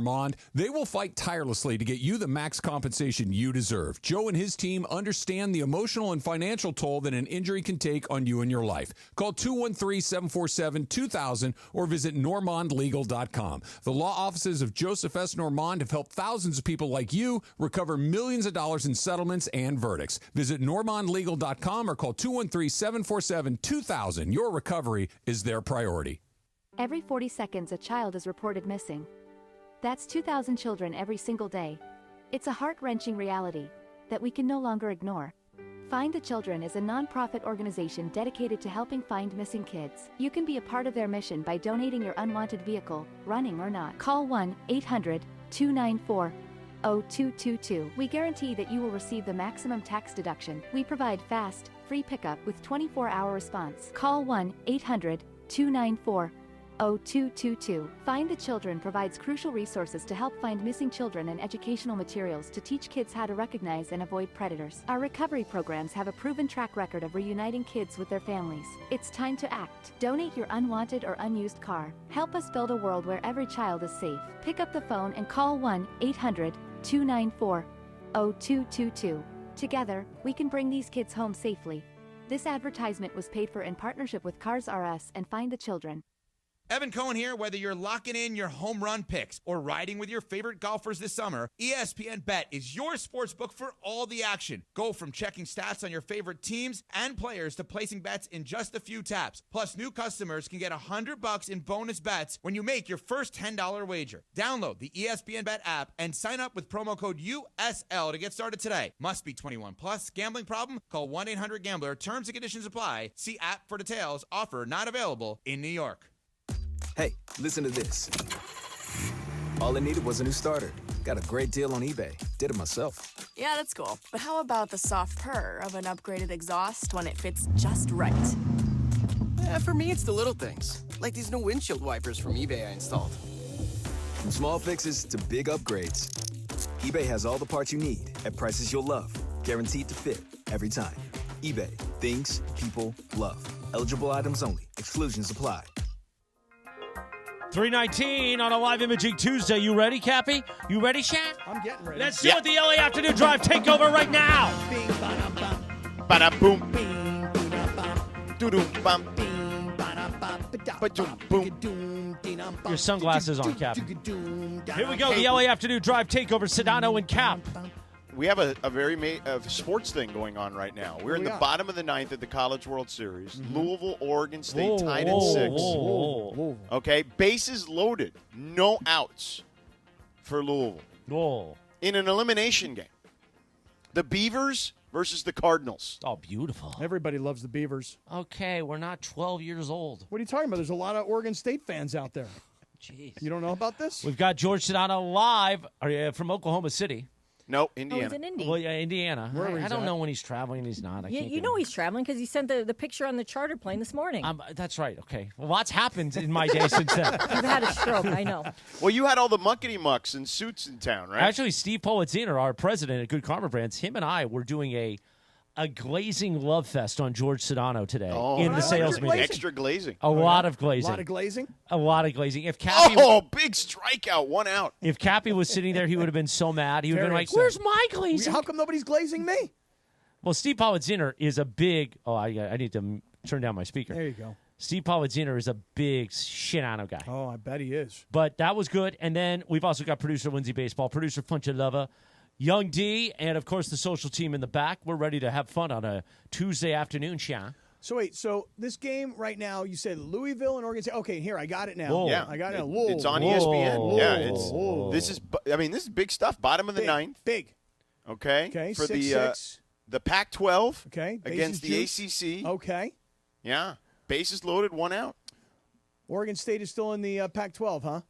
Normand, they will fight tirelessly to get you the max compensation you deserve. Joe and his team understand the emotional and financial toll that an injury can take on you and your life. Call 213-747-2000 or visit normandlegal.com. The law offices of Joseph S. Normand have helped thousands of people like you recover millions of dollars in settlements and verdicts. Visit normandlegal.com or call 213-747-2000. Your recovery is their priority. Every 40 seconds, a child is reported missing. That's 2,000 children every single day. It's a heart-wrenching reality that we can no longer ignore. Find the Children is a non-profit organization dedicated to helping find missing kids. You can be a part of their mission by donating your unwanted vehicle, running or not. Call 1-800-294-0222. We guarantee that you will receive the maximum tax deduction. We provide fast, free pickup with 24-hour response. Call 1-800-294-0222. Find the Children provides crucial resources to help find missing children and educational materials to teach kids how to recognize and avoid predators. Our recovery programs have a proven track record of reuniting kids with their families. It's time to act. Donate your unwanted or unused car. Help us build a world where every child is safe. Pick up the phone and call 1-800-294-0222. Together, we can bring these kids home safely. This advertisement was paid for in partnership with Cars R Us and Find the Children. Evan Cohen here. Whether you're locking in your home run picks or riding with your favorite golfers this summer, ESPN Bet is your sports book for all the action. Go from checking stats on your favorite teams and players to placing bets in just a few taps. Plus, new customers can get $100 in bonus bets when you make your first $10 wager. Download the ESPN Bet app and sign up with promo code USL to get started today. Must be 21 plus. Gambling problem? Call 1-800-GAMBLER. Terms and conditions apply. See app for details. Offer not available in New York. Hey, listen to this. All I needed was a new starter. Got a great deal on eBay. Did it myself. Yeah, that's cool. But how about the soft purr of an upgraded exhaust when it fits just right? For me, it's the little things. Like these new windshield wipers from eBay I installed. From small fixes to big upgrades, eBay has all the parts you need at prices you'll love. Guaranteed to fit every time. eBay. Things people love. Eligible items only. Exclusions apply. 3:19 on a live imaging Tuesday. You ready, Cappy? You ready, Shaq? I'm getting ready. Let's do it. The LA Afternoon Drive takeover right now. Ba-da-boom. Doo-doo bum. Ba-doom boom. Your sunglasses on, Cap. Here we go. The LA Afternoon Drive takeover. Sedano and Cap. We have a very sports thing going on right now. We're in the bottom of the ninth at the College World Series. Mm-hmm. Louisville, Oregon State tied at 6. Okay, bases loaded, no outs for Louisville. In an elimination game. The Beavers versus the Cardinals. Oh, beautiful. Everybody loves the Beavers. Okay, we're not 12 years old. What are you talking about? There's a lot of Oregon State fans out there. Jeez. You don't know about this? We've got George Sedano live from Oklahoma City. No, Indiana. Oh, he's in Indy. Well, yeah, Indiana. I don't know when he's traveling and he's not. You know he's traveling because he sent the picture on the charter plane this morning. That's right. Okay. Well, lots happened in my day since then. You've had a stroke, I know. Well, you had all the muckety mucks and suits in town, right? Actually, Steve Politziner, our president at Good Karma Brands, him and I were doing a glazing love fest on George Sedano today in the sales meeting. Extra glazing. A lot of glazing. A lot of glazing? A lot of glazing. If Cappy, big strikeout, 1 out. If Cappy was sitting there, he would have been so mad. He would have been like, where's my glazing? How come nobody's glazing me? Well, Steve Politziner is a big – I need to turn down my speaker. There you go. Steve Politziner is a big Shinano guy. Oh, I bet he is. But that was good. And then we've also got producer Lindsay Baseball, producer Funchalova, Young D, and, of course, the social team in the back. We're ready to have fun on a Tuesday afternoon, Sean. So, wait. So, this game right now, you said Louisville and Oregon State. Okay, here, I got it now. Whoa. Yeah. I got it now. It's on ESPN. Yeah, this is big stuff. Bottom of the ninth. Big. Okay. For 6-6. The Pac-12. Okay. Against the ACC. Okay. Yeah. Bases loaded, 1 out. Oregon State is still in the Pac-12, huh?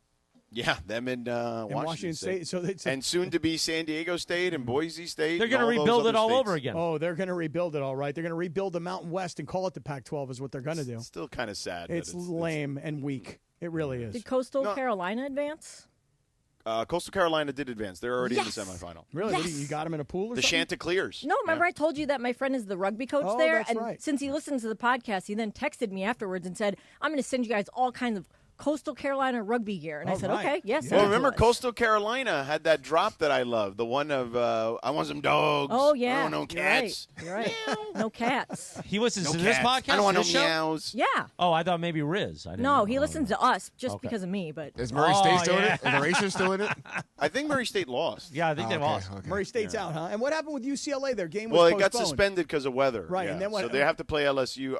Yeah, them in Washington State. So and soon to be San Diego State and Boise State. They're going to rebuild it all over again. Oh, they're going to rebuild it all right. They're going to rebuild the Mountain West and call it the Pac-12 is what they're going to do. It's still kind of sad. It's lame and weak. It really is. Did Coastal Carolina advance? Coastal Carolina did advance. They're already in the semifinal. Really? Yes. You got them in a pool or the something? Chanticleers. No, remember I told you that my friend is the rugby coach there? That's and right. since he listens to the podcast, he then texted me afterwards and said, I'm going to send you guys all kinds of Coastal Carolina rugby gear. And I said, right. okay, yes. Well, send it to remember us. Coastal Carolina had that drop that I love, the one of I want some dogs. Oh, yeah. I don't know cats. You're right. No cats. He listens No to this cats. podcast? I don't want no this show? meows. Yeah. Oh, I thought maybe Riz. I didn't No, know. he listens to us just because of me. But Is Murray State still in yeah. it? Are the Racers still in it? I think Murray State lost. Yeah, I think they lost. Okay. Murray State's out, huh? And what happened with UCLA? Their game was Well, it postponed. got suspended because of weather. Right, yeah. and then what? So they have to play LSU.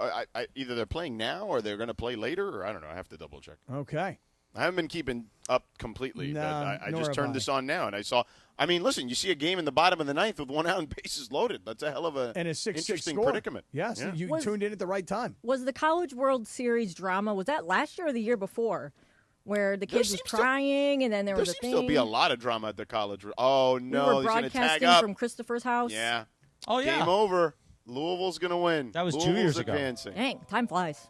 Either they're playing now or they're going to play later, or I don't know. I have to double check. Okay. I haven't been keeping up completely. No, but I nor just have turned I. this on now, and I saw. I mean, listen, you see a game in the bottom of the ninth with 1 out and bases loaded. That's a hell of a And a 6-6 interesting score. predicament. Yes, Yeah. you tuned in at the right time. was the College World Series drama, was that last year or the year before? Where the kids was seems to- crying and then there There was a seems thing. to be a lot of drama at the college. Oh, we no, were he's going to tag broadcasting up. from Christopher's house. Yeah. Oh, yeah. Game over. Louisville's going to win. That was 2 Louisville's years ago. advancing. Dang, time flies.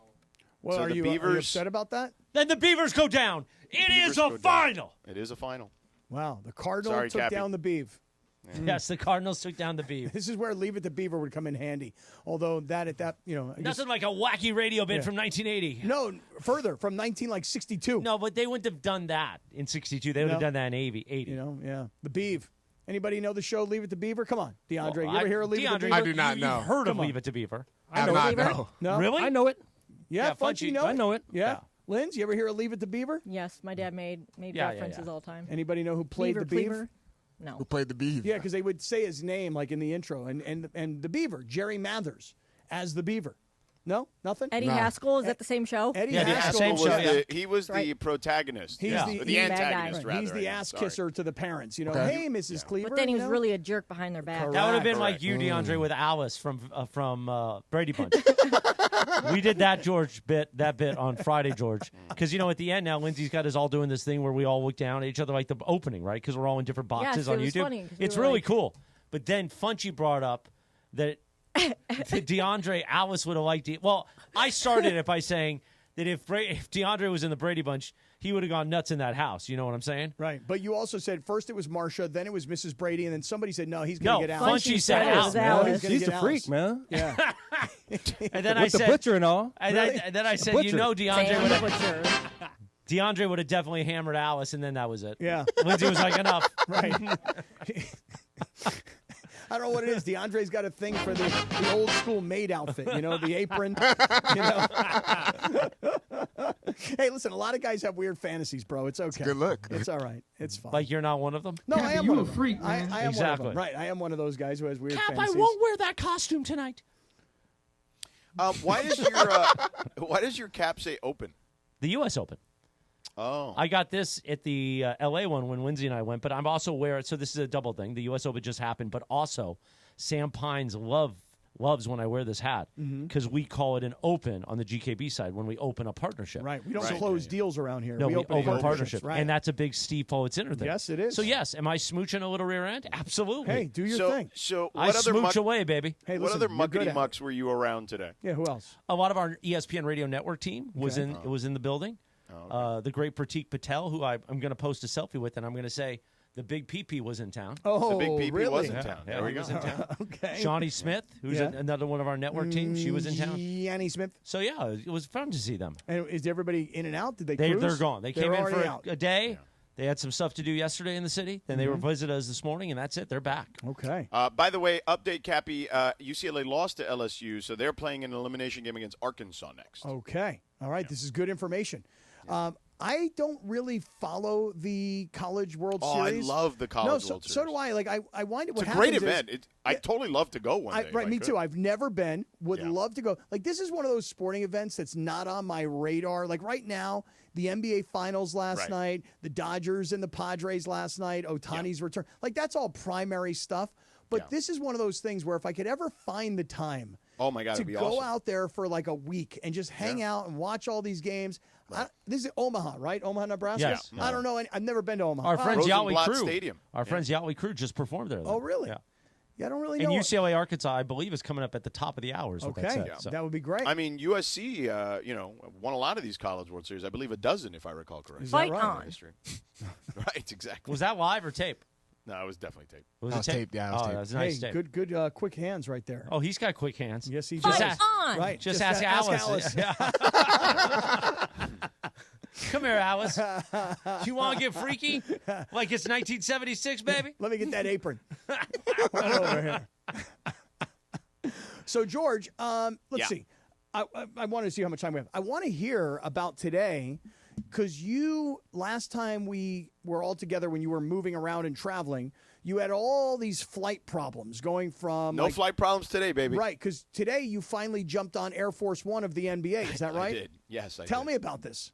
Well, So are the you Beavers- upset about that? Then the Beavers go down. It Beavers is go a down. final. It is a final. Wow, the Cardinals Sorry, took Cappy. down the Beeve. Yes, the Cardinals took down the Beavers. This is where Leave It to Beaver would come in handy. Although that I guess- Nothing like a wacky radio bit Yeah. from 1980. No, further from 1962. No, but they wouldn't have done that in 62. They would have No. done that in 80. Yeah, the Beeve. Anybody know the show Leave It to Beaver? Come on, DeAndre. Well, you ever hear of Leave It to DeAndre, Beaver? I do not you've know. heard of Come on. Leave It to Beaver. I do not know. No, Really? I know it. Yeah, Yeah, Funch, you know I know it. Yeah. Yeah. Linz, you ever hear of Leave It to Beaver? Yes, my dad made Yeah, references yeah. all the time. Anybody know who played Beaver, the Beaver? Cleaver? No. Who played the Beeve? Yeah, because they would say his name like in the intro, and the Beaver, Jerry Mathers, as the Beaver. No, nothing. Eddie No. Haskell, is that the same show? Eddie Yeah, the Haskell same Was show, was- yeah. he was the Right. protagonist. He's Yeah. the, the bad antagonist, guy. rather. He's the ass Sorry. kisser to the parents. Okay. Hey, Mrs. Cleaver. But then he was you know? really a jerk behind their back. That would have been Correct. like you, DeAndre, with Alice from Brady Bunch. We did that bit on Friday, George. Because, at the end now, Lindsay's got us all doing this thing where we all look down at each other like the opening, right? Because we're all in different boxes Yes, on it was YouTube. funny, 'cause we It's were really like- cool. But then Funchy brought up that DeAndre, Alice would have liked it. Well, I started it by saying that if DeAndre was in the Brady Bunch, he would have gone nuts in that house. You know what I'm saying? Right, but you also said first it was Marsha, then it was Mrs. Brady, and then somebody said no, he's going to get out. Funchy said it was Alice. Alice. gonna She's get a Alice. freak, man. Yeah, And then I With the said, butcher and all. and then I said, butcher. DeAndre Sam would the have. Butcher. DeAndre would have definitely hammered Alice, and then that was it. yeah, Lindsay was like, enough. right. I don't know what it is. DeAndre's got a thing for the old school maid outfit, the apron. Hey, listen, a lot of guys have weird fantasies, bro. It's okay. good look. It's all right. It's fine. Like you're not one of them? no, I am you one a of them. freak, I man. am one of Exactly. them. Right, I am one of those guys who has weird Cap, I fantasies. won't wear that costume tonight. Why does your cap say open? The U.S. Open. Oh. I got this at the L.A. one when Lindsay and I went, but I'm also aware. So this is a double thing. The U.S. Open just happened, but also Sam Pines loves when I wear this hat because we call it an open on the GKB side when we open a partnership. Right, we don't Right. close deals around here. No, we open partnerships, partnership, right? and that's a big Steve Politziner thing. Yes, it is. So yes, am I smooching a little rear end? Absolutely. Hey, do your so, thing. So I what other smooch away, baby. Hey, what listen, other you're good muckety at it. mucks were you around today? Yeah, who else? A lot of our ESPN Radio Network team was Okay. in the building. The great Pratik Patel, who I'm going to post a selfie with, and I'm going to say the big PP was in town. Oh, The big PP really? was in town. Yeah, There we he go. was in town. Okay. Shawnee Smith, who's Yeah. another one of our network team, she was in town. Yanni Smith. So yeah, it was fun to see them. And is everybody in and out? Did they They're cruise? gone. They They're came in already for out. a day. They had some stuff to do yesterday in the city. Then they were visited us this morning, and that's it. They're back. Okay. By the way, update, Cappy. UCLA lost to LSU, so they're playing an elimination game against Arkansas next. Okay. All right. This is good information. I don't really follow the College World Series. I love the College no, World Series. So do I. Like I wind up. It's a great event. I totally love to go one day. Right, if I me could. too. I've never been. Would Yeah. love to go. Like this is one of those sporting events that's not on my radar. Like right now, the NBA Finals last Right. night, the Dodgers and the Padres last night, Ohtani's return. Like that's all primary stuff. But Yeah. this is one of those things where if I could ever find the time Oh my God, to it'd be go awesome. out there for like a week and just hang out and watch all these games. This is Omaha, right? Omaha, Nebraska. Yes. I don't know. I've never been to Omaha. Our friends Yahweh Rosenblatt Crew. Stadium. Our friends Yahweh Crew just performed there. Oh, really? Yeah. Yeah, I don't really And know. UCLA Arkansas, I believe, is coming up at the top of the hour. Is what that Okay, said. So. that would be great. I mean, USC, won a lot of these College World Series. I believe a dozen, if I recall correctly. Is that Fight right? on. History. Right, exactly. Was that live or tape? No, it was definitely tape. Was That was taped, yeah, it was oh, taped. that was a nice hey, tape. good, quick hands right there. Oh, he's got quick hands. Yes, he Fight does. on. Right. Just ask Alice. Yeah. Come here, Alice. Do you want to get freaky? Like it's 1976, baby? Let me get that apron. Over here. So, George, let's see. I want to see how much time we have. I want to hear about today because last time we were all together when you were moving around and traveling, you had all these flight problems going from... No flight problems today, baby. Right, because today you finally jumped on Air Force One of the NBA. Is that right? I did. Yes, I did. Tell me about this.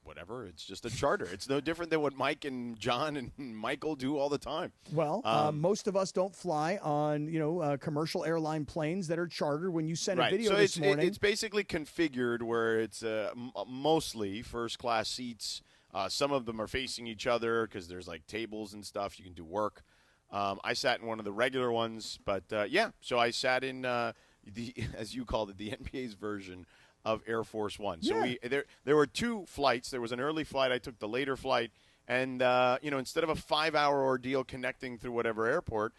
Whatever. It's just a charter. It's no different than what Mike and John and Michael do all the time. Well, most of us don't fly on, commercial airline planes that are chartered. When you sent a video this morning, it's basically configured where it's mostly first-class seats. Some of them are facing each other because there's like tables and stuff. You can do work. I sat in one of the regular ones, but so I sat in the, as you called it, the NBA's version of Air Force One. So there were two flights. There was an early flight. I took the later flight. And, instead of a 5-hour ordeal connecting through whatever airport,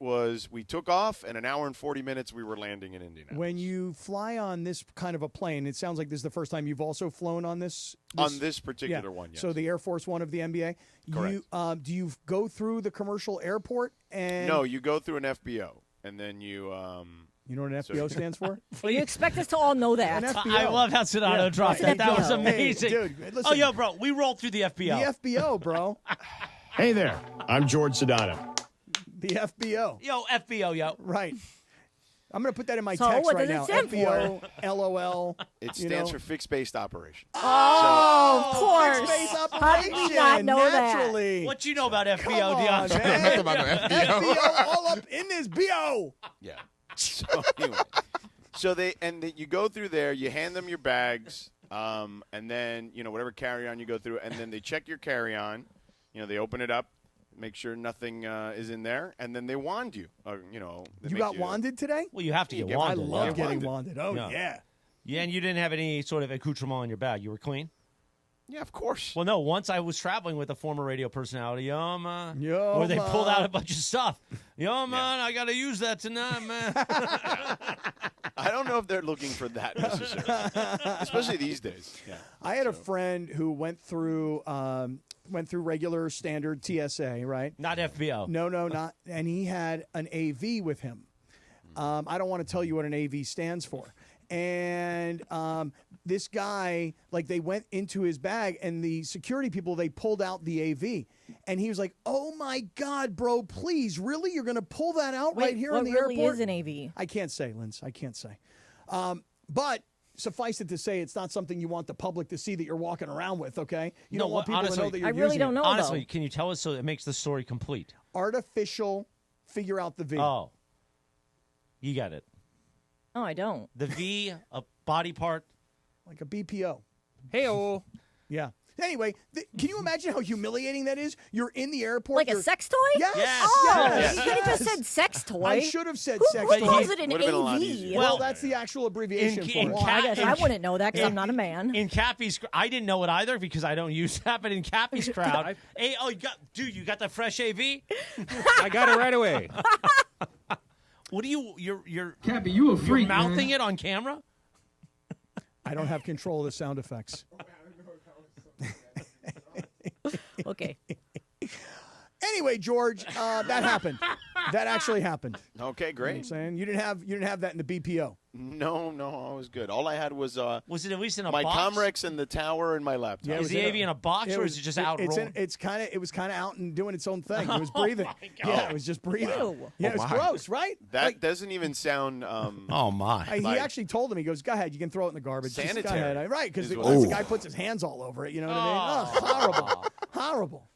we took off, and an hour and 40 minutes we were landing in Indianapolis. When you fly on this kind of a plane, it sounds like this is the first time you've also flown on this? On this particular one, yes. So the Air Force One of the NBA. Correct. Do you go through the commercial airport? No, you go through an FBO, and then you You know what an FBO stands for? Well, you expect us to all know that. An FBO. I love how Sedano dropped that. That was amazing. Hey, dude, listen, yo, bro, we rolled through the FBO. The FBO, bro. Hey there, I'm George Sedano. The FBO. Yo, FBO, yo. Right. I'm going to put that in my So text what right does it now. stand FBO, LOL. It stands for fixed-based operation. Oh, of course. Fixed-based How did operation. you not know naturally. What you know about FBO, Come on, DeAndre? man. Nothing about the FBO. FBO all up in this BO. Yeah. So anyway, you go through there, you hand them your bags, and then whatever carry-on you go through, and then they check your carry-on. They open it up, make sure nothing is in there, and then they wand you. You got wanded today? Well, you have to get I wanded. love getting wanded. Oh, Yeah. yeah. Yeah, and you didn't have any sort of accoutrement in your bag. You were clean? Yeah, of course. Well, no, once I was traveling with a former radio personality, where Yo, they pulled man. out a bunch of stuff. Yo, man, I got to use that tonight, man. I don't know if they're looking for that necessarily, especially these days. Yeah. I had a friend who went through regular standard TSA, right? Not FBO. No, not. And he had an AV with him. I don't want to tell you what an AV stands for. And this guy, they went into his bag, and the security people, they pulled out the AV. And he was like, oh, my God, bro, please, really? You're going to pull that out right here in the really airport? is an AV? I can't say, Linz. I can't say. But suffice it to say, it's not something you want the public to see that you're walking around with, okay? You don't want people to know that you're I really using don't know, it. Honestly, can you tell us so it makes the story complete? Artificial, figure out the V. Oh. You got it. No, I don't. The V, a body part. Like a BPO. Hey-oh. Yeah. Anyway, can you imagine how humiliating that is? You're in the airport. Like a sex toy? Yes. Yes. Oh, Yes. you could have just said sex toy. I should have said Who sex toy. calls it an Would've been a lot AV? easier. Well, that's the actual abbreviation for it. Well, I guess I wouldn't know that because I'm not a man. In Cappy's, I didn't know it either because I don't use that. But in Cappy's crowd, you got the fresh AV? I got it right away. What do you're Cappy, you a freak, you're mouthing man. it on camera? I don't have control of the sound effects. Okay. Anyway, George, that happened. That actually happened. Okay, You know what I'm great. saying? You didn't have that in the BPO. No, I was good. All I had was Was it at least in a my box? Comrex and the tower and my laptop. Yeah, it Is was the in AV in a box or is it just out It rolling? was kind of out and doing its own thing. It was breathing. my God. Yeah, it was just breathing. Ew. Yeah, it was gross, right? That doesn't even sound. Oh my! He like- actually told him, he goes, go ahead, you can throw it in the garbage. Just go Sanitary ahead. Right, because is the what guy puts his hands all over it, you know what I mean? Oh, horrible. Horrible.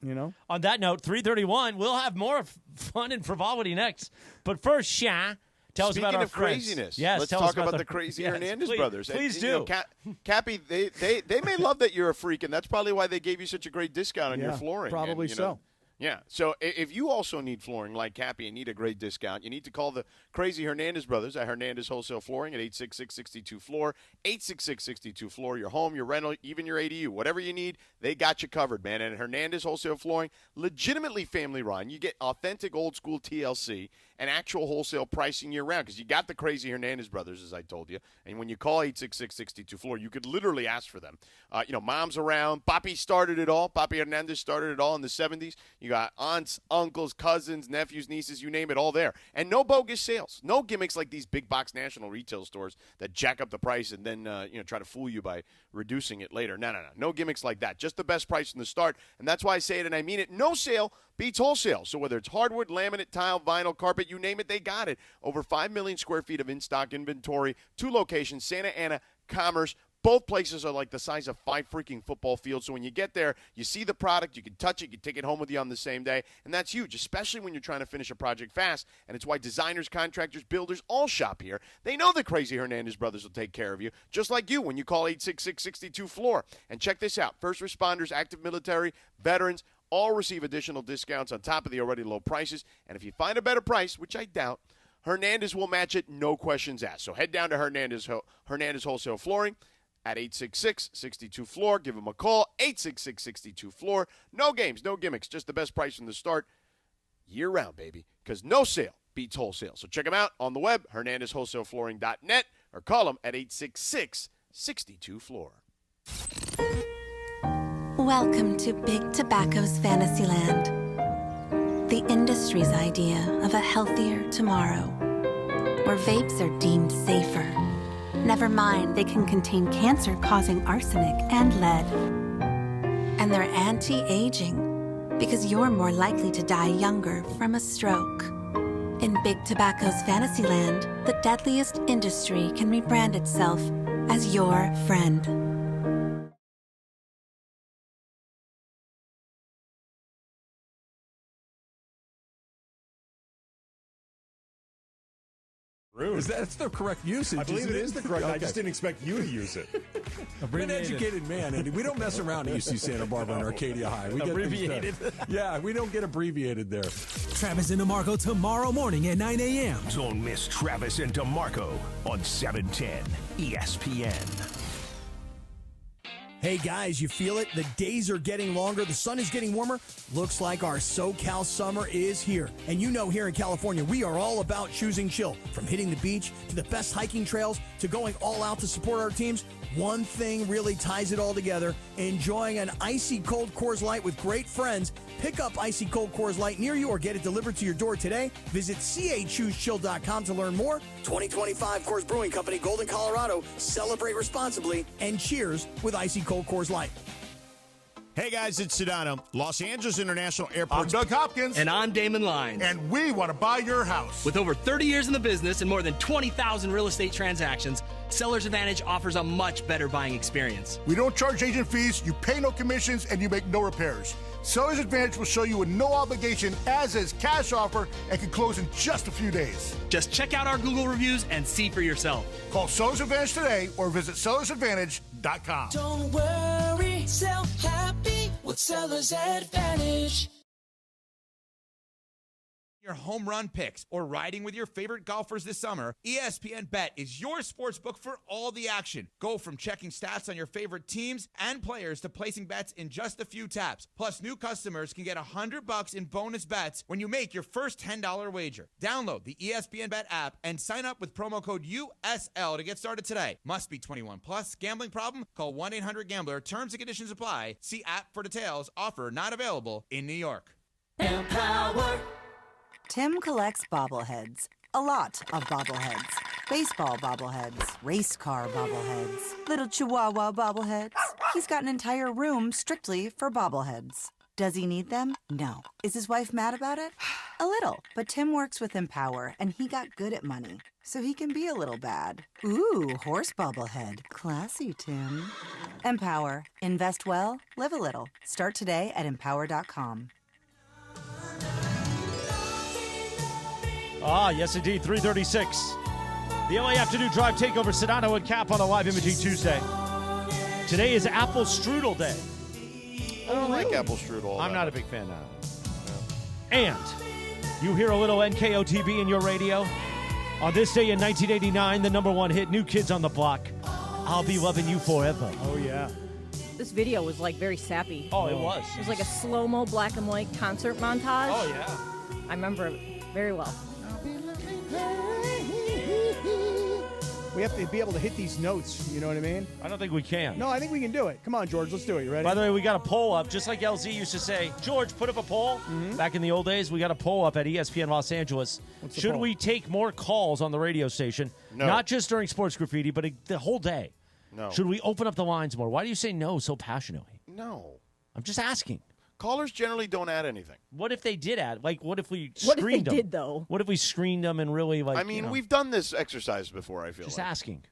You know? On that note, 3:31. We'll have more fun and frivolity next. But first, Sha, tell us about Speaking our of friends. craziness, Yes, let's tell talk us about the crazy Yes, Hernandez please, brothers. Please And, do. you know, Cappy, they may love that you're a freak, and that's probably why they gave you such a great discount on your flooring. Probably and, you know, so. Yeah. So if you also need flooring like Cappy and need a great discount, you need to call the crazy Hernandez brothers at Hernandez Wholesale Flooring at 866-62-FLOOR, 866-62-FLOOR. Your home, your rental, even your ADU, whatever you need, they got you covered, man. And Hernandez Wholesale Flooring, legitimately family run. You get authentic old school TLC, and actual wholesale pricing year-round because you got the crazy Hernandez brothers, as I told you. And when you call 866-62-FLOOR, you could literally ask for them. Mom's around. Papi started it all. Papi Hernandez started it all in the 70s. You got aunts, uncles, cousins, nephews, nieces, you name it, all there. And no bogus sales. No gimmicks like these big box national retail stores that jack up the price and then try to fool you by reducing it later. No. No gimmicks like that. Just the best price from the start. And that's why I say it and I mean it. No sale beats wholesale. So whether it's hardwood, laminate, tile, vinyl, carpet, you name it, they got it. Over 5 million square feet of in-stock inventory. 2 locations, Santa Ana, Commerce. Both places are like the size of 5 freaking football fields. So when you get there, you see the product, you can touch it, you can take it home with you on the same day. And that's huge, especially when you're trying to finish a project fast. And it's why designers, contractors, builders all shop here. They know the crazy Hernandez brothers will take care of you, just like you when you call 866-62-FLOOR. And check this out. First responders, active military, veterans, all receive additional discounts on top of the already low prices. And if you find a better price, which I doubt, Hernandez will match it, no questions asked. So head down to Hernandez Wholesale Flooring at 866-62-FLOOR. Give them a call, 866-62-FLOOR. No games, no gimmicks, just the best price from the start year-round, baby, because no sale beats wholesale. So check them out on the web, HernandezWholesaleFlooring.net, or call them at 866-62-FLOOR. Welcome to Big Tobacco's Fantasyland, the industry's idea of a healthier tomorrow, where vapes are deemed safer. Never mind, they can contain cancer-causing arsenic and lead. And they're anti-aging, because you're more likely to die younger from a stroke. In Big Tobacco's Fantasyland, the deadliest industry can rebrand itself as your friend. That's the correct usage. I believe it is the correct. Okay. I just didn't expect you to use it. I'm an educated man, and we don't mess around at UC Santa Barbara and Arcadia High. We Abbreviated. Yeah, we don't get abbreviated there. Travis and DeMarco tomorrow morning at 9 a.m. Don't miss Travis and DeMarco on 710 ESPN. Hey guys, you feel it? The days are getting longer, the sun is getting warmer. Looks like our SoCal summer is here. And you know here in California, we are all about choosing chill. From hitting the beach to the best hiking trails to going all out to support our teams, one thing really ties it all together. Enjoying an icy cold Coors Light with great friends. Pick up icy cold Coors Light near you or get it delivered to your door today. Visit CAChooseChill.com to learn more. 2025 Coors Brewing Company, Golden, Colorado. Celebrate responsibly and cheers with icy cold Coors Light. Hey guys, it's Sedano. Los Angeles International Airport. I'm Doug Hopkins. And I'm Damon Lyons. And we want to buy your house. With over 30 years in the business and more than 20,000 real estate transactions, Seller's Advantage offers a much better buying experience. We don't charge agent fees, you pay no commissions, and you make no repairs. Seller's Advantage will show you a no obligation as-is cash offer and can close in just a few days. Just check out our Google reviews and see for yourself. Call Seller's Advantage today or visit sellersadvantage.com. Don't worry, sell happy with Seller's Advantage. Your home run picks or riding with your favorite golfers this summer, ESPN Bet is your sports book for all the action. Go from checking stats on your favorite teams and players to placing bets in just a few taps. Plus, new customers can get $100 in bonus bets when you make your first $10 wager. Download the ESPN Bet app and sign up with promo code USL to get started today. Must be 21 plus. Gambling problem? Call 1-800-GAMBLER. Terms and conditions apply. See app for details. Offer not available in New York. Empower. Tim collects bobbleheads. A lot of bobbleheads. Baseball bobbleheads. Race car bobbleheads. Little chihuahua bobbleheads. He's got an entire room strictly for bobbleheads. Does he need them? No. Is his wife mad about it? A little. But Tim works with Empower, and he got good at money. So he can be a little bad. Ooh, horse bobblehead. Classy, Tim. Empower. Invest well, live a little. Start today at empower.com. Ah, yes, indeed. 3:36. The LA Afternoon Drive takeover. Sedano and Kap on a live imaging Tuesday. Today is Apple Strudel Day. I don't like apple strudel. I'm not a big fan now. And you hear a little NKOTB in your radio. On this day in 1989, the number one hit, New Kids on the Block. I'll be loving you forever. Oh, yeah. This video was like very sappy. Oh, it was. It was like a slow-mo black and white concert montage. Oh, yeah. I remember it very well. We have to be able to hit these notes. You know what I mean? I don't think we can. No, I think we can do it. Come on, George. Let's do it. You ready? By the way, we got a poll up. Just like LZ used to say, George, put up a poll. Back in the old days, we got a poll up at ESPN Los Angeles. What's the Should poll? we take more calls on the radio station? No. Not just during Sports Graffiti, but the whole day. No. Should we open up the lines more? Why do you say no so passionately? No. I'm just asking. Callers generally don't add anything. What if they did add? Like, what if we What if screened they them? did, though? What if we screened them and really, like, I mean, you know, we've done this exercise before, I feel just like. asking.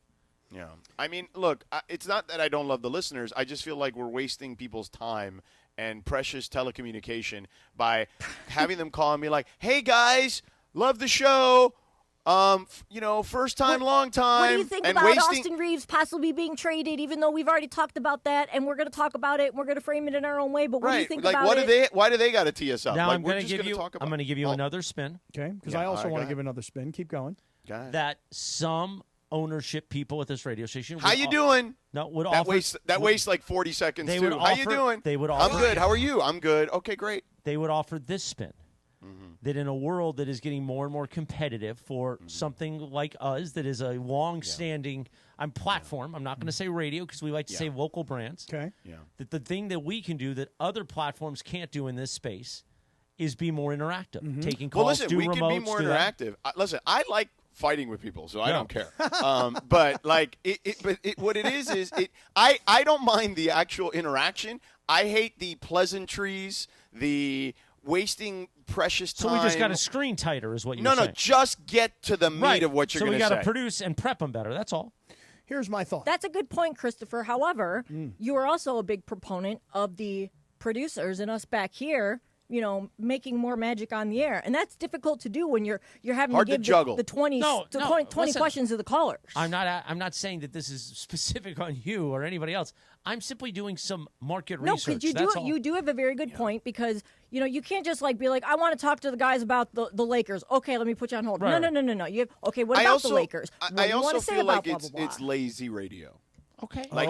Yeah. I mean, look, it's not that I don't love the listeners. I just feel like we're wasting people's time and precious telecommunication by having them call and be like, hey, guys, love the show. First time, long time. What do you think and about wasting- Austin Reeves possibly being traded, even though we've already talked about that, and we're going to talk about it, and we're going to frame it in our own way, but what do you think about it? Why do they got to tee us up? Now Like, I'm we're going to just give you. talk about- I'm going to give you another spin. Okay, because Yeah, I also all right, want go to give another spin. Keep going. Go ahead. That some ownership people at this radio station. How you doing? No, would that offer wastes like 40 seconds they too. would How you offer- doing? They would I'm offer, good. How are you? I'm good. Okay, great. They would offer this spin. That in a world that is getting more and more competitive for something like us, that is a long-standing platform. I'm not going to say radio because we like to say local brands. Okay. Yeah. That the thing that we can do that other platforms can't do in this space is be more interactive, taking calls, Well, listen, do we remotes, can be more do that. interactive. Listen, I like fighting with people, so I Yeah. don't care. But like, what it is I don't mind the actual interaction. I hate the pleasantries, the wasting precious time. So we just got to screen tighter, is what you're No, saying. just get to the meat of what you're so going we to say. got to produce and prep them better. That's all. Here's my thought. That's a good point, Christopher. However, you are also a big proponent of the producers and us back here, making more magic on the air. And that's difficult to do when you're having Hard to to give juggle. the 20 listen. questions to the callers. I'm not saying that this is specific on you or anybody else. I'm simply doing some market No, research. because That's all. you do have a very good point because you can't just be like, I want to talk to the guys about the Lakers. Okay, let me put you on hold. Right. No. You have, okay, what about the Lakers? What I do you want also to say feel about like blah, blah, blah? it's lazy radio. Okay. Like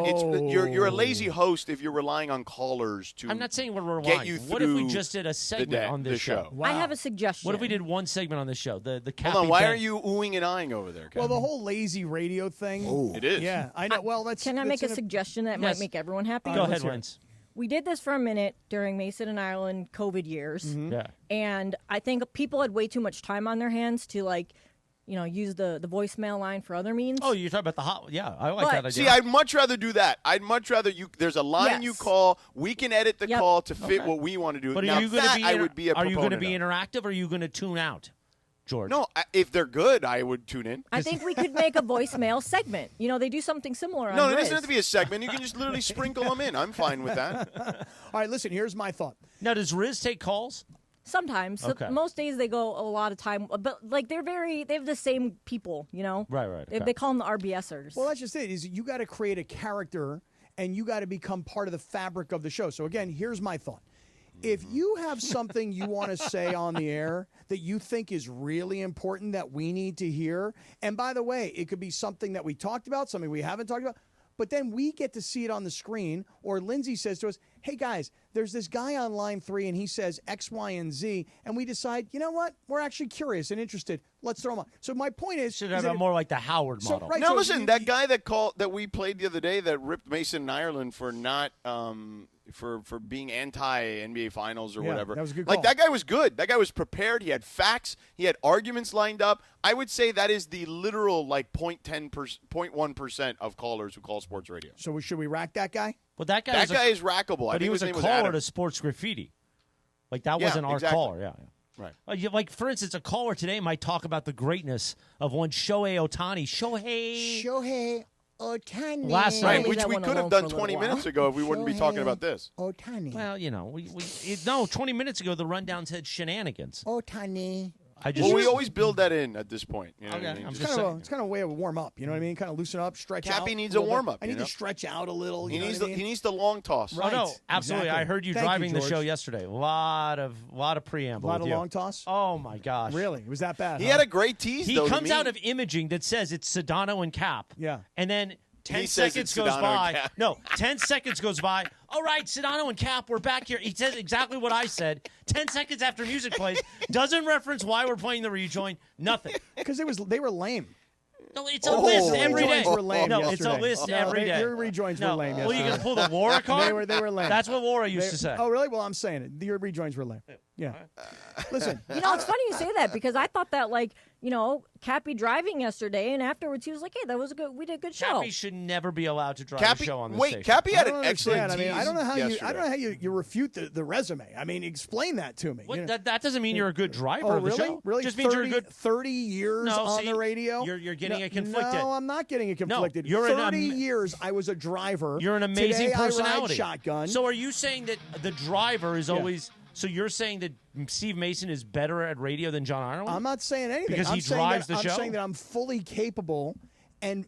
you're a lazy host if you're relying on callers to. I'm not saying we're relying. Get you What if we through just did a segment on this the show? I have a suggestion. What if we did one segment on this show? The Hold Cappy on, why Ben- are you oohing and eyeing over there, Captain? Well, the whole lazy radio thing. It is. Yeah, I know. Well, that's. Can I make that's a suggestion that Yes. might make everyone happy? Go ahead, let's hear it. Wentz. We did this for a minute during Mason and Ireland COVID years, Yeah. and I think people had way too much time on their hands to use the voicemail line for other means. Oh, you're talking about the hot. Yeah, I like But- that idea. See, I'd much rather do that. I'd much rather there's a line you Yes. call. We can edit the Yep. call to fit Okay. what we want to do. But now are you going to that be? I would be a Are you going to proponent be of. interactive, or are you going to tune out, George? No, if they're good, I would tune in. I think we could make a voicemail segment. They do something similar on No, it Riz. doesn't have to be a segment. You can just literally sprinkle them in. I'm fine with that. All right, listen. Here's my thought. Now, does Riz take calls? Sometimes. So Okay. most days they go a lot of time, but they have the same people, Right. They call them the RBSers. Well, that's just it. Is you got to create a character, and you got to become part of the fabric of the show. So again, here's my thought. If you have something you want to say on the air that you think is really important that we need to hear, and by the way, it could be something that we talked about, something we haven't talked about, but then we get to see it on the screen, or Lindsay says to us, hey guys, there's this guy on line 3 and he says X, Y, and Z, and we decide, you know what? We're actually curious and interested. Let's throw him on. So my point is... Should is have that more like the Howard So, model. right, Now so listen, you- that guy that we played the other day that ripped Mason in Ireland for not for being anti NBA Finals or Yeah, whatever. that was a good Like call. that guy was good. That guy was prepared. He had facts. He had arguments lined up. I would say that is the literal 0.1% of callers who call sports radio. So should we rack that guy? But that guy, That is guy is rackable. I But he think was his a name was caller Adam. to Sports Graffiti. Like that Yeah, wasn't our exactly. caller. Yeah. Right. Like, for instance, a caller today might talk about the greatness of one Shohei Ohtani. Shohei Ohtani. Last Right, night. which we could have done 20 minutes ago if we wouldn't be talking about this. Ohtani. Well, 20 minutes ago, the rundown said shenanigans. Ohtani. Well, we always build that in at this point. You know what I mean? It's kind of a way of a warm up. You know what I mean? Kind of looson up, stretch out. Cappy needs a little bit. warm up. I need to stretch out a little. He You know needs what I mean? he needs the long toss. Right. Oh, no, absolutely. Exactly. I heard you Thank you, driving the George. show yesterday. A lot of preamble. A lot with of you. long toss? Oh, my gosh. Really? It was that bad? He huh? had a great tease. He though, to comes me. out of imaging that says it's Sedano and Cap. Yeah. And then 10 He says seconds it's goes Sedano and by. Cap. No, 10 seconds goes by. All right, Sedano and Cap, we're back here. He says exactly what I said. 10 seconds after music plays, doesn't reference why we're playing the rejoin. Nothing. Because they were lame. No, it's a list every day. Rejoins were lame no, yesterday. it's a list every day. Your rejoins were lame yesterday. Well, you going to pull the Wara card? They were lame. That's what Wara used to say. Oh, really? Well, I'm saying it. Your rejoins were lame. Yeah. Listen. You know, it's funny you say that because I thought that, like, you know, Cappy driving yesterday, and afterwards he was like, hey, we did a good show. Cappy should never be allowed to drive a show on this station. Cappy had an excellent I mean, I don't know how yesterday. you refute the resume. I mean, explain that to me. What, that doesn't mean you're a good driver Oh, of the really? show. Really? Just means you're a good 30 years on the radio? You're getting it conflicted. No, I'm not getting it conflicted. No, you're 30 years I was a driver. You're an amazing Today personality. I ride shotgun. So are you saying that the driver is always... So you're saying that Steve Mason is better at radio than John Ireland? I'm not saying anything. Because he drives the show? I'm saying that I'm fully capable and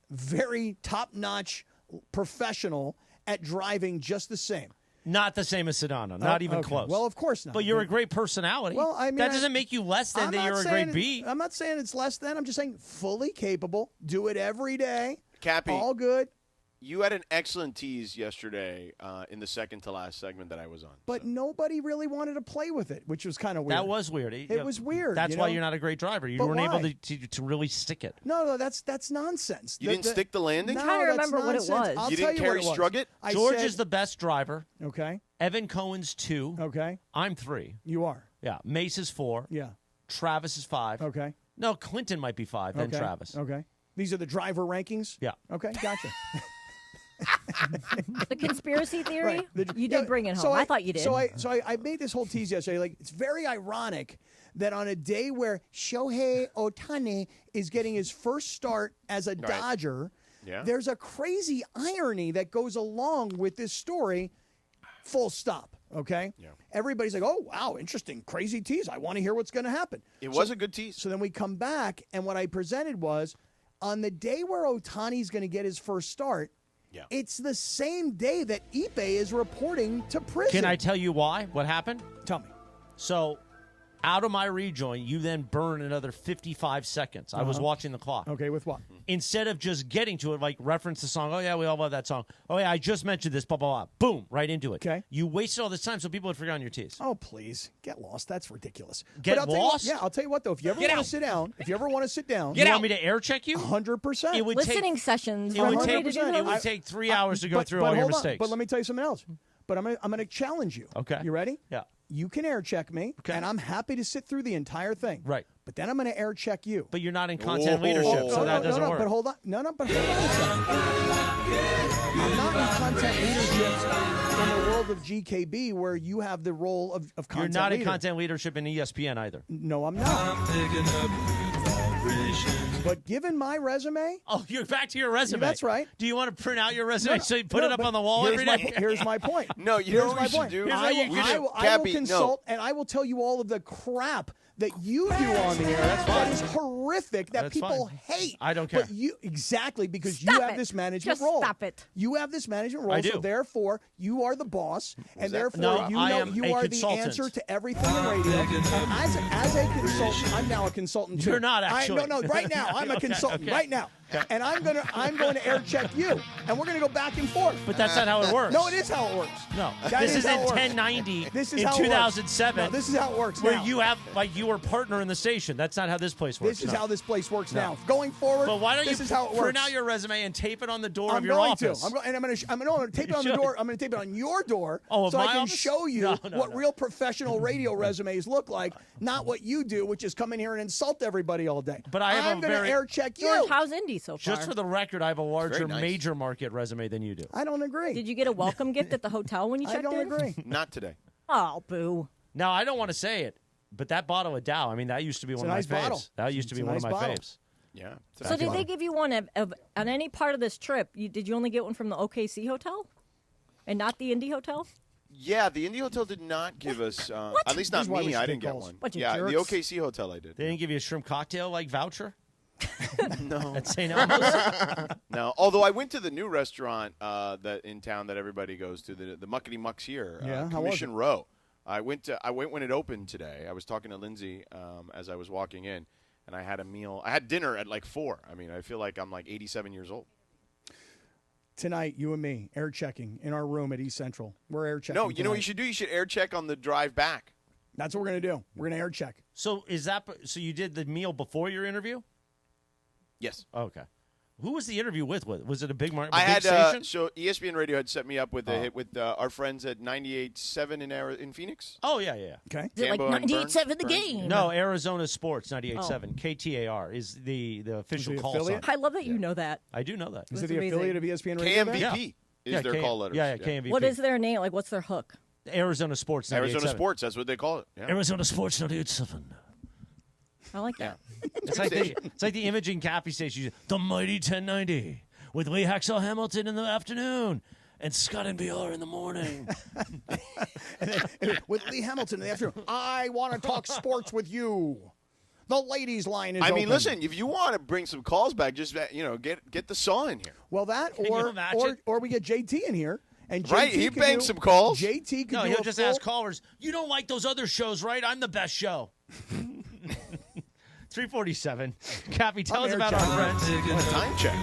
very top-notch professional at driving just the same. Not the same as Sedano. Not even okay. close. Well, of course not. But you're a great personality. Well, I mean, that doesn't make you less than that you're a great B. I'm not saying it's less than. I'm just saying fully capable. Do it every day. Cappy. All good. You had an excellent tease yesterday in the second to last segment that I was on. But nobody really wanted to play with it, which was kind of weird. That was weird. It was weird. That's why you're not a great driver. You weren't able to really stick it. No, that's nonsense. You didn't stick the landing? I'm trying to remember what it was. I'll You tell didn't you what carry it was. Strugget? George is the best driver. Okay. Evan Cohen's 2. Okay. I'm 3. You are. Yeah. Mace is 4. Yeah. Travis is 5. Okay. No, Clinton might be 5, then Travis. Okay. These are the driver rankings? Yeah. Okay, gotcha. The conspiracy theory? Right. You did bring it home. I thought you did. So I made this whole tease yesterday. Like, it's very ironic that on a day where Shohei Ohtani is getting his first start as a Dodger, there's a crazy irony that goes along with this story, full stop. Okay? Yeah. Everybody's like, oh, wow, interesting, crazy tease. I want to hear what's going to happen. It was a good tease. So then we come back, and what I presented was, on the day where Ohtani's going to get his first start, it's the same day that Ipe is reporting to prison. Can I tell you why? What happened? Tell me. So, out of my rejoin, you then burn another 55 seconds. I was watching the clock. Okay, with what? Instead of just getting to it, like reference the song. Oh, yeah, we all love that song. Oh, yeah, I just mentioned this, blah, blah, blah. Boom, right into it. Okay. You wasted all this time so people would forget on your tease. Oh, please. Get lost. That's ridiculous. Get But I'll tell you what- lost? Yeah, I'll tell you what, though. If you ever want to sit down, You want me to air check you? 100%. It would Listening take, sessions. It would for me take, to do it would those. take 3 hours to go But- through but all your hold on. mistakes. But let me tell you something else. But I'm gonna challenge you. Okay. You ready? Yeah. You can air check me, and I'm happy to sit through the entire thing. Right. But then I'm going to air check you. But you're not in content leadership, so that doesn't work. But hold on. But hold on a second. I'm not in content leadership in the world of GKB where you have the role of content You're not in leader. content leadership in ESPN either. No, I'm not. But given my resume... Oh, you're back to your resume. That's right. Do you want to print out your resume so you put it up but on the wall here's every day? Here's my point. No, you know what we should do? I will consult, and I will tell you all of the crap that you do on the air. That is horrific. That That's people fine. hate. I don't care. But you because Stop you have it. this management Just role. stop it. You have this management role. I do. So therefore, you are the boss, and therefore No, you I know am you a are consultant. the answer to everything in radio. And as a consultant, I'm now a consultant too. You're not actually. No, right now I'm a Okay, consultant. okay. Right now. And I'm going to air check you, and we're going to go back and forth. But that's not how it works. No, it is how it works. No, That this is in how it works. 1090 This is in how it works. 2007. No, this is how it works where now. you have you were partner in the station. That's not how this place works. This is No. how this place works No. now. Going forward, But why don't this you is how it print works. out your resume and tape it on the door I'm of your going office? to. I'm going to tape it on the should. door. I'm going to tape it on your door Oh, of so I my can office? show you No, what real professional radio resumes look like, not what you do, which is come in here and insult everybody all day. But I have I'm a going to very- air check you. George, how's Indy so far? Just for the record, I have a larger very nice. major market resume than you do. I don't agree. Did you get a welcome gift at the hotel when you checked I don't in? agree. Not today. Oh, boo. Now, I don't want to say it, but that bottle of Dow, I mean, that used to be one a of nice my faves. bottle. That used to be It's a one of nice my bottle. faves. Yeah. So did they give you one on any part of this trip? Did you only get one from the OKC hotel and not the Indy hotel? Yeah, the Indy Hotel did not give us, at least not This is why we me, should I take didn't get calls. one. Bunch of Yeah, the jerks. OKC Hotel I did. They didn't give you a shrimp cocktail like voucher? No. At St. Elmo's? No, although I went to the new restaurant that in town that everybody goes to, the Muckety Mucks here, Yeah, how was Commission it? Row. I went when it opened today. I was talking to Lindsay as I was walking in, and I had a meal. I had dinner at like 4. I mean, I feel like I'm like 87 years old. tonight, you and me, air checking in our room at East Central. We're air checking. No, you know what you should do? You should air check on the drive back. That's what we're going to do. We're going to air check. So so you did the meal before your interview? Yes. Okay. Who was the interview with? Was it a big market? I had station? so ESPN Radio had set me up with our friends at 98.7 in Phoenix. Oh yeah. Okay. Is it like 98.7 The Game? No, Arizona Sports 98.7 KTAR is the official call sign. I love that you know that. I do know that. Is it the affiliate of ESPN Radio? KMVP is their call letters. Yeah, KMVP. What is their name? Like, what's their hook? Arizona Sports 98.7. Arizona Sports, that's what they call it. Yeah. Arizona Sports 98.7. I like that. It's like the imaging Cappy station. The mighty 1090 with Lee Hacksaw Hamilton in the afternoon and Scott and BR in the morning. and then, with Lee Hamilton in the afternoon, I want to talk sports with you. The ladies' line is open. Listen, if you want to bring some calls back, just get the saw in here. Well, that or we get JT in here. And JT right, he bangs some calls. JT can he'll just ask callers, you don't like those other shows, right? I'm the best show. 347. Cappy, tell us about our friends. Time check.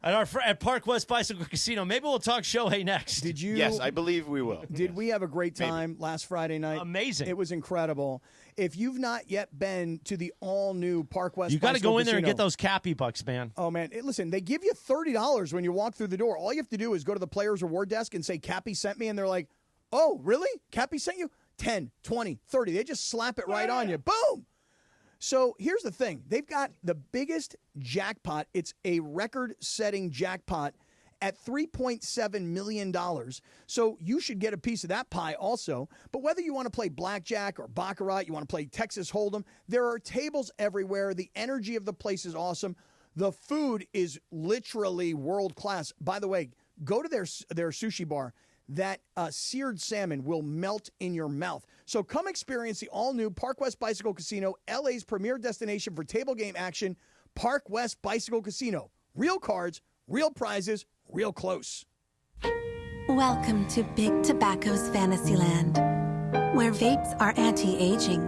At Park West Bicycle Casino. Maybe we'll talk Shohei next. Did you? Yes, I believe we will. Did we have a great time last Friday night? Amazing. It was incredible. If you've not yet been to the all-new Park West, you got to go in there and Casino, get those Cappy bucks, man. Oh man, listen, they give you $30 when you walk through the door. All you have to do is go to the players' reward desk and say Cappy sent me, and they're like, "Oh, really? Cappy sent you?" 10, 20, 30. They just slap it right on you. Boom. So here's the thing. They've got the biggest jackpot. It's a record-setting jackpot at $3.7 million. So you should get a piece of that pie also. But whether you want to play blackjack or baccarat, you want to play Texas Hold'em, there are tables everywhere. The energy of the place is awesome. The food is literally world-class. By the way, go to their sushi bar. That seared salmon will melt in your mouth. So come experience the all-new Park West Bicycle Casino, LA's premier destination for table game action, Park West Bicycle Casino. Real cards, real prizes, real close. Welcome to Big Tobacco's Fantasyland, where vapes are anti-aging.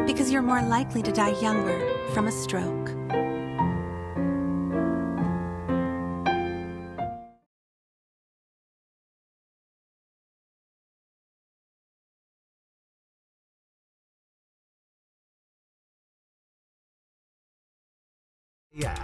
Because you're more likely to die younger from a stroke. Yeah.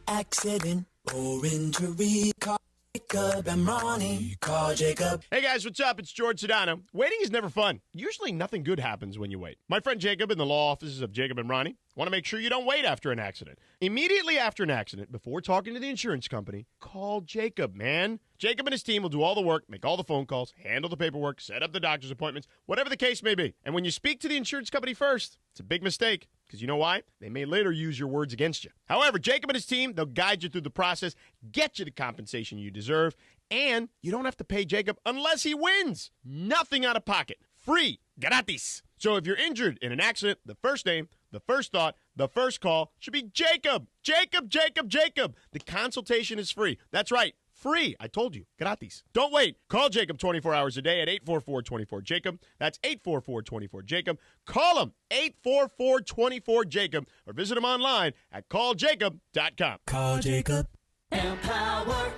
Accident or injury, call Jacob and Ronnie. Call Jacob. Hey guys, what's up? It's George Sedano. Waiting is never fun. Usually nothing good happens when you wait. My friend Jacob in the law offices of Jacob and Ronnie want to make sure you don't wait after an accident. Immediately after an accident, before talking to the insurance company, call Jacob, man. Jacob and his team will do all the work, make all the phone calls, handle the paperwork, set up the doctor's appointments, whatever the case may be. And when you speak to the insurance company first, it's a big mistake. Because you know why? They may later use your words against you. However, Jacob and his team, they'll guide you through the process, get you the compensation you deserve, and you don't have to pay Jacob unless he wins. Nothing out of pocket. Free. Gratis. So if you're injured in an accident, the first name, the first thought, the first call should be Jacob. Jacob, Jacob, Jacob. The consultation is free. That's right. Free. I told you. Gratis. Don't wait. Call Jacob 24 hours a day at 844-24-JACOB. That's 844-24-JACOB. Call him 844-24-JACOB or visit him online at calljacob.com. Call Jacob. Empower.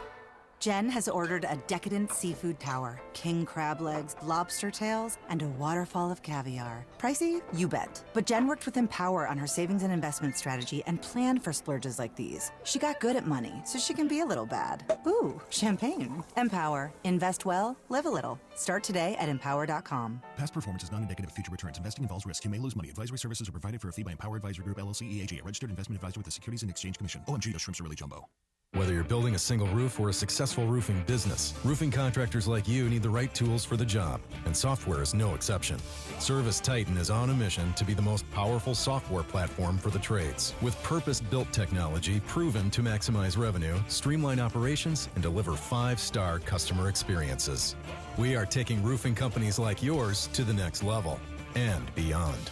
Jen has ordered a decadent seafood tower, king crab legs, lobster tails, and a waterfall of caviar. Pricey? You bet. But Jen worked with Empower on her savings and investment strategy and planned for splurges like these. She got good at money, so she can be a little bad. Ooh, champagne. Empower. Invest well, live a little. Start today at empower.com. Past performance is not indicative of future returns. Investing involves risk. You may lose money. Advisory services are provided for a fee by Empower Advisory Group, LLC, EAG, a registered investment advisor with the Securities and Exchange Commission. OMG, those shrimps are really jumbo. Whether you're building a single roof or a successful roofing business, roofing contractors like you need the right tools for the job, and software is no exception. Service Titan is on a mission to be the most powerful software platform for the trades, with purpose-built technology proven to maximize revenue, streamline operations, and deliver 5-star customer experiences. We are taking roofing companies like yours to the next level and beyond.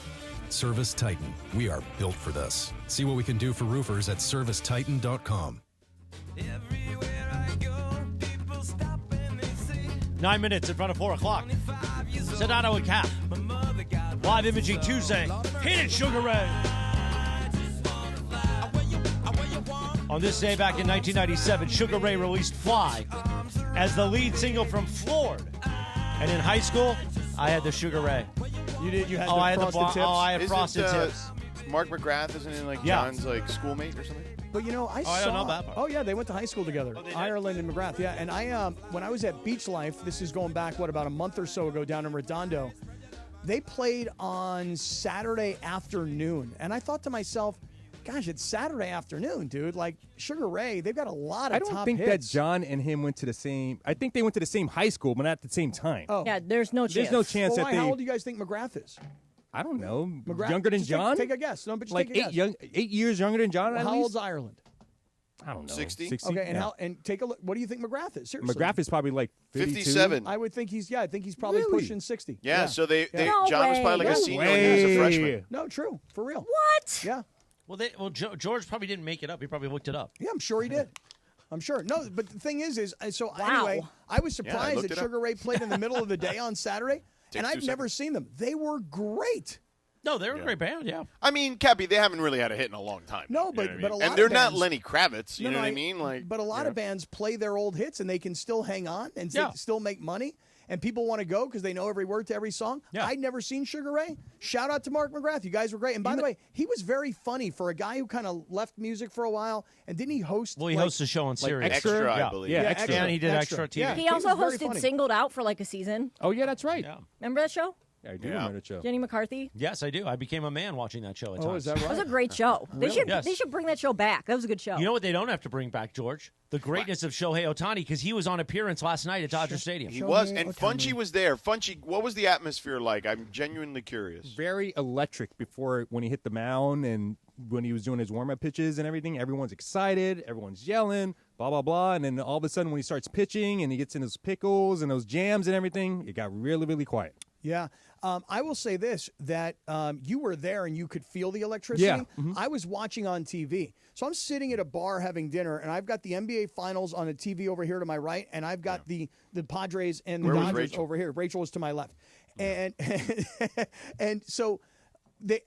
Service Titan. We are built for this. See what we can do for roofers at servicetitan.com. 9 minutes in front of 4 o'clock. Sedano and Cap. Live Imaging Tuesday. Hit it, Sugar Ray. On this day back in 1997, Sugar Ray released Fly as the lead single from Floored. And in high school, I had the Sugar Ray. You did? You had I had frosted tips? Oh, I had frosted tips. Mark McGrath isn't in like John's like schoolmate or something? But you know, I don't know that part. Oh yeah, they went to high school together. Oh, Ireland and McGrath. Yeah, and I when I was at Beach Life, this is going back about a month or so ago down in Redondo. They played on Saturday afternoon, and I thought to myself, gosh, it's Saturday afternoon, dude. Like Sugar Ray, they've got a lot of top hits. I don't think that John and him went to the same. I think they went to the same high school, but not at the same time. Oh, yeah. There's no chance. There's no chance well, that they. How old do you guys think McGrath is? I don't know. McGrath, Younger than just John? Take a guess. No, but just like take a guess. 8 years younger than John. Well, at how least? old's Ireland? I don't know. 60? Okay, and yeah. take a look. What do you think McGrath is? Seriously, McGrath is probably like 52. 57. I would think he's. Yeah, I think he's probably Really? pushing 60. Yeah, so they No John was way. probably like No a senior when he was a freshman. No, true, for real. What? Yeah, Well, George probably didn't make it up. He probably looked it up. yeah, I'm sure he did. I'm sure. No, but the thing is so Wow. anyway, I was Yeah, I surprised looked that it up. Sugar Ray played in the middle of the day on Saturday, and Takes I've 2 never seconds. seen them. They were great. No, they were a great band, yeah. I mean, Cappy, they haven't really had a hit in a long time. No, you but- know what I but a mean? lot and they're of not bands- Lenny Kravitz. You No, know no, what I mean? Like, but a lot of bands play their old hits and they can still hang on and still make money. And people want to go because they know every word to every song. Yeah. I'd never seen Sugar Ray. Shout out to Mark McGrath. You guys were great. And by the way, he was very funny for a guy who kind of left music for a while. And didn't he host? Well, he hosts a show on Sirius. Extra, I yeah. believe. Yeah, Extra. And he did extra TV. Yeah. He also was very hosted funny. Singled Out for like a season. Oh yeah, that's right. Yeah. Remember that show? I do Yeah. remember the show. Jenny McCarthy. Yes, I do. I became a man watching that show at Oh, times. is that That was right? a great show. They should Yes. they should bring that show back. That was a good show. You know what they don't have to bring back, George? The greatness of Shohei Ohtani, because he was on appearance last night at Dodger Stadium. he was. And Funchy was there. Funchy, what was the atmosphere like? I'm genuinely curious. Very electric before when he hit the mound and when he was doing his warm-up pitches and everything. Everyone's excited. Everyone's yelling, blah, blah, blah. And then all of a sudden when he starts pitching and he gets in his pickles and those jams and everything, it got really, really quiet. Yeah. I will say this, that you were there and you could feel the electricity. Yeah. Mm-hmm. I was watching on TV. So I'm sitting at a bar having dinner, and I've got the NBA Finals on a TV over here to my right, and I've got the Padres and the Where was Dodgers Rachel? over here. Rachel was to my left. And and so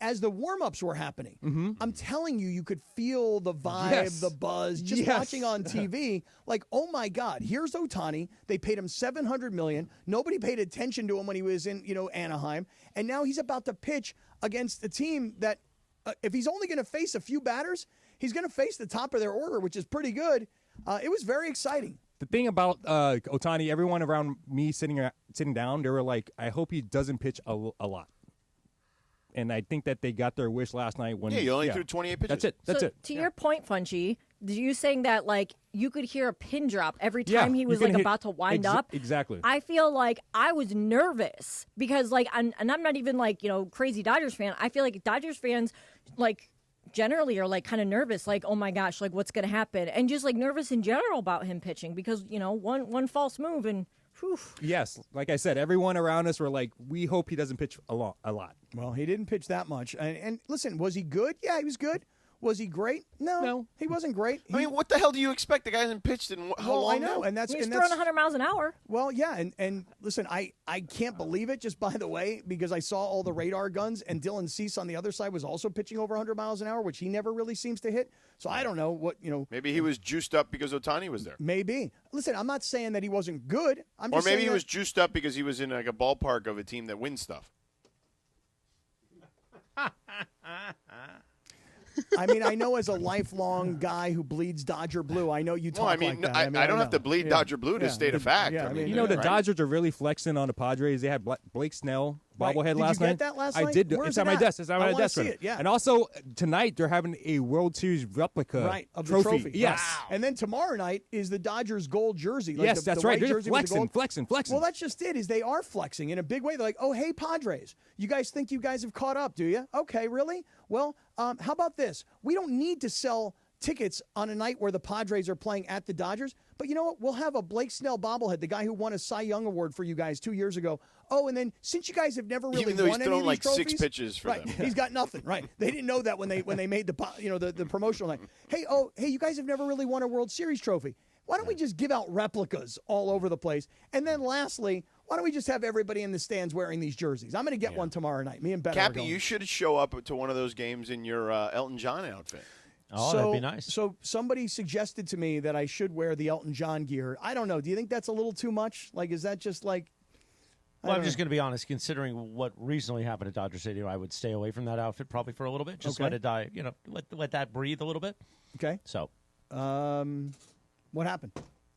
as the warm-ups were happening, I'm telling you, you could feel the vibe, Yes. the buzz, just Yes. watching on TV. Like, oh my God, here's Ohtani. They paid him $700 million. Nobody paid attention to him when he was in, Anaheim, and now he's about to pitch against a team that, if he's only going to face a few batters, he's going to face the top of their order, which is pretty good. It was very exciting. The thing about Ohtani, everyone around me sitting down, they were like, I hope he doesn't pitch a lot. And I think that they got their wish last night when he only threw 28 pitches. That's it. That's so it. To your point, Funchy, you saying that like you could hear a pin drop every Yeah, time he you was can like hit- about to wind up. Exactly. I feel like I was nervous because like and I'm not even like, crazy Dodgers fan. I feel like Dodgers fans like generally are like kind of nervous, like, oh my gosh, like what's gonna happen? And just like nervous in general about him pitching because, one false move and whew. Yes, like I said, everyone around us were like, we hope he doesn't pitch a lot. Well, he didn't pitch that much. And listen, was he good? Yeah, he was good. Was he great? No, he wasn't great. I mean, what the hell do you expect? The guy hasn't pitched in how long I know, now? and that's He's and throwing that's 100 miles an hour. well, yeah, and listen, I can't believe it. Just by the way, because I saw all the radar guns, and Dylan Cease on the other side was also pitching over 100 miles an hour, which he never really seems to hit. So I don't know what Maybe he was juiced up because Ohtani was there. Maybe. Listen, I'm not saying that he wasn't good. I'm Or just maybe saying he that- was juiced up because he was in like a ballpark of a team that wins stuff. I mean, I know as a lifelong guy who bleeds Dodger blue, I know you talk Well, I mean, like that. I don't have to bleed Yeah. Dodger blue to Yeah. state a fact. Yeah, I mean, You know, the right? Dodgers are really flexing on the Padres. They had Blake Snell Right. bobblehead Did last you get night. that last I night? did. Where's It's on it my at? desk. It's on I my wanna desk. see right it, yeah. And also tonight they're having a World Series replica Right, of the trophy. Yes. Wow. And then tomorrow night is the Dodgers gold jersey. Like Yes, the that's white right. They're jersey with the flexing, gold. flexing. Well, that's just it, is they are flexing in a big way. They're like, oh, hey, Padres, you guys think you guys have caught up, do you? Okay, really? Well, how about this? We don't need to sell tickets on a night where the Padres are playing at the Dodgers. But you know what? We'll have a Blake Snell bobblehead, the guy who won a Cy Young Award for you guys 2 years ago. Oh, and then since you guys have never really Even though he's won any thrown of like these trophies, 6 pitches for right, them. he's got nothing. Right? They didn't know that when they made the promotional night. Hey, you guys have never really won a World Series trophy. Why don't we just give out replicas all over the place? And then lastly, why don't we just have everybody in the stands wearing these jerseys? I'm going to get one tomorrow night. Me and Ben are Cappy, going. you should show up to one of those games in your Elton John outfit. Oh, that'd be nice. So somebody suggested to me that I should wear the Elton John gear. I don't know. Do you think that's a little too much? Like, is that just like... Well, I'm just going to be honest. Considering what recently happened at Dodger Stadium, I would stay away from that outfit probably for a little bit. Just let it die. Let that breathe a little bit. Okay. So, what happened?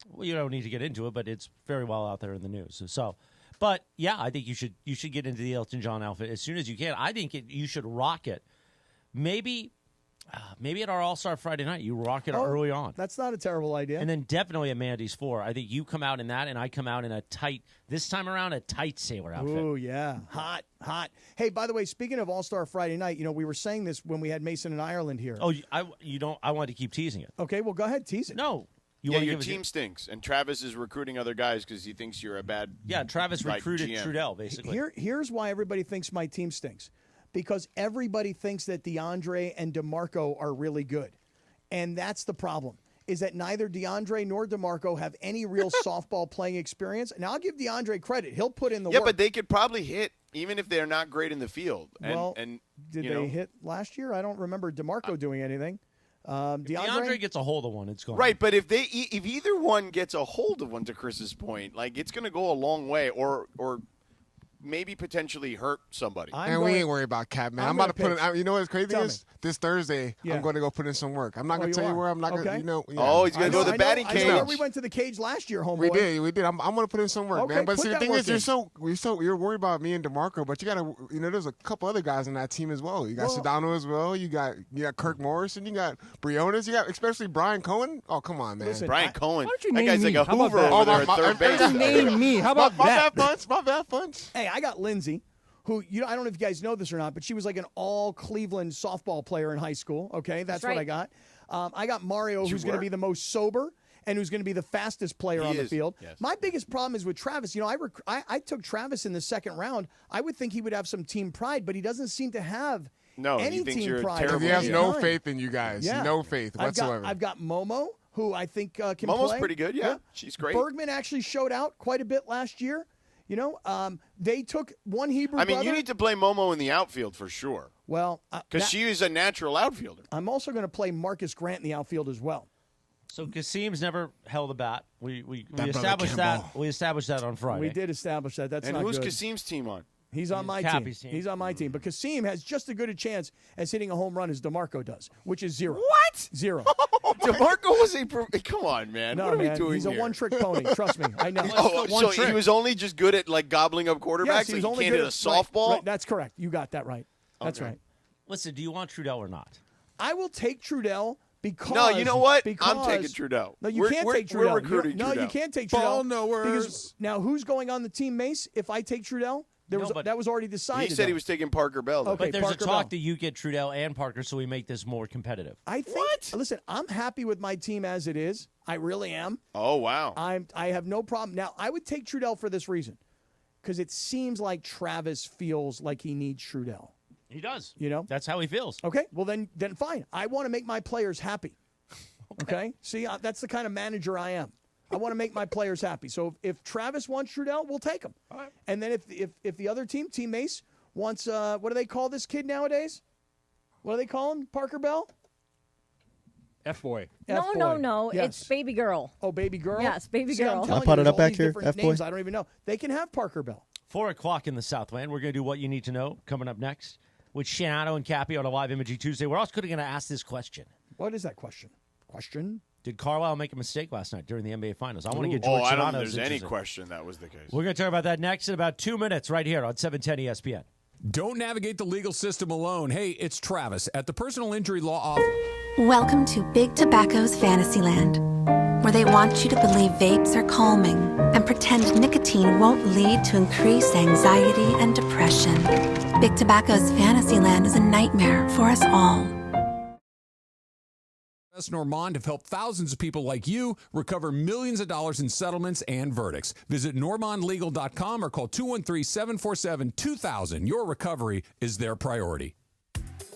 Well, you don't need to get into it, but it's very well out there in the news. So, but yeah, I think you should get into the Elton John outfit as soon as you can. I think you should rock it. Maybe at our All-Star Friday night, you rock it early on. That's not a terrible idea. And then definitely at Mandy's 4. I think you come out in that, and I come out in a tight sailor outfit. Oh, yeah. Hot. Hey, by the way, speaking of All-Star Friday night, we were saying this when we had Mason in Ireland here. Oh, I wanted to keep teasing it. Okay, well, go ahead, tease it. No. Your team stinks, and Travis is recruiting other guys because he thinks you're a bad Travis recruited GM. Trudell, basically. Here's why everybody thinks my team stinks. Because everybody thinks that DeAndre and DeMarco are really good. And that's the problem, is that neither DeAndre nor DeMarco have any real softball playing experience. Now, I'll give DeAndre credit. He'll put in the work. Yeah, but they could probably hit, even if they're not great in the field. And did they hit last year? I don't remember DeMarco doing anything. DeAndre gets a hold of one, it's gone. Right, but if either one gets a hold of one, to Chris's point, like it's going to go a long way, or maybe potentially hurt somebody. And we ain't worried about Cap, man. I'm about to put in. You know what's crazy is this Thursday, I'm going to go put in some work. I'm not going to tell you where. I'm not going to, Oh, he's going to go to the batting cage. I know we went to the cage last year, homeboy. We did. I'm going to put in some work, man. But see, the thing is, you're worried about me and DeMarco, but you got to, there's a couple other guys on that team as well. You got Sedano as well. You got Kirk Morrison. You got Briones. You got especially Brian Cohen. Oh, come on, man. Listen, Brian Cohen. Why don't you that name guy's me? like a Hoover over there at third base. Name me. How about that? My bad funds. Hey, I got Lindsay, who, I don't know if you guys know this or not, but she was like an all-Cleveland softball player in high school, okay? That's what I got. I got Mario, who's going to be the most sober and who's going to be the fastest player on the field. Yes. My biggest problem is with Travis. I took Travis in the second round. I would think he would have some team pride, but he doesn't seem to have any team pride. He has no faith in you guys. Yeah. No faith whatsoever. I've got Momo, who I think can play. Momo's pretty good, yeah. She's great. Bergman actually showed out quite a bit last year. They took one Hebrew brother. You need to play Momo in the outfield for sure. Well, because she is a natural outfielder. I'm also going to play Marcus Grant in the outfield as well. So Kasim's never held a bat. We established that. We established that on Friday. We did establish that. That's not good. And who's Kasim's team on? He's on my team. He's on my team. But Kasim has just as good a chance as hitting a home run as DeMarco does, which is 0. What? 0. DeMarco was a... Come on, man. No, what are we doing he's here? a one-trick pony. Trust me. I know. He was only just good at gobbling up quarterbacks? Yes, he was only can't hit a softball? Right, that's correct. You got that right. That's right. Listen, do you want Trudell or not? I will take Trudell because... No, you know what? I'm taking Trudell. No, you can't take Trudell. We're recruiting Trudell. No, you can't take Trudell. Ball knowers. Now, who's going on the team, Mace, if I take Trudell? That was already decided. He said he was taking Parker Bell. Though. Okay, but there's a talk that you get Trudell and Parker, so we make this more competitive. I think. Listen, I'm happy with my team as it is. I really am. Oh wow. I have no problem. Now I would take Trudell for this reason, because it seems like Travis feels like he needs Trudell. He does. That's how he feels. Okay. Well then fine. I want to make my players happy. Okay. See, that's the kind of manager I am. I want to make my players happy. So if Travis wants Trudell, we'll take him. All right. And then if the other team Mace, wants, what do they call this kid nowadays? What do they call him? Parker Bell? F-boy. No. Yes. It's baby girl. Oh, baby girl? Yes, baby girl. I'll put it up back here, F-boy. Names I don't even know. They can have Parker Bell. 4 o'clock in the Southland. We're going to do What You Need to Know coming up next with Sedano and Cappy on a live Imaging Tuesday. We're also going to ask this question. What is that question? Did Carlisle make a mistake last night during the NBA Finals? I want to get George Sedano's I don't think there's any interested. question that was the case. We're going to talk about that next in about 2 minutes right here on 710 ESPN. Don't navigate the legal system alone. Hey, it's Travis at the Personal Injury Law Office. Welcome to Big Tobacco's Fantasyland, where they want you to believe vapes are calming and pretend nicotine won't lead to increased anxiety and depression. Big Tobacco's Fantasyland is a nightmare for us all. Normand have helped thousands of people like you recover millions of dollars in settlements and verdicts. Visit normandlegal.com or call 213-747-2000. Your recovery is their priority.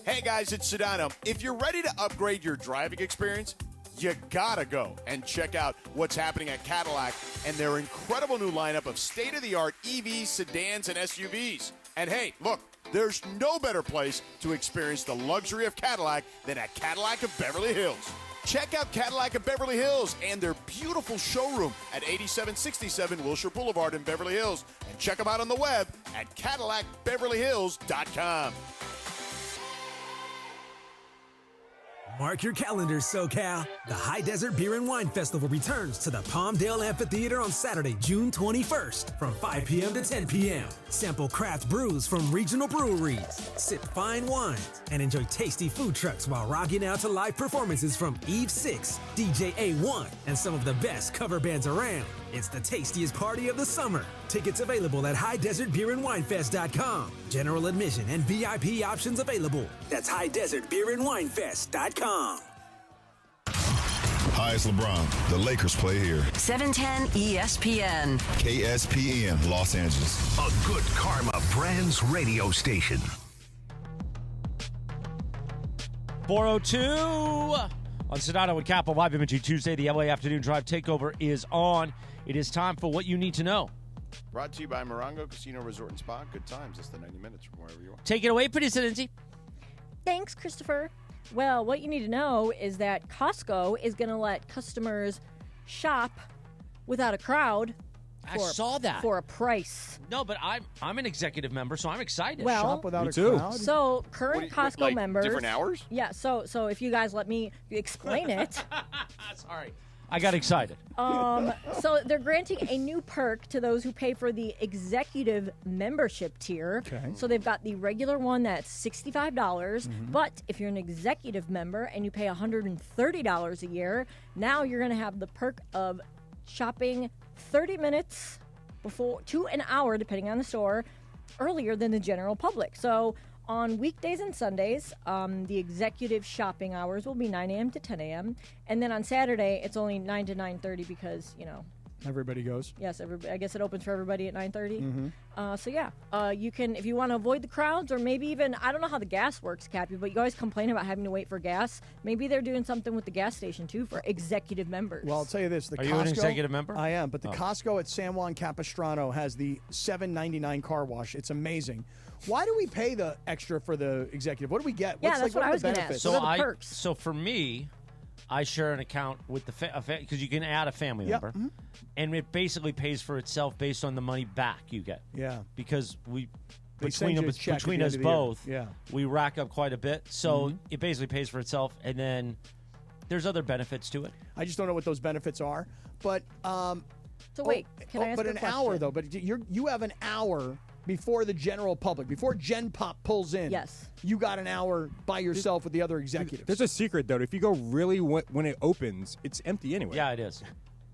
Hey guys, it's Sedano. If you're ready to upgrade your driving experience, you gotta go and check out what's happening at Cadillac and their incredible new lineup of state-of-the-art EVs, sedans, and SUVs. And hey, look, there's no better place to experience the luxury of Cadillac than at Cadillac of Beverly Hills. Check out Cadillac of Beverly Hills and their beautiful showroom at 8767 Wilshire Boulevard in Beverly Hills. And check them out on the web at CadillacBeverlyHills.com. Mark your calendars, SoCal. The High Desert Beer and Wine Festival returns to the Palmdale Amphitheater on Saturday, June 21st from 5 p.m. to 10 p.m. Sample craft brews from regional breweries, sip fine wines, and enjoy tasty food trucks while rocking out to live performances from Eve 6, DJ A1, and some of the best cover bands around. It's the tastiest party of the summer. Tickets available at HighDesertBeerAndWinefest.com. General admission and VIP options available. That's HighDesertBeerAndWinefest.com. Hi, it's LeBron. The Lakers play here. 710 ESPN. KSPN, Los Angeles. A Good Karma Brands radio station. 402 on Sedano and Kap, live imaging Tuesday. The LA Afternoon Drive Takeover is on. It is time for What You Need to Know. Brought to you by Morongo Casino Resort and Spa. Good times. It's the 90 minutes from wherever you are. Take it away, producer Lindsay. Thanks, Christopher. Well, what you need to know is that Costco is going to let customers shop without a crowd. I saw that. For a price. No, but I'm an executive member, so I'm excited. Well, Shop without a crowd? So current Costco members. Different hours? Yeah, so if you guys let me explain it. Sorry. I got excited. So they're granting a new perk to those who pay for the executive membership tier. Okay. So they've got the regular one that's $65, but if you're an executive member and you pay $130 a year, now you're going to have the perk of shopping 30 minutes before to an hour, depending on the store, earlier than the general public. So on weekdays and Sundays, the executive shopping hours will be 9 a.m. to 10 a.m. And then on Saturday, it's only 9 to 9:30 because, everybody goes. Yes, I guess it opens for everybody at 9:30. So yeah, you can, if you want to avoid the crowds, or maybe even, I don't know how the gas works, Cappy, but you always complain about having to wait for gas. Maybe they're doing something with the gas station too for executive members. Well, I'll tell you this: Are you an executive member? I am, but the Costco at San Juan Capistrano has the $7.99 car wash. It's amazing. Why do we pay the extra for the executive? What do we get? Yeah, that's what I was going to ask. So what are the perks? So for me, I share an account with the because you can add a family member, and it basically pays for itself based on the money back you get. Yeah, because They send you a check at the end between us of the year. both, Yeah. we rack up quite a bit. So it basically pays for itself, and then there's other benefits to it. I just don't know what those benefits are. But so wait, can I ask but a an question? hour though. But you have an hour before the general public, before Gen Pop pulls in. Yes. You got an hour by yourself with the other executives. There's a secret, though. If you go really when it opens, it's empty anyway. Yeah, it is.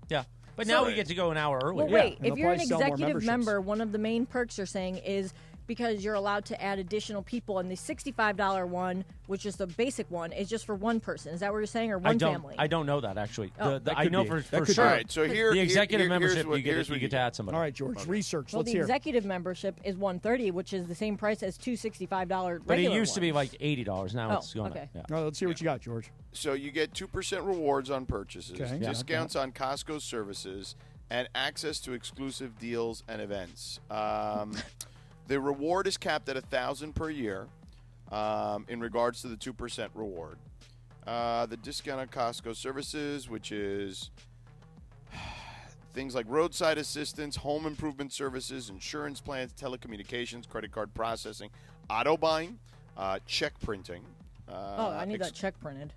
Yeah. But now we get to go an hour earlier. Well, wait, and if they'll you're an probably sell more executive memberships. member, one of the main perks you're saying is because you're allowed to add additional people, and the $65 one, which is the basic one, is just for one person. Is that what you're saying, or one family? I don't know that, actually. Oh. I know for sure. All right, so the executive membership, here's you get to add somebody. All right, George, research. Well, Let's the hear. executive membership is $130, which is the same price as two $65 But it regular used to be ones. like $80. Now it's going okay. up. Yeah. All right, let's hear what you got, George. So you get 2% rewards on purchases, Okay. discounts on Costco services, and access to exclusive deals and events. The reward is capped at $1,000 per year in regards to the 2% reward. The discount on Costco services, which is things like roadside assistance, home improvement services, insurance plans, telecommunications, credit card processing, auto buying, check printing. I need that check printed.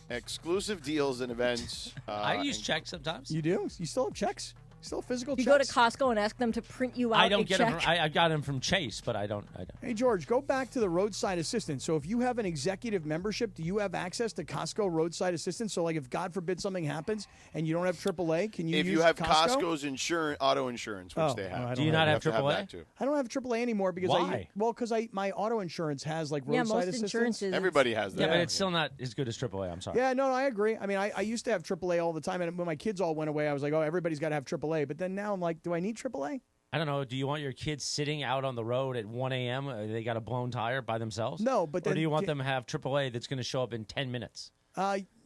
Exclusive deals and events. I use checks sometimes. You do? You still have checks? Still physical You checks? go to Costco and ask them to print you out I don't a get check. them. I got them from Chase, but I don't. Hey, George, go back to the roadside assistance. So if you have an executive membership, do you have access to Costco roadside assistance? So, like, if God forbid something happens and you don't have AAA, can you if use you have Costco? Costco's auto insurance, which they have. Do you not have AAA? That too. I don't have AAA anymore because Why? because my auto insurance has like roadside most assistance. insurances. Everybody has that. Yeah, but it's still not as good as AAA. I'm sorry. Yeah, no, I agree. I mean, I used to have AAA all the time, and when my kids all went away, I was like, oh, everybody's got to have AAA. But then now I'm like, do I need AAA? I don't know. Do you want your kids sitting out on the road at 1 a.m.? They got a blown tire by themselves? No, but or then do you want them to have AAA that's going to show up in 10 minutes?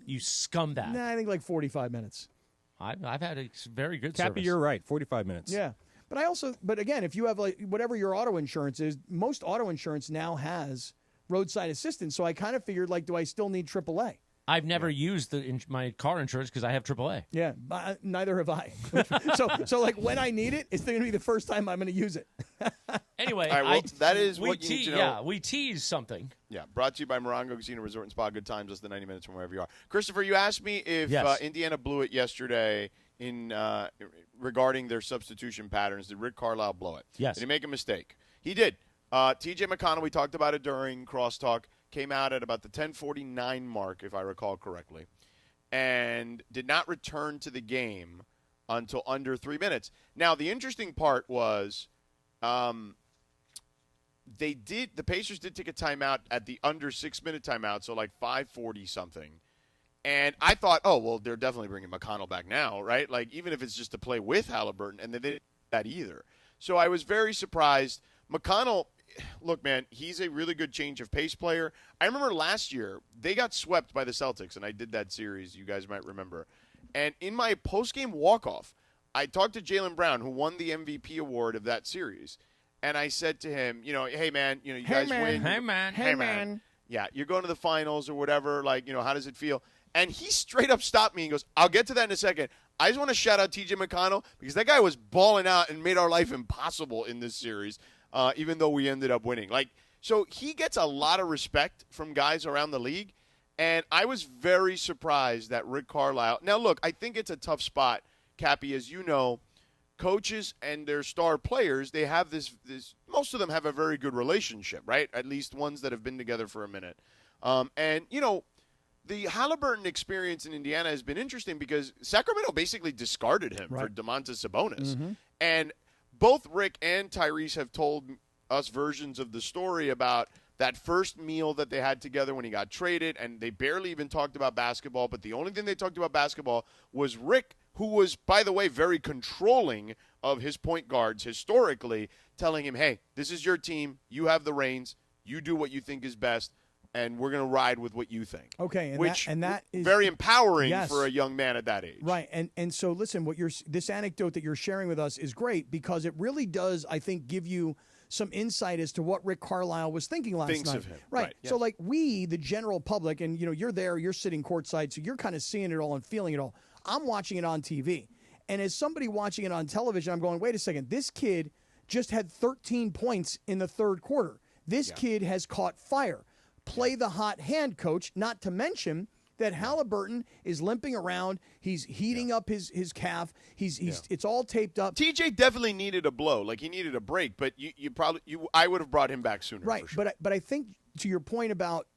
You scum that. Nah, I think like 45 minutes. I've had a very good Cappy, service. you're right. 45 minutes. Yeah. But again, if you have like whatever your auto insurance is, most auto insurance now has roadside assistance. So I kind of figured, like, do I still need AAA? I've never used my car insurance because I have AAA. Yeah, neither have I. so like when I need it, it's going to be the first time I'm going to use it. Anyway, All right, well, that is what you need to know. Yeah, we tease something. Yeah, brought to you by Morongo Casino Resort and Spa. Good times, less than 90 minutes from wherever you are. Christopher, you asked me if Indiana blew it yesterday in regarding their substitution patterns. Did Rick Carlisle blow it? Yes. Did he make a mistake? He did. T.J. McConnell, we talked about it during Crosstalk, came out at about the 10:49 mark, if I recall correctly, and did not return to the game until under 3 minutes. Now, the interesting part was the Pacers did take a timeout at the under 6 minute timeout, so like 5:40 something. And I thought, oh, well, they're definitely bringing McConnell back now, right? Like, even if it's just to play with Halliburton, and they didn't do that either. So I was very surprised. McConnell, look, man, he's a really good change of pace player. I remember last year, they got swept by the Celtics, and I did that series, you guys might remember. And in my post-game walk-off, I talked to Jaylen Brown, who won the MVP award of that series. And I said to him, hey, man, you guys win. Hey, man. Hey, man. Yeah, you're going to the finals or whatever. Like, how does it feel? And he straight up stopped me and goes, I'll get to that in a second. I just want to shout out T.J. McConnell because that guy was balling out and made our life impossible in this series, even though we ended up winning. So he gets a lot of respect from guys around the league, and I was very surprised that Rick Carlisle – now, look, I think it's a tough spot, Cappy, as you know. Coaches and their star players, they have this most of them have a very good relationship, right? At least ones that have been together for a minute. The Halliburton experience in Indiana has been interesting because Sacramento basically discarded him for Domantas Sabonis. Mm-hmm. And both Rick and Tyrese have told us versions of the story about that first meal that they had together when he got traded, and they barely even talked about basketball, but the only thing they talked about basketball was Rick, who was, by the way, very controlling of his point guards historically, telling him, hey, this is your team, you have the reins, you do what you think is best, and we're going to ride with what you think. Okay, and that is very empowering for a young man at that age. Right, and so listen, this anecdote that you're sharing with us is great because it really does, I think, give you some insight as to what Rick Carlisle was thinking last night. Of him. Right. Yeah. So like we, the general public, and you're there, you're sitting courtside, so you're kind of seeing it all and feeling it all. I'm watching it on TV. And as somebody watching it on television, I'm going, wait a second, this kid just had 13 points in the third quarter. This kid has caught fire. Play the hot hand, coach, not to mention that Halliburton is limping around. He's heating up his calf. It's all taped up. TJ definitely needed a blow. Like, he needed a break, but I would have brought him back sooner. Right, for sure. but I think to your point about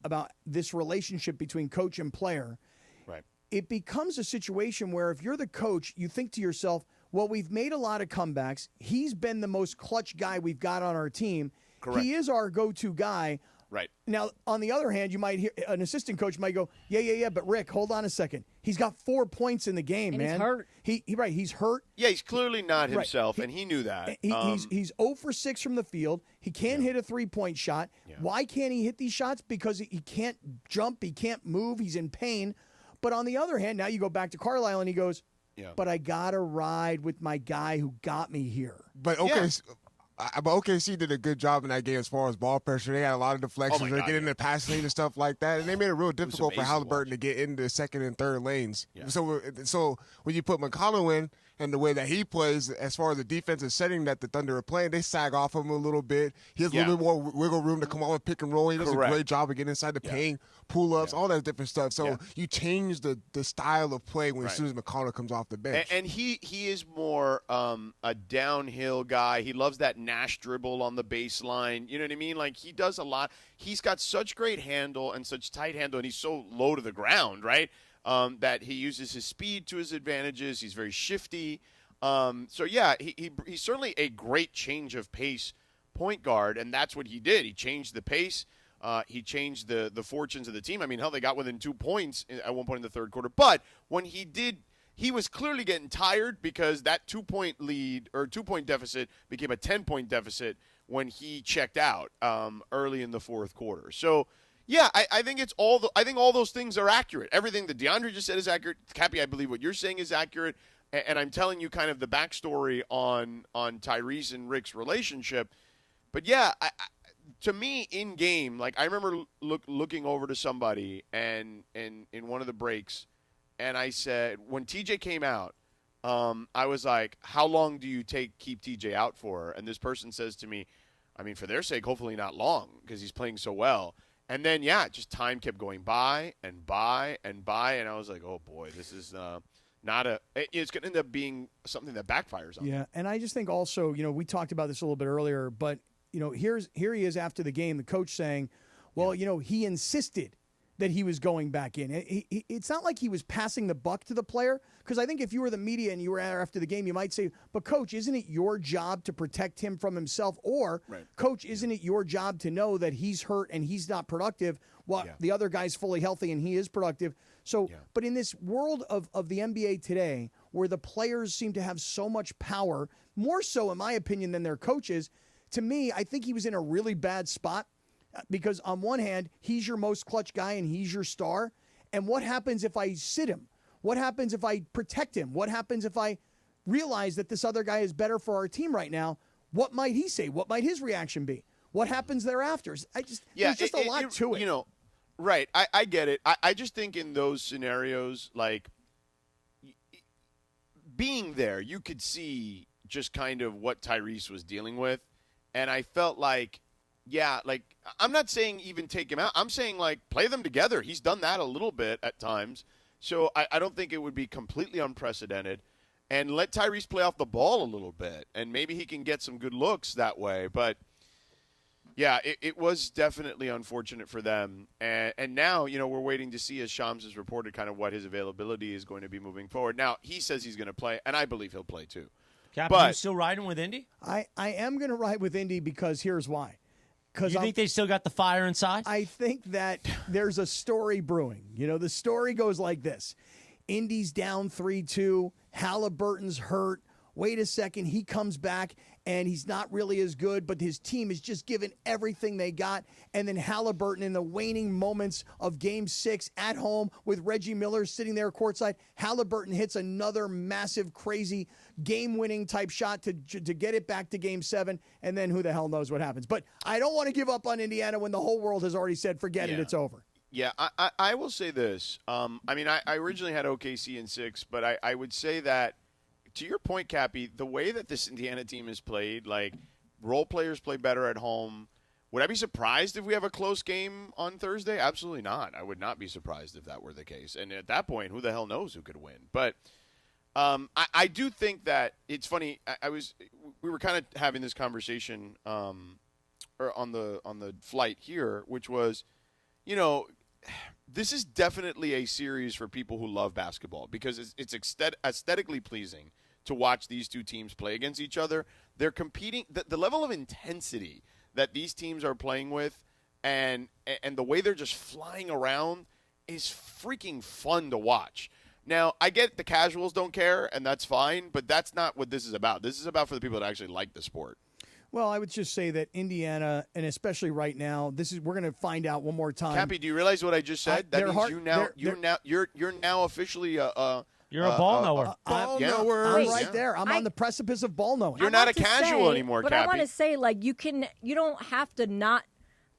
this relationship between coach and player, right, it becomes a situation where if you're the coach, you think to yourself, well, we've made a lot of comebacks. He's been the most clutch guy we've got on our team. Correct. He is our go-to guy. Right. Now, on the other hand, you might hear an assistant coach might go, yeah, but Rick, hold on a second. He's got 4 points in the game, and man. He's hurt. He's hurt. Yeah, he's clearly not Right. himself, and he knew that. He's 0 for 6 from the field. He can't hit a 3-point shot. Yeah. Why can't he hit these shots? Because he can't jump. He can't move. He's in pain. But on the other hand, now you go back to Carlisle, and he goes, but I got to ride with my guy who got me here. But okay. But OKC did a good job in that game as far as ball pressure. They had a lot of deflections. They're getting in the passing lane and stuff like that. And they made it real difficult for Halliburton to get into second and third lanes. Yeah. So when you put McConnell in and the way that he plays, as far as the defensive setting that the Thunder are playing, they sag off him a little bit. He has a little bit more wiggle room to come on and pick and roll. He does a great job of getting inside the paint, pull-ups, all that different stuff. So you change the style of play as soon as McConnell comes off the bench. And he is more a downhill guy. He loves that Nash dribble on the baseline. You know what I mean? Like, he does a lot. He's got such great handle and such tight handle, and he's so low to the ground, right? That he uses his speed to his advantages. He's very shifty. He's certainly a great change of pace point guard, and that's what he did. He changed the pace. He changed the fortunes of the team. I mean, hell, they got within 2 points at one point in the third quarter. But when he did, he was clearly getting tired because that 2-point lead or 2-point deficit became a 10-point deficit when he checked out early in the fourth quarter. So, Yeah, I think it's I think all those things are accurate. Everything that DeAndre just said is accurate. Cappy, I believe what you're saying is accurate. And I'm telling you kind of the backstory on Tyrese and Rick's relationship. But yeah, to me, in game, like I remember looking over to somebody and in one of the breaks, and I said, when TJ came out, I was like, how long do you keep TJ out for? And this person says to me, I mean, for their sake, hopefully not long, because he's playing so well. And then, yeah, just time kept going by and by and by, and I was like, oh, boy, this is it's going to end up being something that backfires on Yeah, them. and I just think also, we talked about this a little bit earlier, but, here he is after the game, the coach saying, well, he insisted that he was going back in. It's not like he was passing the buck to the player, because I think if you were the media and you were there after the game, you might say, but Coach, isn't it your job to protect him from himself? Or, Coach, isn't it your job to know that he's hurt and he's not productive while the other guy's fully healthy and he is productive? So, but in this world of the NBA today, where the players seem to have so much power, more so, in my opinion, than their coaches, to me, I think he was in a really bad spot. Because on one hand, he's your most clutch guy and he's your star. And what happens if I sit him? What happens if I protect him? What happens if I realize that this other guy is better for our team right now? What might he say? What might his reaction be? What happens thereafter? There's just a lot to it. Right. I get it. I just think in those scenarios, like being there, you could see just kind of what Tyrese was dealing with. And I felt like, yeah, like I'm not saying even take him out. I'm saying like play them together. He's done that a little bit at times. So I don't think it would be completely unprecedented. And let Tyrese play off the ball a little bit. And maybe he can get some good looks that way. But, yeah, it was definitely unfortunate for them. And now, we're waiting to see, as Shams has reported, kind of what his availability is going to be moving forward. Now, he says he's going to play, and I believe he'll play too. Cap, are you still riding with Indy? I am going to ride with Indy because here's why. You think they still got the fire inside? I think that there's a story brewing. The story goes like this. Indy's down 3-2. Halliburton's hurt. Wait a second. He comes back, and he's not really as good, but his team is just given everything they got. And then Halliburton, in the waning moments of Game 6 at home with Reggie Miller sitting there courtside, Halliburton hits another massive, crazy, game-winning type shot to get it back to Game 7, and then who the hell knows what happens. But I don't want to give up on Indiana when the whole world has already said, forget it, it's over. Yeah, I will say this. I originally had OKC in 6, but I would say that, to your point, Cappy, the way that this Indiana team is played, like role players play better at home. Would I be surprised if we have a close game on Thursday? Absolutely not. I would not be surprised if that were the case. And at that point, who the hell knows who could win? But I do think that it's funny. We were kind of having this conversation or on the flight here, which was, this is definitely a series for people who love basketball because it's aesthetically pleasing to watch these two teams play against each other. They're competing. The level of intensity that these teams are playing with and the way they're just flying around is freaking fun to watch. Now, I get the casuals don't care, and that's fine, but that's not what this is about. This is about for the people that actually like the sport. Well, I would just say that Indiana, and especially right now, we're going to find out one more time. Cappy, do you realize what I just said? That means you're now officially you're a ball knower. Ball knower. I'm right there. I'm on the precipice of ball knowing. You're not a casual anymore, but Cappy. I want to say, like, you don't have to not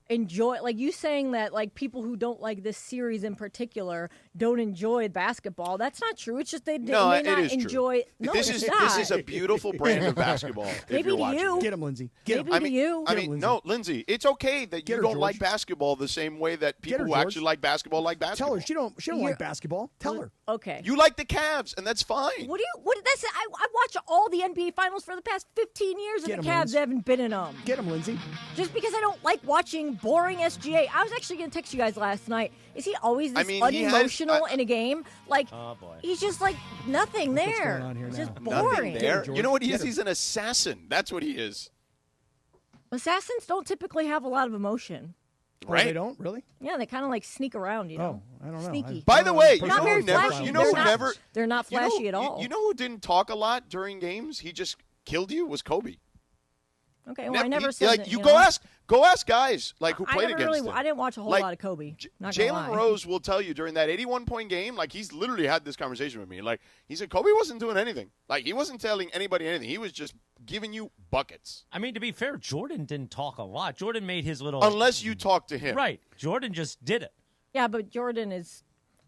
enjoy, like you saying that, like, people who don't like this series in particular don't enjoy basketball. That's not true. It's just they may not enjoy. No, this is a beautiful brand of basketball. Maybe to you. Get him, Lindsay. No, Lindsay. It's okay that you don't like basketball the same way that people who actually like basketball like basketball. Tell her she don't like basketball. Tell her. Okay. You like the Cavs, and that's fine. I watch all the NBA Finals for the past 15 years, and the Cavs haven't been in them. Get him, Lindsay. Just because I don't like watching boring SGA. I was actually going to text you guys last night. Is he always this unemotional in a game? Like, he's just like nothing there. What's going on here it's now? just boring. There. You know what he is? He's an assassin. That's what he is. Assassins don't typically have a lot of emotion. Right? They don't? Really? Yeah, they kind of like sneak around, Oh, I don't know. Sneaky. By the way, Not very flashy. They're not flashy at all. You know who didn't talk a lot during games? He just killed you? Was Kobe. Okay, well, I never said that, you go ask guys like who played against him. I didn't watch a whole lot of Kobe. Jalen Rose will tell you during that 81-point game, like he's literally had this conversation with me. Like he said, Kobe wasn't doing anything. Like he wasn't telling anybody anything. He was just giving you buckets. I mean, to be fair, Jordan didn't talk a lot. Jordan made his little. Unless you talk to him, right? Jordan just did it. Yeah, but Jordan is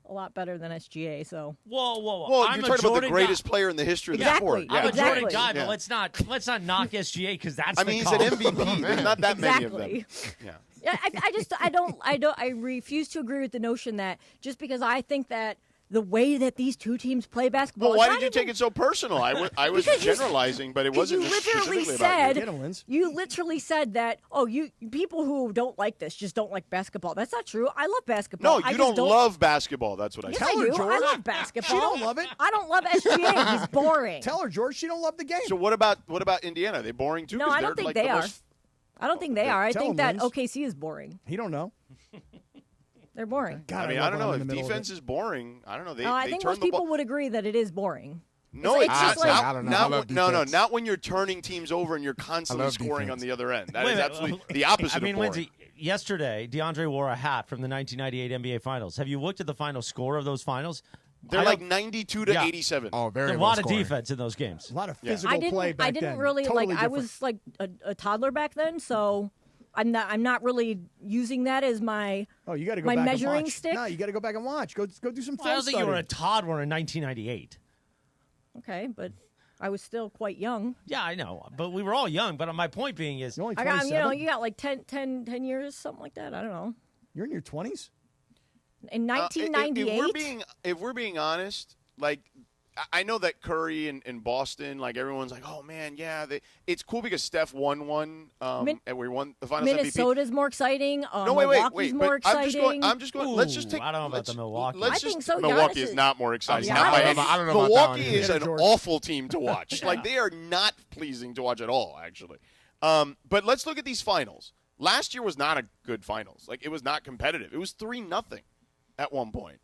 a lot better than SGA. So whoa. Well, I'm you're talking about the Jordan greatest player in the history of the sport. I'm a Jordan Exactly. guy, Yeah. but let's not knock SGA because that's. I mean, he's an MVP. There's not that many of them. Exactly. Yeah. I refuse to agree with the notion that just because I think that the way that these two teams play basketball. Well, why did you take it so personal? I was generalizing, but it wasn't specifically about you. You literally said that. Oh, you people who don't like this just don't like basketball. That's not true. I love basketball. No, you don't love basketball. That's what I Yes, said. I do. I love basketball. She don't love it. I don't love SGA. He's boring. Tell her, George, she don't love the game. So what about Indiana? Are they boring too? No, 'Cause I don't they're, think like, they the are. most- I don't think they are. I Tell think him, that Liz. OKC is boring. He don't know. They're boring. God, I mean, love I don't when know I'm if in the middle of defense it. is boring. I don't know. They I think turn most the people ball. would agree that it is boring. No, it's just like I don't know. I love defense. not when you're turning teams over and you're constantly love scoring defense. on the other end. That Wait, is wait, absolutely the opposite I mean, of boring. Lindsay, yesterday, DeAndre wore a hat from the 1998 NBA Finals. Have you looked at the final score of those finals? They're like 92 to 87. Oh, very a low lot of scoring. defense in those games. A lot of physical play back I didn't then. really Totally like. I different. was like a toddler back then, so I'm not really using that as my you got to go my back measuring and watch. stick. No, you got to go back and watch. Go do some film I don't think you were a study. toddler in 1998. Okay, but I was still quite young. Yeah, I know, but we were all young. But my point being is, You're only I got 27. you got like 10 years, something like that. I don't know. You're in your 20s? In 1998. If we're being honest, like I know that Curry in Boston, like everyone's like, oh man, yeah, it's cool because Steph won one, and we won the Finals MVP. Minnesota's more exciting. No, wait, Milwaukee's more but exciting. I'm just going. Let's just Ooh, take. I don't know about the Milwaukee. I think so. Milwaukee Giannis is not more exciting. yeah, Not by I any- don't know about that Milwaukee one. is Yeah, an George. awful team to watch. Like they are not pleasing to watch at all, actually. But let's look at these finals. Last year was not a good finals. Like it was not competitive. It was 3-0 at one point,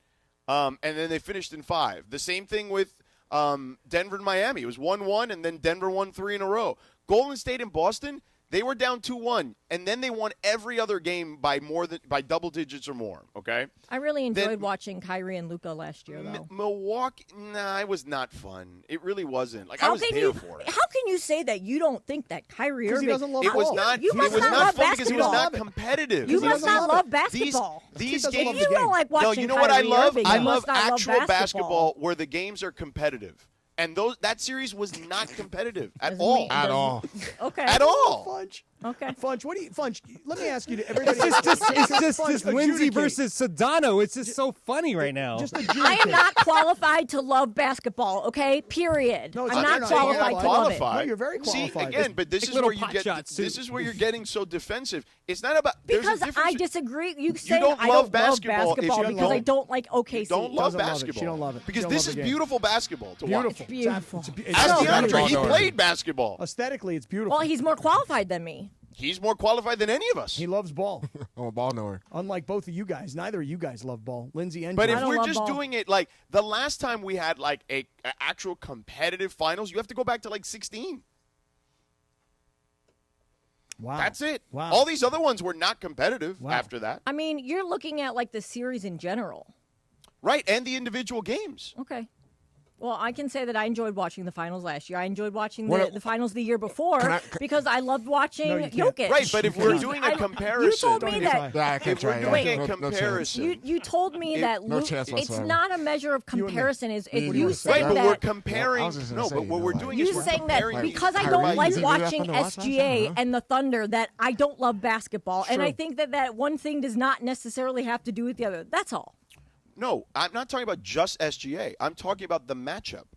and then they finished in 5. The same thing with Denver and Miami. It was 1-1, and then Denver won 3 in a row. Golden State and Boston, they were down 2-1, and then they won every other game by double digits or more. Okay. I really enjoyed watching Kyrie and Luka last year, though. Milwaukee, it was not fun. It really wasn't. Like I How was can there you? for it. How can you say that you don't think that Kyrie 'Cause he Irving? doesn't love It was ball. not. You It must was not not love fun because it was basketball. not competitive. You It must was not love basketball. These doesn't love games. the You don't like watching. No, you know what I Kyrie love? Irving. I You love must not actual basketball where the games are competitive. And that series was not competitive at all. At all. Okay. At all. Fudge. Okay. Fudge, Fudge, let me ask you, everybody. It's just Fudge, this Lindsay adjudicate. versus Sedano. It's just so funny right now. Just I adjudicate. am not qualified to love basketball. Okay. Period. No, I'm you're not not qualified to love it. No, you're very See, qualified. again, but this Like is little where you pot get. shots, too. This is where you're getting so defensive. It's not about there's a Because difference. I disagree. You say don't I love don't love basketball if basketball you because I don't- don't like OKC. You don't love Doesn't love it. basketball. She don't love it. She Because don't this love is the game. beautiful basketball to Beautiful. watch. Beautiful. It's As so DeAndre, he beautiful. played basketball. Aesthetically, it's beautiful. Well, he's more qualified than me. He's more qualified than any of us. He loves ball. I'm a ball knower. Unlike both of you guys, neither of you guys love ball. Lindsay and But George. if don't we're love just ball. doing it like the last time we had like a actual competitive finals, you have to go back to like 16. Wow. That's it. Wow. All these other ones were not competitive after that. I mean, you're looking at like the series in general. Right, and the individual games. Okay. Well, I can say that I enjoyed watching the finals last year. I enjoyed watching What- the finals the year before Can I- because I loved watching No, you can't. Jokic. Right, but if we're cannot. doing I- a comparison, you told me that. Yeah, I can't if we're try. doing yeah. a No chance. comparison, You told me that no Luke, chance it's whatsoever. not a measure of You and me. comparison. Is What do if you you wanna say right, but that we're comparing. I was just gonna No, say, but what we're doing you is we're saying that comparing. because I Kyrie, don't like did you do that watching Thunder watch last SGA time? and the Thunder, that I don't love basketball, and True. I think that one thing does not necessarily have to do with the other. That's all. No, I'm not talking about just SGA. I'm talking about the matchup.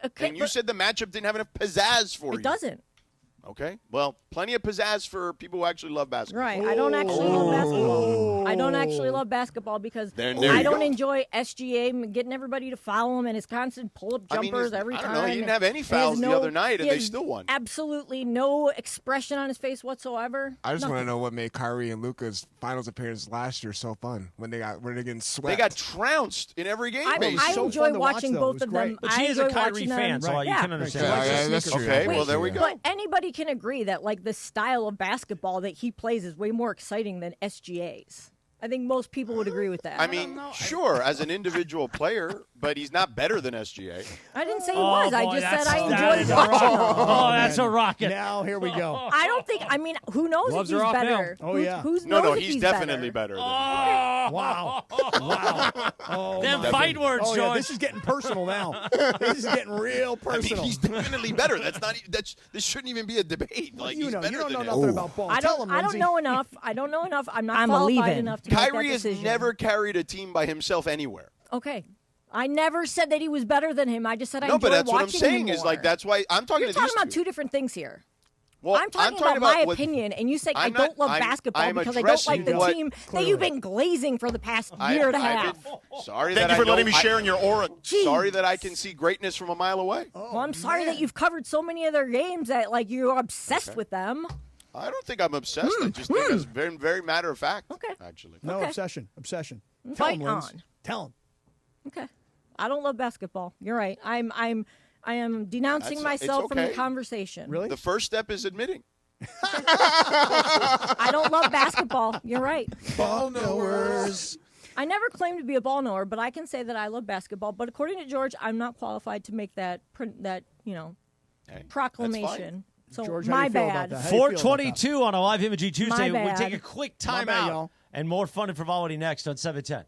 Okay, And you but said the matchup didn't have enough pizzazz for you. it doesn't. Okay. Well, plenty of pizzazz for people who actually love basketball. Right. I don't actually love basketball. I don't actually love basketball because There I you don't go. enjoy SGA getting everybody to foul him and his constant pull-up jumpers every I time. don't know. He didn't have any And fouls he the has other night, and he they has still won. Absolutely no expression on his face whatsoever. I just want Nothing. to know what made Kyrie and Luka's finals appearance last year so fun when they're getting swept. They got trounced in every game. I basically. enjoy watching both of them. But she I is a enjoy Kyrie watching fan, them. so you can understand. Yeah, that's true. Okay, well, there we go. But anybody can agree that like the style of basketball that he plays is way more exciting than SGA's. I think most people would agree with that. I mean, sure, as an individual player, but he's not better than SGA. I didn't say he was. I just said I that enjoyed is a watching rocket. him. Oh, that's a rocket. Now here we go. I don't think. I mean, who knows Gloves if he's are off better? now. Oh, yeah. Who's No, knows if he's definitely better. Wow. Oh, Them my fight goodness. words, Oh, yeah, George. this is getting personal now. This is getting real personal. he's definitely better. This shouldn't even be a debate. Like you he's know, better you don't know than nothing him. about ball. I Tell don't. him, I don't Lindsay. know enough. I don't know enough. I'm not I'm qualified leaving. enough to make Kyrie that has decision. never carried a team by himself anywhere. Okay. I never said that he was better than him. I just said I No, enjoy but that's what I'm watching saying him is like more. that's why I'm talking You're to talking these about two. two different things here. Well, I'm talking about my opinion, and you say I I'm don't not- love basketball I'm because I don't like the addressing team what- that you've been glazing for the past year and a half. Sorry Thank that you for I letting know- me share in your aura. Sorry that I can see greatness from a mile away. Well, I'm sorry that you've covered so many of their games that like you're obsessed with them. I don't think I'm obsessed. I just think it's very, very matter of fact. Okay. Actually. No, obsession. Tell Fight him, Linz. on. Tell him. Okay. I don't love basketball. You're right. I am denouncing It's myself from the okay. conversation. Really? The first step is admitting. I don't love basketball. You're right. Ball knowers. I never claimed to be a ball knower, but I can say that I love basketball. But according to George, I'm not qualified to make that proclamation. So George, how do my you feel about bad. that? How do you feel about 422 on a live imaging Tuesday. My We bad. take a quick My bad, timeout y'all. and more fun and frivolity next on 710.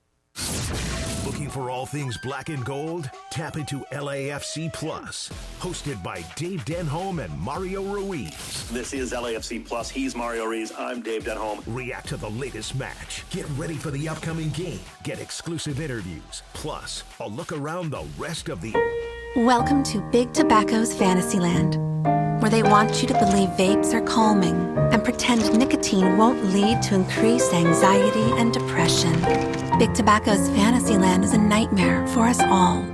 Looking for all things black and gold? Tap into LAFC Plus. Hosted by Dave Denholm and Mario Ruiz. This is LAFC Plus. He's Mario Ruiz. I'm Dave Denholm. React to the latest match. Get ready for the upcoming game. Get exclusive interviews. Plus, a look around the rest of the... Welcome to Big Tobacco's Fantasyland, where they want you to believe vapes are calming and pretend nicotine won't lead to increased anxiety and depression. Big Tobacco's Fantasyland is a nightmare for us all.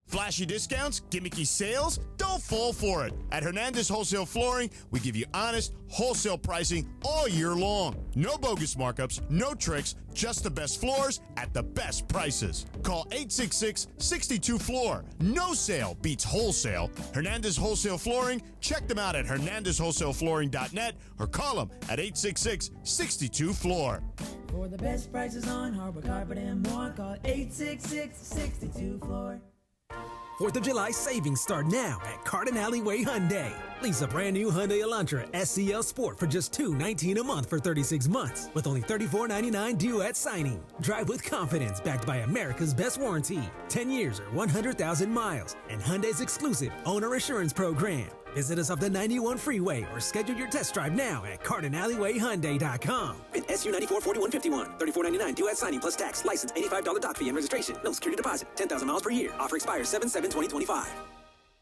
Flashy discounts, gimmicky sales? Don't fall for it. At Hernandez Wholesale Flooring, we give you honest, wholesale pricing all year long. No bogus markups, no tricks, just the best floors at the best prices. Call 866-62-FLOOR. No sale beats wholesale. Hernandez Wholesale Flooring, check them out at hernandezwholesaleflooring.net or call them at 866-62-FLOOR. For the best prices on hardwood carpet and more, call 866-62-FLOOR. 4th of July savings start now at Carden Alleyway Hyundai. Lease a brand new Hyundai Elantra SCL Sport for just $219 a month for 36 months with only $34.99 due at signing. Drive with confidence backed by America's best warranty, 10 years or 100,000 miles, and Hyundai's exclusive owner assurance program. Visit us off the 91 freeway or schedule your test drive now at CardenAlleyWayHyundai.com. And SU944151, $34.99 due at signing plus tax. License $85 doc fee and registration. No security deposit. 10,000 miles per year. Offer expires 7/7/2025.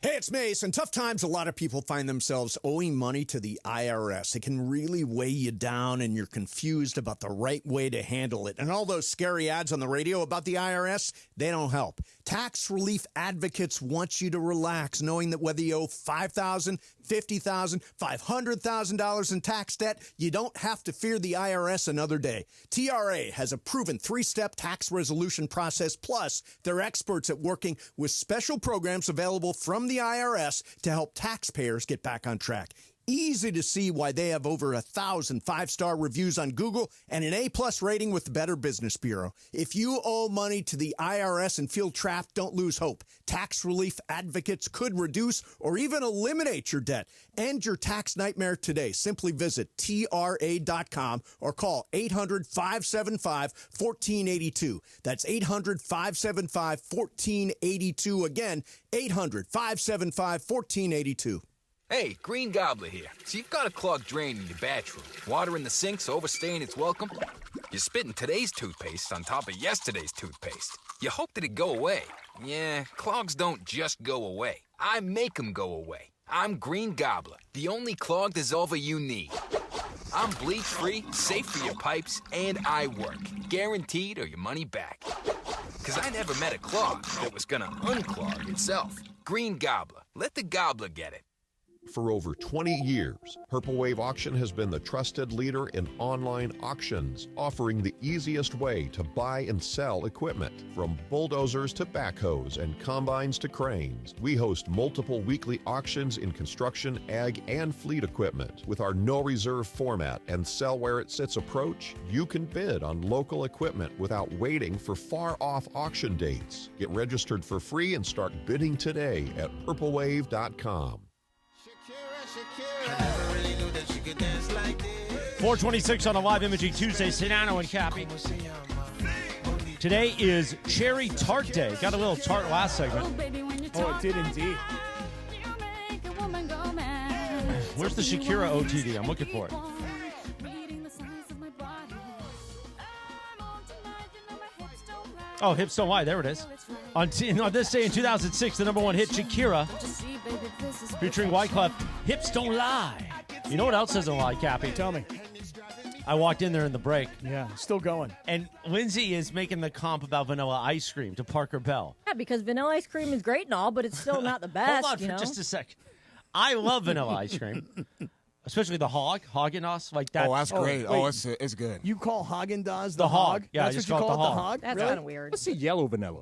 Hey, it's Mace. In tough times, a lot of people find themselves owing money to the IRS. It can really weigh you down, and you're confused about the right way to handle it. And all those scary ads on the radio about the IRS, they don't help. Tax relief advocates want you to relax, knowing that whether you owe $5,000, $50,000, $500,000 in tax debt, you don't have to fear the IRS another day. TRA has a proven 3-step tax resolution process, plus they're experts at working with special programs available from the IRS to help taxpayers get back on track. Easy to see why they have over 1,000 5-star reviews on Google and an A+ rating with the Better Business Bureau. If you owe money to the IRS and feel trapped, don't lose hope. Tax relief advocates could reduce or even eliminate your debt. End your tax nightmare today. Simply visit TRA.com or call 800-575-1482. That's 800-575-1482. Again, 800-575-1482. Hey, Green Gobbler here. So you've got a clogged drain in your bathroom. Water in the sink's overstaying its welcome. You're spitting today's toothpaste on top of yesterday's toothpaste. You hope that it go away. Yeah, clogs don't just go away. I make them go away. I'm Green Gobbler, the only clog dissolver you need. I'm bleach-free, safe for your pipes, and I work. Guaranteed or your money back. Because I never met a clog that was going to unclog itself. Green Gobbler. Let the gobbler get it. For over 20 years, Purple Wave Auction has been the trusted leader in online auctions, offering the easiest way to buy and sell equipment. From bulldozers to backhoes and combines to cranes, we host multiple weekly auctions in construction, ag, and fleet equipment. With our no reserve format and sell where it sits approach, you can bid on local equipment without waiting for far-off auction dates. Get registered for free and start bidding today at purplewave.com. 426 on a live imaging Tuesday, Sedano and Cappy. Today is Cherry Tart Day. Got a little tart last segment. Oh, it did indeed. Where's the Shakira OTD? I'm looking for it. Oh, Hips Don't Lie. There it is. On this day in 2006, the number one hit, Shakira, featuring Wyclef, Hips Don't Lie. You know what else doesn't lie, Cappy? Tell me. I walked in there in the break. Yeah, still going. And Lindsay is making the comp about vanilla ice cream to Parker Bell. Yeah, because vanilla ice cream is great and all, but it's still not the best. Hold on for just a sec. I love vanilla ice cream. Especially the Haagen-Dazs, like that. Oh, that's great. It's good. You call Haagen-Dazs the hog? Yeah, That's I just what you call it the the hog? That's Really? kind of weird. What's the yellow vanilla?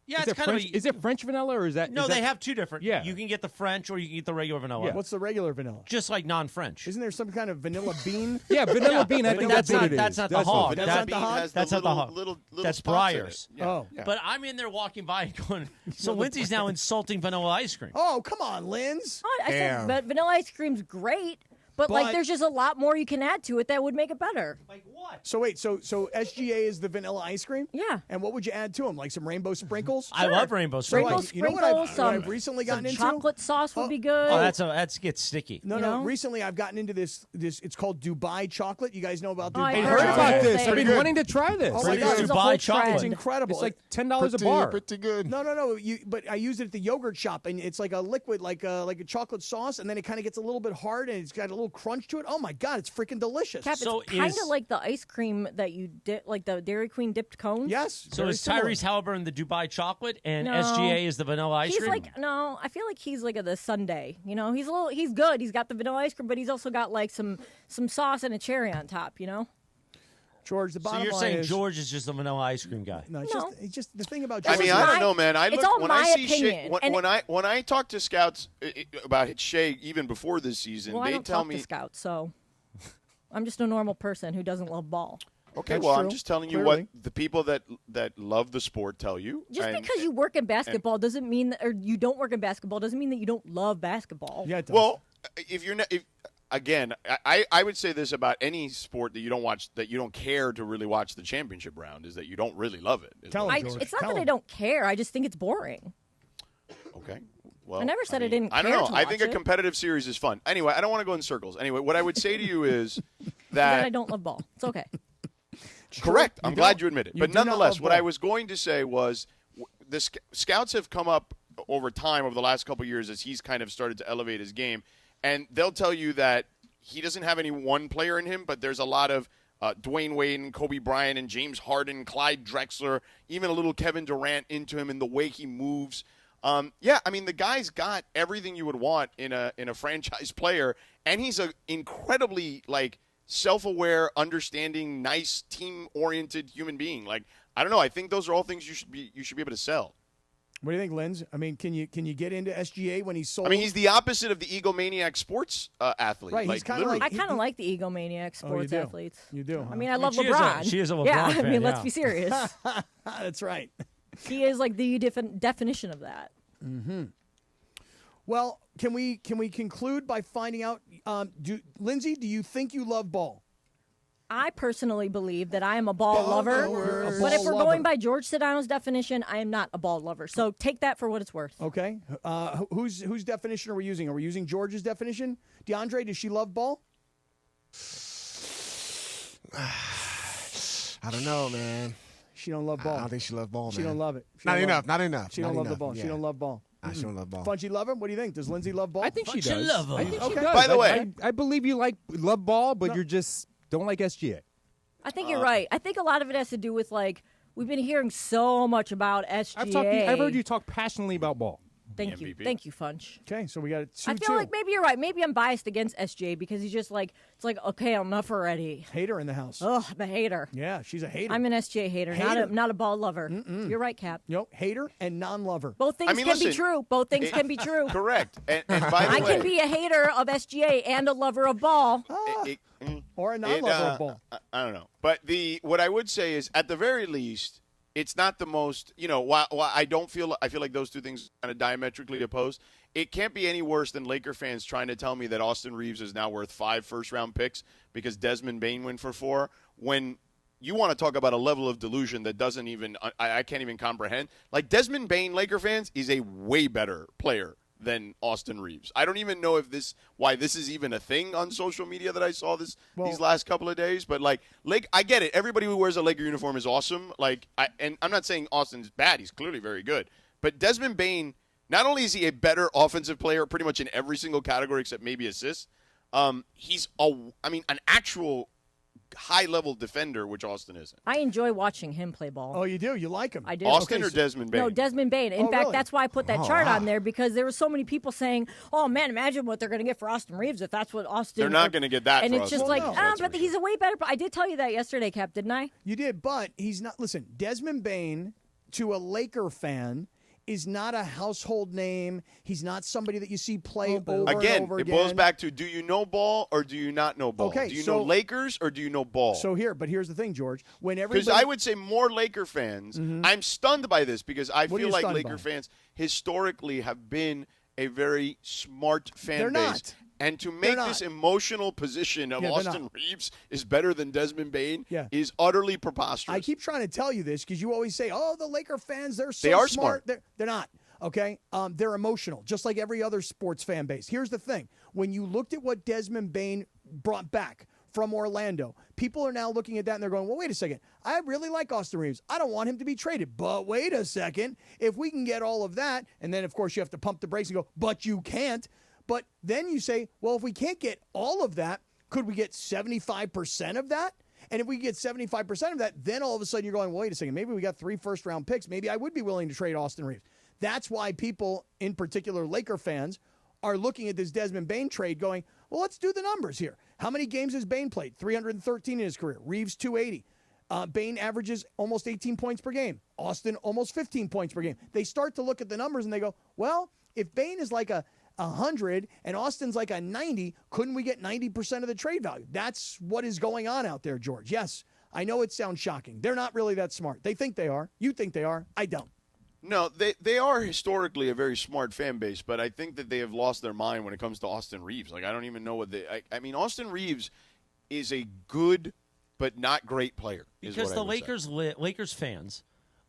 Yeah, is it's kind French, of. Is it French vanilla or is that? No, is they that, have two different. Yeah. You can get the French or you can get the regular vanilla. Yeah. What's the regular vanilla? Just like non-French. Isn't there some kind of vanilla bean? Yeah, vanilla bean. I But think that's what it is. That's not the That's hog. what- That's not the hog? That's not the hog. Little That's spots in it. Breyers. Yeah. Oh. Yeah. But I'm in there walking by and going, so Lindsay's now insulting vanilla ice cream. Oh, come on, Linz. I said, but vanilla ice cream's great, but like there's just a lot more you can add to it that would make it better. Like what? So wait, so SGA is the vanilla ice cream? Yeah. And what would you add to them? Like some rainbow sprinkles? I love rainbow So sprinkles. like, you know what I've recently gotten into? Chocolate sauce would be good. Oh, that gets sticky. No, You no. know? Recently, I've gotten into this. It's called Dubai chocolate. You guys know about Oh, Dubai? I I heard chocolate. about this. Thing. I've been wanting to try this. Oh my What god, is it's Dubai whole chocolate? trend. incredible. It's like $10 a bar. Pretty good. No. But I used it at the yogurt shop, and it's like a liquid, like a chocolate sauce, and then it kind of gets a little bit hard, and it's got a little crunch to it. Oh my god, it's freaking delicious. Cap, So it's kind is- of like the ice cream that you dip, like the Dairy Queen dipped cones. Yes. So very is similar. Tyrese Halliburton the Dubai chocolate and No. SGA is the vanilla ice He's cream? like I feel like he's like the sundae. You know, he's good. He's got the vanilla ice cream, but he's also got like some sauce and a cherry on top. You know. George, the so bottom you're line saying is, George is just a vanilla ice cream guy? No, it's just the thing about I George. mean, is- I don't know, man. I It's look all when my I see opinion. Shea, And- when I talk to scouts about Shea even before this season, Well, I they don't tell talk me. to scouts, so I'm just a normal person who doesn't love ball. Okay, That's well, true, I'm just telling you clearly. what the people that love the sport tell you. Just And- because you work in basketball doesn't mean that, or you don't work in basketball doesn't mean that you don't love basketball. Yeah, it does. Well, if you're not, again, I would say this about any sport that you don't watch, that you don't care to really watch the championship round, is that you don't really love it. is Tell what- him, George. It's not Tell that I him. don't care. I just think it's boring. Okay. Well, I never said I didn't I don't care know. to I think watch a it. competitive series is fun. Anyway, I don't want to go in circles. Anyway, what I would say to you is That I that don't love ball. It's okay. correct. You I'm glad don't. you admit it. You But do not nonetheless, love what ball. I was going to say was the scouts have come up over time, over the last couple of years, as he's kind of started to elevate his game, and they'll tell you that he doesn't have any one player in him, but there's a lot of Dwayne Wade and Kobe Bryant and James Harden, Clyde Drexler, even a little Kevin Durant into him in the way he moves. Yeah, I mean, the guy's got everything you would want in a franchise player, and he's an incredibly self-aware, understanding, nice, team-oriented human being. I don't know. I think those are all things you should be able to sell. What do you think, Linz? I mean, can you get into SGA when he's sold? I mean, he's the opposite of the egomaniac sports athlete. Right, he's kinda literally. I kind of like the egomaniac sports do. athletes. You do. I mean, I love she is a- LeBron. she is a LeBron Yeah, I fan, mean, let's yeah. be serious. That's right. He is like the definition of that. Well, can we conclude by finding out? Lindsay, do you think you love ball? I personally believe that I am a ball lover, lover. but if Ball we're lover. going by George Sedano's definition, I am not a ball lover. So take that for what it's worth. Okay. Whose definition are we using? Are we using George's definition? DeAndre, does she love ball? I don't know, man. She don't love ball. I don't think she loves ball, man. She don't love it. She Not don't love enough. it. Not enough. She Not don't love the enough. ball. Yeah. She don't love ball. She don't love ball. Funchy love him? What do you think? Does Lindsay love ball? I think she does. Love I think she Okay. does. By the way, I believe you love ball, but you're just don't like SGA. I think you're right. I think a lot of it has to do with we've been hearing so much about SGA. I've heard you talk passionately about ball. Thank you. Thank you, Funch. Okay, so we got a 2-2. I feel like maybe you're right. Maybe I'm biased against SGA because he's just okay, enough already. Hater in the house. Ugh, I'm a hater. Yeah, she's a hater. I'm an SGA hater. Not a ball lover. You're right, Cap. Hater and non-lover. Both things can be true. Both things can be true. Correct. And by the way, I can be a hater of SGA and a lover of ball. Or a non-lover of ball. I don't know. But what I would say is, at the very least, it's not the most, while I feel like those two things kind of diametrically opposed, it can't be any worse than Laker fans trying to tell me that Austin Reeves is now worth 5 first-round picks because Desmond Bane went for 4, when you want to talk about a level of delusion that doesn't even – I can't even comprehend. Desmond Bane, Laker fans, is a way better player than Austin Reeves. I don't even know why this is even a thing on social media that I saw these last couple of days. But I get it. Everybody who wears a Laker uniform is awesome. And I'm not saying Austin's bad. He's clearly very good. But Desmond Bane, not only is he a better offensive player, pretty much in every single category except maybe assists. He's an actual high-level defender, which Austin isn't. I enjoy watching him play ball. Oh, you do? You like him? I do. Austin or Desmond Bane? No, Desmond Bane. In fact, really? that's why I put that chart on there, because there were so many people saying, oh, man, imagine what they're going to get for Austin Reeves if that's what Austin... They're not going to get that and for it's Austin just Reeves, but he's a way better... I did tell you that yesterday, Cap, didn't I? You did, but he's not... Listen, Desmond Bane, to a Laker fan, is not a household name. He's not somebody that you see play over and over again. It boils back to, do you know ball or do you not know ball? Okay, do you know Lakers or do you know ball? But here's the thing, George. Because I would say more Laker fans, I'm stunned by this because I feel like Laker fans historically have been a very smart fan base. Not. And to make this emotional position of Austin Reeves is better than Desmond Bane is utterly preposterous. I keep trying to tell you this because you always say, oh, the Laker fans, they're so They are smart. They're not, okay? They're emotional, just like every other sports fan base. Here's the thing. When you looked at what Desmond Bane brought back from Orlando, people are now looking at that and they're going, well, wait a second. I really like Austin Reeves. I don't want him to be traded. But wait a second. If we can get all of that, and then, of course, you have to pump the brakes and go, but you can't. But then you say, well, if we can't get all of that, could we get 75% of that? And if we get 75% of that, then all of a sudden you're going, well, wait a second, maybe we got 3 first-round picks. Maybe I would be willing to trade Austin Reeves. That's why people, in particular Laker fans, are looking at this Desmond Bane trade going, well, let's do the numbers here. How many games has Bane played? 313 in his career. Reeves, 280. Bane averages almost 18 points per game. Austin, almost 15 points per game. They start to look at the numbers and they go, well, if Bane is like a 100 and Austin's like a 90, couldn't we get 90% of the trade value? That's what is going on out there, George. Yes, I know it sounds shocking. They're not really that smart. They think they are. You think they are. I don't. No, they are historically a very smart fan base, but I think that they have lost their mind when it comes to Austin Reeves. I don't even know what Austin Reeves is a good but not great player. Because the Lakers fans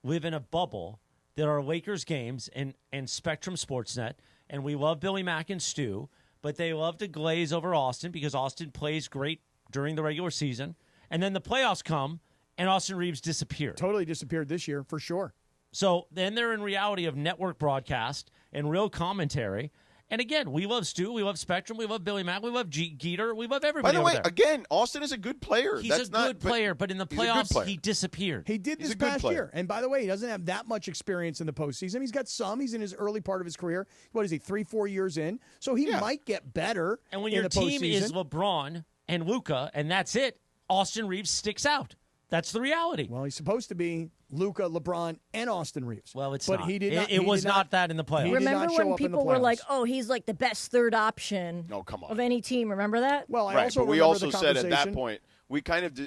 live in a bubble that are Lakers games and Spectrum Sportsnet. And we love Billy Mack and Stu, but they love to glaze over Austin because Austin plays great during the regular season. And then the playoffs come, and Austin Reeves disappeared. Totally disappeared this year, for sure. So then they're in reality of network broadcast and real commentary. And again, we love Stu, we love Spectrum, we love Billy Mack, we love Geeter, we love everybody. By the way, there. again, Austin is a good player. He's a good player, but in the playoffs, he disappeared. He did this past year. And by the way, he doesn't have that much experience in the postseason. He's got some. He's in his early part of his career. What is he, 3-4 years in? So he might get better. And when in your the team postseason. is LeBron and Luka, and that's it, Austin Reeves sticks out. That's the reality. Well, he's supposed to be Luka, LeBron, and Austin Reeves. Well, it's but not. He did not. It was not that in the playoffs. Remember when people were like, "Oh, he's like the best third option of any team." Remember that? Well, I but we also said at that point we kind of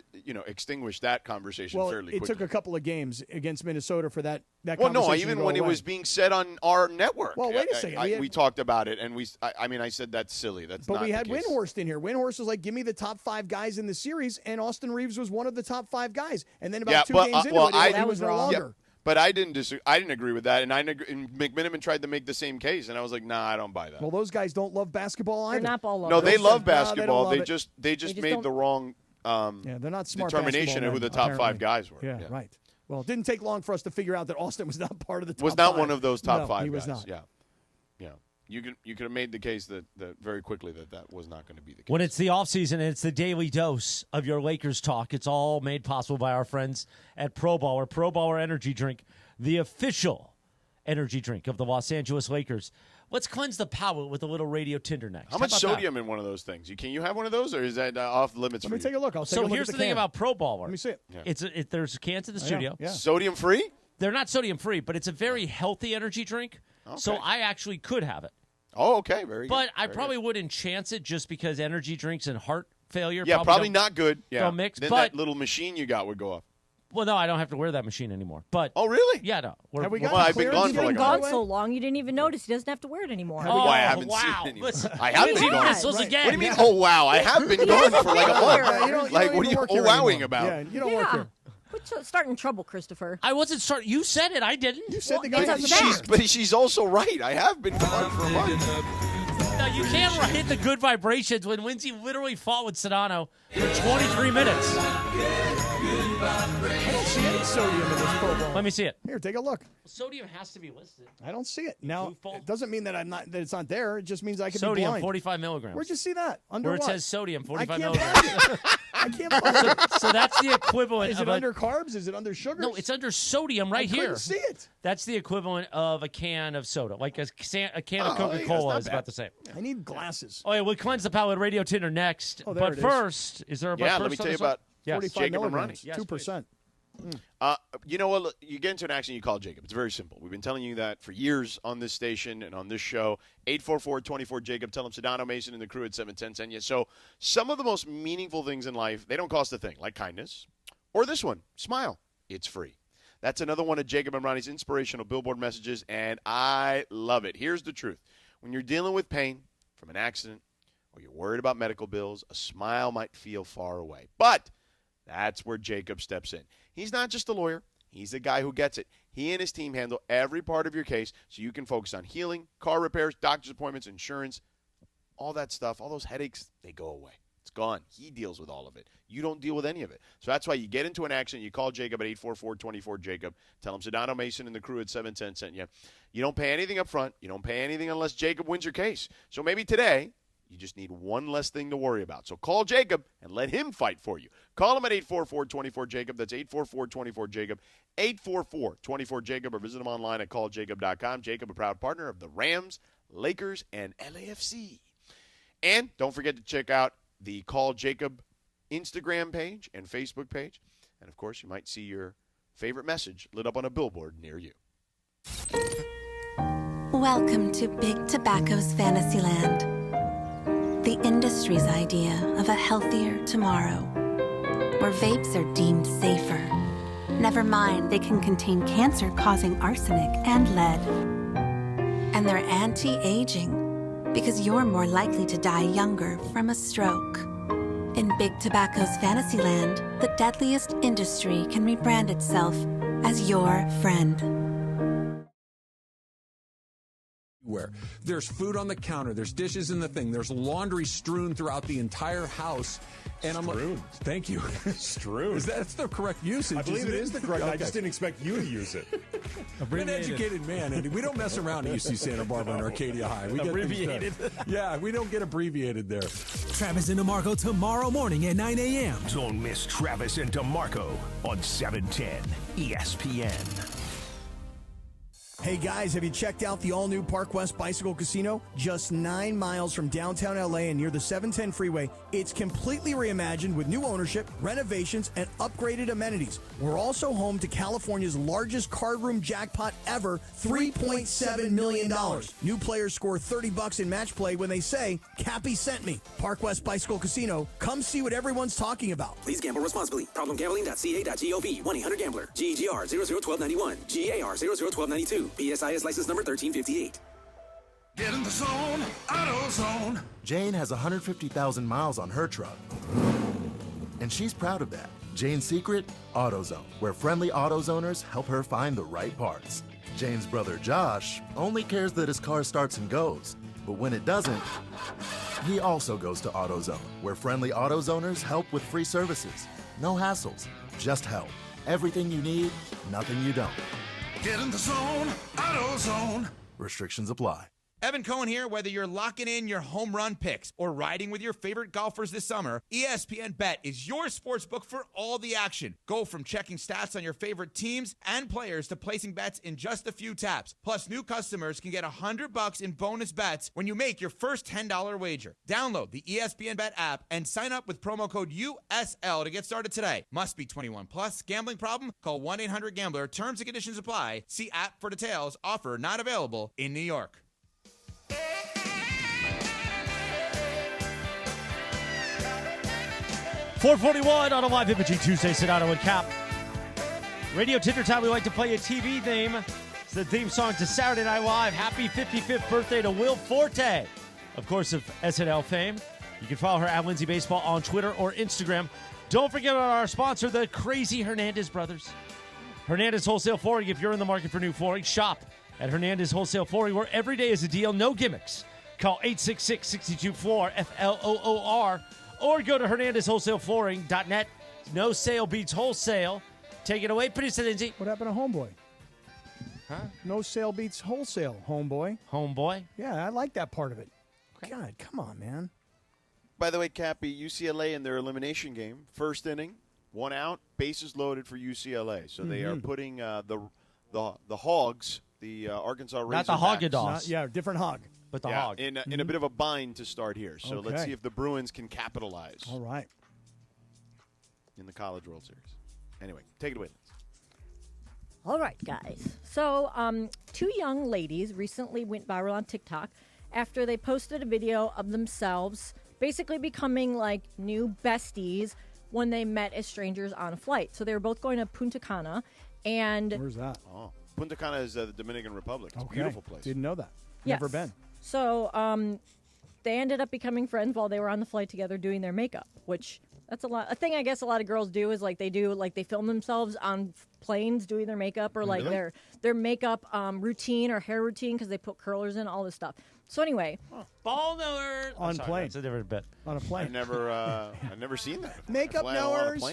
extinguished that conversation fairly quickly. It took a couple of games against Minnesota for that well, conversation no, even when it was being said on our network. Well, wait a second. We talked about it, and I said that's silly. But we had Windhorst in here. Windhorst was like, give me the top 5 guys in the series, and Austin Reeves was one of the top 5 guys. And then about 2 games into it, he was no longer. But I didn't agree with that, and McMiniman tried to make the same case, and I was like, nah, I don't buy that. Well, those guys don't love basketball either. They're not ball lovers. No, they love basketball. they just made the wrong they're not smart determination of who the top 5 guys were. Yeah, right. Well, it didn't take long for us to figure out that Austin was not part of the top 5. Was not one of those top 5 guys. He was not. Yeah. Yeah. You could have made the case that very quickly that was not going to be the case. When it's the offseason and it's the daily dose of your Lakers talk, it's all made possible by our friends at Pro Baller. Pro Baller Energy Drink, the official energy drink of the Los Angeles Lakers. Let's cleanse the palate with a little Radio Tinder next. How much sodium in one of those things? Can you have one of those, or is that off limits? Let me take a look. So here's the thing about Pro Baller. Let me see it. Yeah. There's cans in the studio. Yeah. Sodium free? They're not sodium free, but it's a very healthy energy drink. Okay. So I actually could have it. Oh, okay, very good. But I probably wouldn't chance it just because energy drinks and heart failure. Yeah, probably not good. Yeah, don't mix. Then but that little machine you got would go off. Well, no, I don't have to wear that machine anymore. But oh, really? Yeah, no. Have we got I've been gone for like gone so long you didn't even notice. He doesn't have to wear it anymore. Oh, I haven't wow. seen it anymore. Listen, I have been gone. Whistles again. What do you mean? Oh wow! I have been gone for like a month. What are you wowing about? Yeah, you don't work here. Quit starting trouble, Christopher. I wasn't starting. You said it. I didn't. You said the guy. But she's also right. I have been gone for a month. No, you can't hit the good vibrations when Lindsay literally fought with Sedano for 23 minutes. I don't see any sodium in this Pro Bowl. Let me see it. Here, take a look. Sodium has to be listed. I don't see it. Now, it doesn't mean that it's not there. It just means I could be Sodium, blind. 45 milligrams. Where'd you see that? Under Where what? it says sodium, 45 I can't milligrams. find it. I can't find it. So that's the equivalent Is of it under carbs? Is it under sugar? No, it's under sodium right I here. couldn't see it. That's the equivalent of a can of soda. Like a can of Oh, Coca-Cola yeah, is about the same. I need glasses. Oh, yeah, we'll cleanse the palate Radio Tinder next. Oh, there but it is. first, is there a Yeah, but let me first tell you on the about Yes. 45 Jacob and milligrams, Ronnie. 2%. You know what? You get into an accident, you call Jacob. It's very simple. We've been telling you that for years on this station and on this show. 844-24-JACOB. Tell them Sedano, Mason, and the crew at 710 send you. So some of the most meaningful things in life, they don't cost a thing, like kindness. Or this one, smile. It's free. That's another one of Jacob and Ronnie's inspirational billboard messages, and I love it. Here's the truth. When you're dealing with pain from an accident or you're worried about medical bills, a smile might feel far away. But that's where Jacob steps in. He's not just a lawyer. He's a guy who gets it. He and his team handle every part of your case so you can focus on healing, car repairs, doctor's appointments, insurance, all that stuff, all those headaches, they go away. It's gone. He deals with all of it. You don't deal with any of it. So that's why you get into an accident, you call Jacob at 844-24-JACOB. Tell him Sedano, Mason, and the crew at 710 sent you. You don't pay anything up front. You don't pay anything unless Jacob wins your case. So maybe today, you just need one less thing to worry about. So call Jacob and let him fight for you. Call him at 844-24-JACOB. That's 844-24-JACOB. 844-24-JACOB, or visit him online at calljacob.com. Jacob, a proud partner of the Rams, Lakers, and LAFC. And don't forget to check out the Call Jacob Instagram page and Facebook page. And, of course, you might see your favorite message lit up on a billboard near you. Welcome to Big Tobacco's Fantasyland, the industry's idea of a healthier tomorrow, where vapes are deemed safer. Never mind, they can contain cancer-causing arsenic and lead. And they're anti-aging, because you're more likely to die younger from a stroke. In Big Tobacco's Fantasyland, the deadliest industry can rebrand itself as your friend. Where there's food on the counter, there's dishes in the thing, there's laundry strewn throughout the entire house, and I'm like, thank you. Strewn. That's the correct usage? I believe it is the correct. Okay. I just didn't expect you to use it. I'm an educated man, Andy. We don't mess around at UC Santa Barbara and Arcadia High. We get abbreviated. Yeah, we don't get abbreviated there. Travis and DeMarco tomorrow morning at 9 a.m. Don't miss Travis and DeMarco on 710 ESPN. Hey guys, have you checked out the all-new Park West Bicycle Casino? Just 9 miles from downtown LA and near the 710 freeway. It's completely reimagined with new ownership, renovations, and upgraded amenities. We're also home to California's largest card room jackpot ever, $3.7 million. New players score $30 in match play when they say, Cappy sent me. Park West Bicycle Casino. Come see what everyone's talking about. Please gamble responsibly. Problemgambling.ca.gov. 1-800-GAMBLER. GGR 001291. GAR 001292. PSIS license number 1358. Get in the zone, AutoZone. Jane has 150,000 miles on her truck, and she's proud of that. Jane's secret? AutoZone, where friendly AutoZoners help her find the right parts. Jane's brother Josh only cares that his car starts and goes, but when it doesn't, he also goes to AutoZone, where friendly AutoZoners help with free services. No hassles, just help. Everything you need, nothing you don't. Get in the zone, AutoZone. Restrictions apply. Evan Cohen here. Whether you're locking in your home run picks or riding with your favorite golfers this summer, ESPN Bet is your sportsbook for all the action. Go from checking stats on your favorite teams and players to placing bets in just a few taps. Plus, new customers can get $100 in bonus bets when you make your first $10 wager. Download the ESPN Bet app and sign up with promo code USL to get started today. Must be 21 plus. Gambling problem? Call 1-800-GAMBLER. Terms and conditions apply. See app for details. Offer not available in New York. 441 on a live imaging Tuesday, Sedano and Kap. Radio Tinder time, we like to play a TV theme. It's the theme song to Saturday Night Live. Happy 55th birthday to Will Forte, of course, of SNL fame. You can follow her at Lindsay Baseball on Twitter or Instagram. Don't forget about our sponsor, the Crazy Hernandez brothers. Hernandez Wholesale Flooring. If you're in the market for new flooring, shop at Hernandez Wholesale Flooring, where every day is a deal, no gimmicks. Call 866-62-FLOOR, F-L-O-O-R. Or go to HernandezWholesaleFlooring.net. No sale beats wholesale. Take it away, producer Lindsay. What happened to Homeboy? Huh? No sale beats wholesale, Homeboy. Homeboy? Yeah, I like that part of it. Okay. God, come on, man. By the way, Cappy, UCLA in their elimination game, first inning, 1 out, bases loaded for UCLA. So they are putting the Hogs, the Arkansas Razorbacks. Not the Hog-a-Dogs. Yeah, different hog. But the Hog. In a bit of a bind to start here. So let's see if the Bruins can capitalize. All right. In the College World Series. Anyway, take it away. All right, guys. So 2 young ladies recently went viral on TikTok after they posted a video of themselves basically becoming like new besties when they met as strangers on a flight. So they were both going to Punta Cana. And where's that? Oh, Punta Cana is the Dominican Republic. It's a beautiful place. Didn't know that. Yes. Never been. So they ended up becoming friends while they were on the flight together doing their makeup, which that's a thing I guess a lot of girls do is they film themselves on planes doing their makeup or like their makeup routine or hair routine because they put curlers in, all this stuff. So anyway, ball knowers on plane. That's a different bit. On a plane. I've never seen that. Makeup knowers.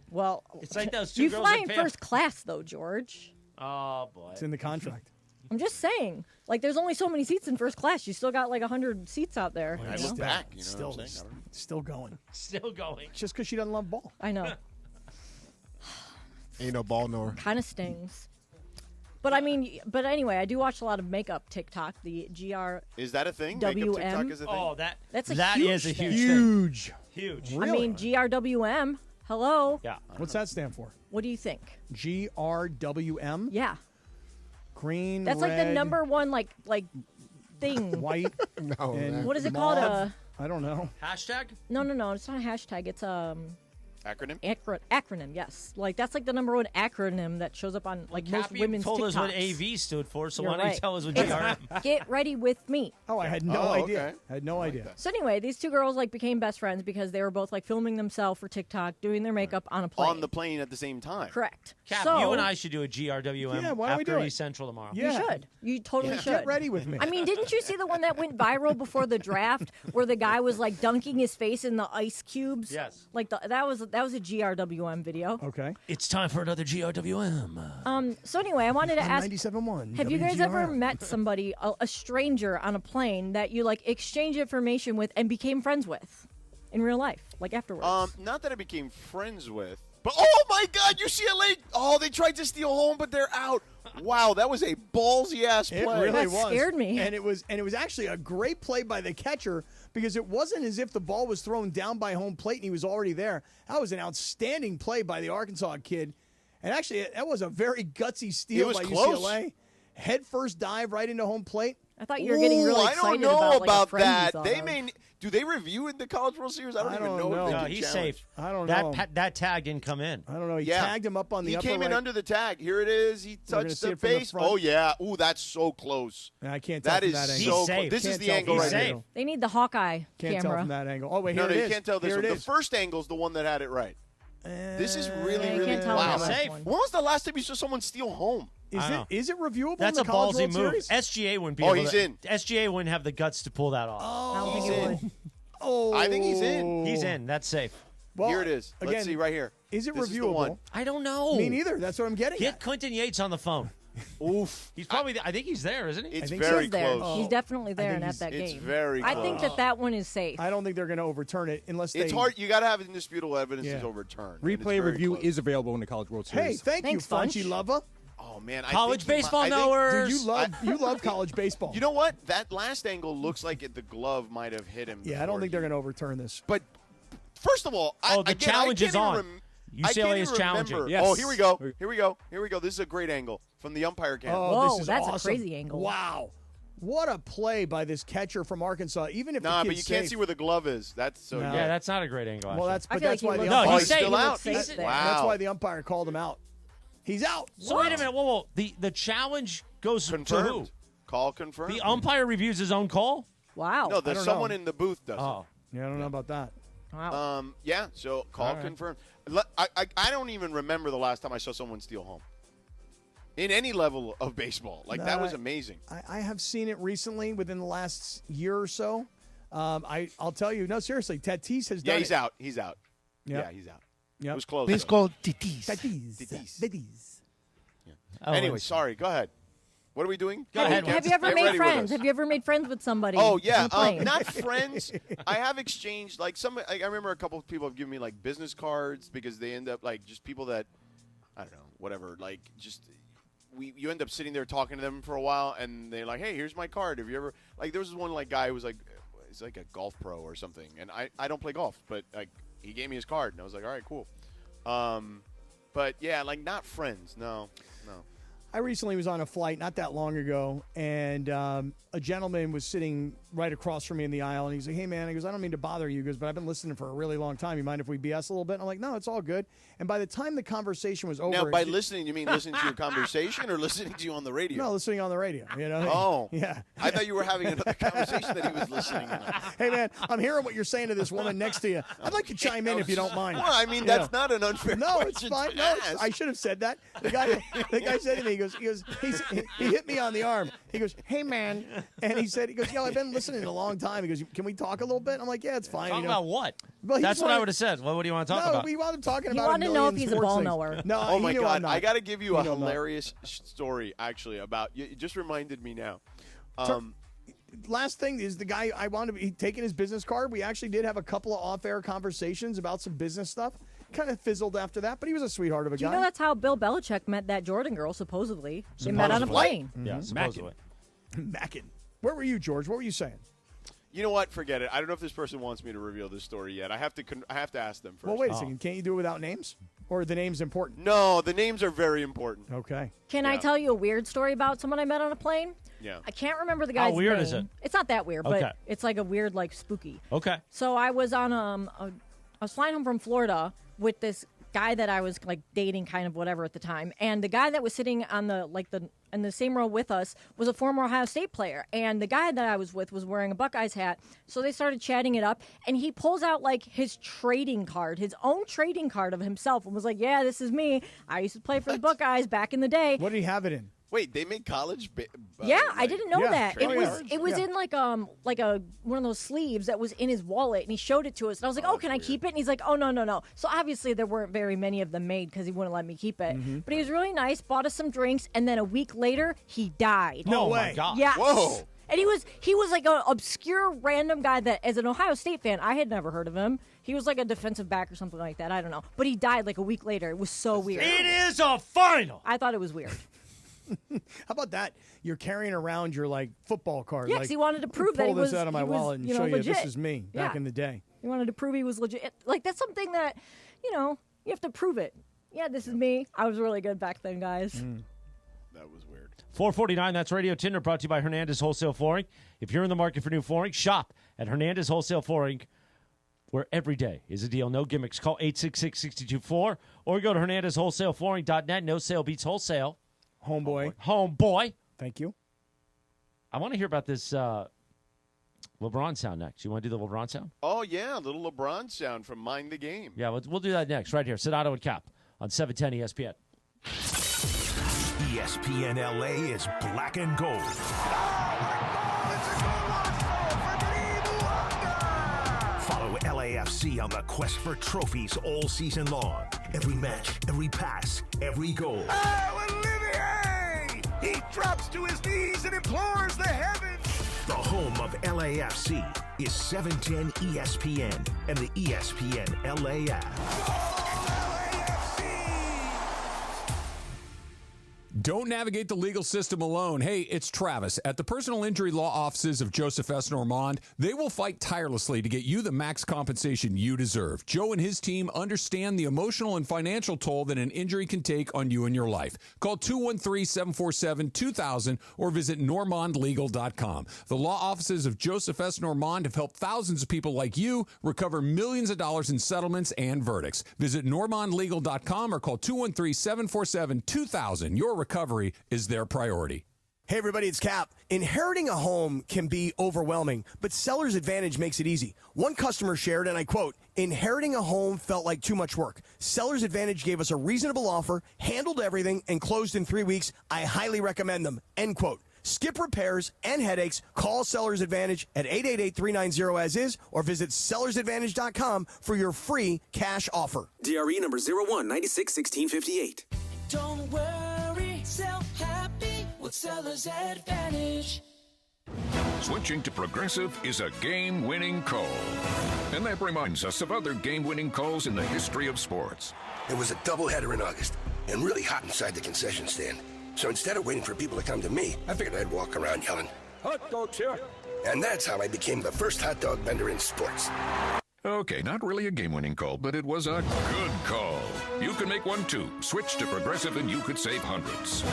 Well, it's like those two you girls fly in in first class though, George. Oh boy, it's in the contract. I'm just saying, like, there's only so many seats in first class. You still got like 100 seats out there. I look back. You know still, what I'm saying? still going. Still going. Just because she doesn't love ball. I know. Ain't no ball knower. Kind of stings. But I mean, but anyway, I do watch a lot of makeup TikTok. The GR. Is that a thing? Makeup TikTok is a thing? Oh, that's a that huge is a thing. huge thing. Huge. I mean, GRWM. Hello. Yeah. What's that stand for? What do you think? GRWM. Yeah. Green. That's red, like the number one like thing. White. No. And What is it mauve. called? I don't know. Hashtag? No. It's not a hashtag. It's acronym. Acronym. Yes. Like that's like the number one acronym that shows up on like most Cappy women's told TikToks. us what AV stood for, so You're why don't you right. tell us what It's GRM? Get ready with me. Oh, I had no idea. I had no idea. So anyway, these two girls like became best friends because they were both like filming themselves for TikTok, doing their makeup on a plane. On the plane at the same time. Correct. Cap, so, you and I should do a GRWM Yeah, why don't we after do it? East Central tomorrow. You should. You totally should. Get ready with me. I mean, didn't you see the one that went viral before the draft, where the guy was like dunking his face in the ice cubes? Yes. Like that was a GRWM video. Okay. It's time for another GRWM. So anyway, I wanted to ask. 97.1. Have you guys ever WGRM? met somebody, a stranger on a plane that you like exchanged information with and became friends with in real life, like afterwards? Not that I became friends with, but oh my God, UCLA! Oh, they tried to steal home, but they're out. Wow, that was a ballsy ass play. It really That was. scared me. And it was actually a great play by the catcher because it wasn't as if the ball was thrown down by home plate and he was already there. That was an outstanding play by the Arkansas kid. And actually, that was a very gutsy steal by close. UCLA. Head first dive right into home plate. I thought you were getting really I excited don't know about, like, a friend you that. thought They of. may. Do they review in the College World Series? I don't even know. If they No, can he's challenge. safe. I don't know. That tag didn't come in. I don't know. He Yeah. tagged him up on the He upper came in right. under the tag. Here it is. He We're gonna touched see the it from the face. front. Oh yeah. Ooh, that's so close. I can't tell That from is that so angle. He's safe. close. This is Can't the tell angle from right that here. angle. They need the Hawkeye Can't camera. tell from that angle. Oh, wait, here No, it you is. can't tell this Here one. it The is. first angle is the one that had it right. This is really, Yeah, you really can't tell wow. from that Safe. one. When was the last time you saw someone steal home? Is it reviewable That's in a the College ballsy World move. Series? SGA wouldn't be Oh, able he's to, in. SGA wouldn't have the guts to pull that off. I don't think He's you in. would. Oh, I think he's in. He's in. That's safe. Well, Here it is. Let's again, see right here. Is it This is the reviewable? one. I don't know. Me neither. That's what I'm getting Get at. Clinton Yates on the phone. Oof. He's probably. I think he's there, isn't he? It's He's very there. close. He's definitely there and at that game. It's very close. I think that one is safe. I don't think they're going to overturn it unless It's they. hard. You got to have indisputable evidence Yeah. to overturn. Replay review is available in the College World Hey, Series. thank you, Funchy Lover. Oh man, College I think baseball I think- knowers. Dude, you love college baseball. You know what? That last angle looks like the glove might have hit him. Yeah, I don't think they're going to overturn this. But first of all, the challenge is on. UCLA is challenging. Yes. Oh, here we go. Here we go. This is a great angle from the umpire cam. Oh, Whoa, this is that's awesome. a crazy angle. Wow. What a play by this catcher from Arkansas. Even if Nah, the but kid's you can't safe. see where the glove is. That's so. No. Yeah, that's not a great angle. Well, actually. that's why the No, umpire. he's still out. That's why the umpire called him out. He's out. So wait a minute. Whoa. The challenge goes to who? Confirmed. Call confirmed. The umpire reviews his own call. Wow. No, there's someone in the booth does. Oh. Yeah, I don't know about that. Wow. Yeah. So call All right. confirmed. I don't even remember the last time I saw someone steal home. In any level of baseball, that was amazing. I have seen it recently within the last year or so. I'll tell you. No, seriously, Tatis has done it. Yeah, he's out. He's out. Yep. Yeah, he's out. Yep. It was close. It's though. called Tatis. Anyway, sorry. Go ahead. What are we doing? Have you ever made friends? Have you ever made friends with somebody? Oh yeah, on a plane? not friends. I have exchanged I remember a couple of people have given me business cards because they end up just people that I don't know, whatever. You end up sitting there talking to them for a while, and they're like, "Hey, here's my card. Have you ever there was this one guy who was he's like a golf pro or something, and I don't play golf, but he gave me his card, and I was like, all right, cool. But yeah, not friends. No. I recently was on a flight not that long ago, and a gentleman was sitting right across from me in the aisle, and he's like, "Hey, man," he goes, "I don't mean to bother you," but I've been listening for a really long time. You mind if we BS a little bit? And I'm like, "No, it's all good." And by the time the conversation was over, Now, by listening, you mean listening to your conversation or listening to you on the radio? No, listening on the radio. Oh, yeah. I thought you were having another conversation that he was listening in on. Hey, man, I'm hearing what you're saying to this woman next to you. I'd like to chime in if you don't mind. Well, I mean, that's not an unfair No, it's question fine. to No, ask. I should have said that. The guy said to me, he hit me on the arm. He goes, "Hey, man," and he said, I've been listening a long time. He goes, "Can we talk a little bit?" I'm like, "Yeah, it's fine." Talk about what? Well, That's what I would have said. What do you want to talk about? No, we wound up talking You about. want to know if he's a ball knower. No, Oh my he knew I'm God! not. I got to give you He a knew I'm not. hilarious story actually about. It just reminded me now. Last thing is the guy I wound up taking his business card. We actually did have a couple of off-air conversations about some business stuff. Kind of fizzled after that, but he was a sweetheart of a Do you guy. know that's how Bill Belichick met that Jordan girl, supposedly? They met on a plane. Yeah, supposedly. Mackin. Where were you, George? What were you saying? You know what? Forget it. I don't know if this person wants me to reveal this story yet. I have to ask them first. Well, wait a second. Can't you do it without names? Or are the names important? No, the names are very important. Okay. Can I tell you a weird story about someone I met on a plane? Yeah. I can't remember the guy's name. How weird is it? It's not that weird, Okay. but it's like a weird, spooky. Okay. So I was on I was flying home from Florida with this guy that I was dating, kind of whatever at the time, and the guy that was sitting on in the same row with us was a former Ohio State player, and the guy that I was with was wearing a Buckeyes hat. So they started chatting it up, and he pulls out his trading card, his own trading card of himself, and was like, "Yeah, this is me. I used to play for the Buckeyes back in the day." What did he have it in? Wait, they make college? Yeah, I didn't know that. It was Yeah. in a one of those sleeves that was in his wallet, and he showed it to us. And I was like, "Oh, can I keep it?" And he's like, "Oh, no." So obviously there weren't very many of them made because he wouldn't let me keep it. Mm-hmm. But he was really nice. Bought us some drinks, and then a week later he died. No way. My God. Yeah. Whoa. And he was like an obscure random guy that, as an Ohio State fan, I had never heard of him. He was like a defensive back or something like that. I don't know. But he died a week later. It was so weird. It is a final. I thought it was weird. How about that? You're carrying around your football card. Yeah, 'cause he wanted to prove that he pull this was- out of my he was, wallet and you know, show you this legit. is me back Yeah. in the day. He wanted to prove he was legit. That's something that, you have to prove it. Yeah, this is me. I was really good back then, guys. That was weird. 449, that's Radio Tinder, brought to you by Hernandez Wholesale Flooring. If you're in the market for new flooring, shop at Hernandez Wholesale Flooring, where every day is a deal. No gimmicks. Call 866-624 or go to HernandezWholesaleFlooring.net. No sale beats wholesale. Homeboy. Thank you. I want to hear about this LeBron sound next. You want to do the LeBron sound? Oh, yeah, a little LeBron sound from Mind the Game. Yeah, we'll do that next, right here. Sedano and Kap on 710 ESPN. ESPN LA is black and gold. Follow LAFC on the quest for trophies all season long. Every match, every pass, every goal. drops to his knees and implores the heavens. The home of LAFC is 710 ESPN and the ESPN LA app. Don't navigate the legal system alone. Hey, it's Travis. At the personal injury law offices of Joseph S. Normand, they will fight tirelessly to get you the max compensation you deserve. Joe and his team understand the emotional and financial toll that an injury can take on you and your life. Call 213-747-2000 or visit normandlegal.com. The law offices of Joseph S. Normand have helped thousands of people like you recover millions of dollars in settlements and verdicts. Visit normandlegal.com or call 213-747-2000. Your recovery is their priority. Hey everybody, it's Cap. Inheriting a home can be overwhelming, but Seller's Advantage makes it easy. One customer shared, and I quote, "Inheriting a home felt like too much work. Seller's Advantage gave us a reasonable offer, handled everything, and closed in 3 weeks. I highly recommend them." End quote. Skip repairs and headaches. Call Seller's Advantage at 888-390-AS-IS or visit sellersadvantage.com for your free cash offer. DRE number 01961658. Don't worry, sell happy with Seller's Advantage. Switching to Progressive is a game-winning call. And that reminds us of other game-winning calls in the history of sports. It was a doubleheader in August and really hot inside the concession stand. So instead of waiting for people to come to me, I figured I'd walk around yelling, "Hot dogs here!" And that's how I became the first hot dog vendor in sports. Okay, not really a game-winning call, but it was a good call. You can make one too. Switch to Progressive and you could save hundreds.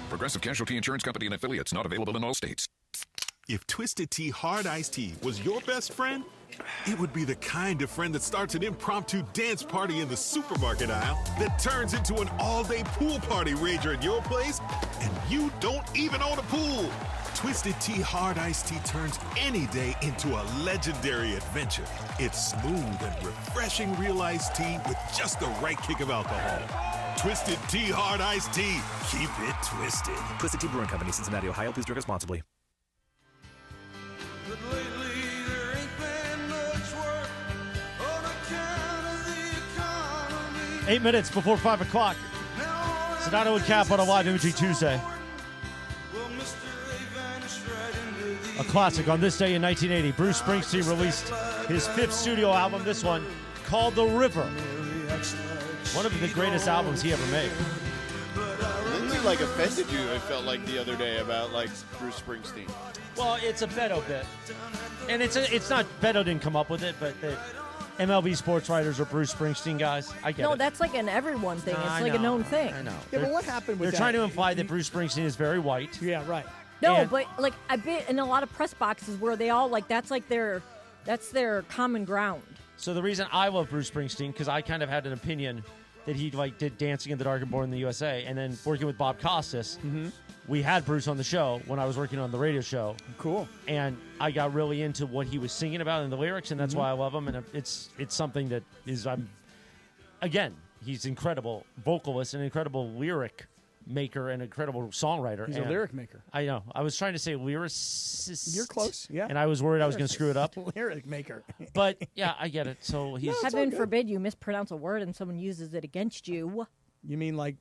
Progressive Casualty Insurance Company and affiliates, not available in all states. If Twisted Tea Hard Iced Tea was your best friend, it would be the kind of friend that starts an impromptu dance party in the supermarket aisle that turns into an all-day pool party rager at your place, and you don't even own a pool. Twisted Tea Hard Iced Tea turns any day into a legendary adventure. It's smooth and refreshing real iced tea with just the right kick of alcohol. Twisted Tea Hard Iced Tea. Keep it twisted. Twisted Tea Brewing Company, Cincinnati, Ohio. Please drink responsibly. 8 minutes before 5 o'clock. Sedano and Kap on a live Imaging Tuesday. A classic on this day in 1980. Bruce Springsteen released his 5th studio album, this one, called The River. One of the greatest albums he ever made. Didn't he, offended you, I felt like, the other day about, Bruce Springsteen? Well, it's a Beto bit. And it's not, Beto didn't come up with it, but the MLB sports writers are Bruce Springsteen guys. I get it. No, that's like an everyone thing. It's like a known thing. I know. Yeah, but what happened with that? They're trying to imply that Bruce Springsteen is very white. Yeah, right. No, but I bet in a lot of press boxes where they all that's their common ground. So the reason I love Bruce Springsteen, because I kind of had an opinion that he did Dancing in the Dark and Born in the USA, and then working with Bob Costas, we had Bruce on the show when I was working on the radio show. Cool. And I got really into what he was singing about in the lyrics, and that's why I love him. And it's something that is again, he's incredible vocalist, an incredible lyric maker, and incredible songwriter. He's a lyric maker. I know. I was trying to say lyricist. You're close, yeah. And I was worried I was going to screw it up. Lyric maker. But yeah, I get it. So he's Heaven forbid you mispronounce a word and someone uses it against you. You mean like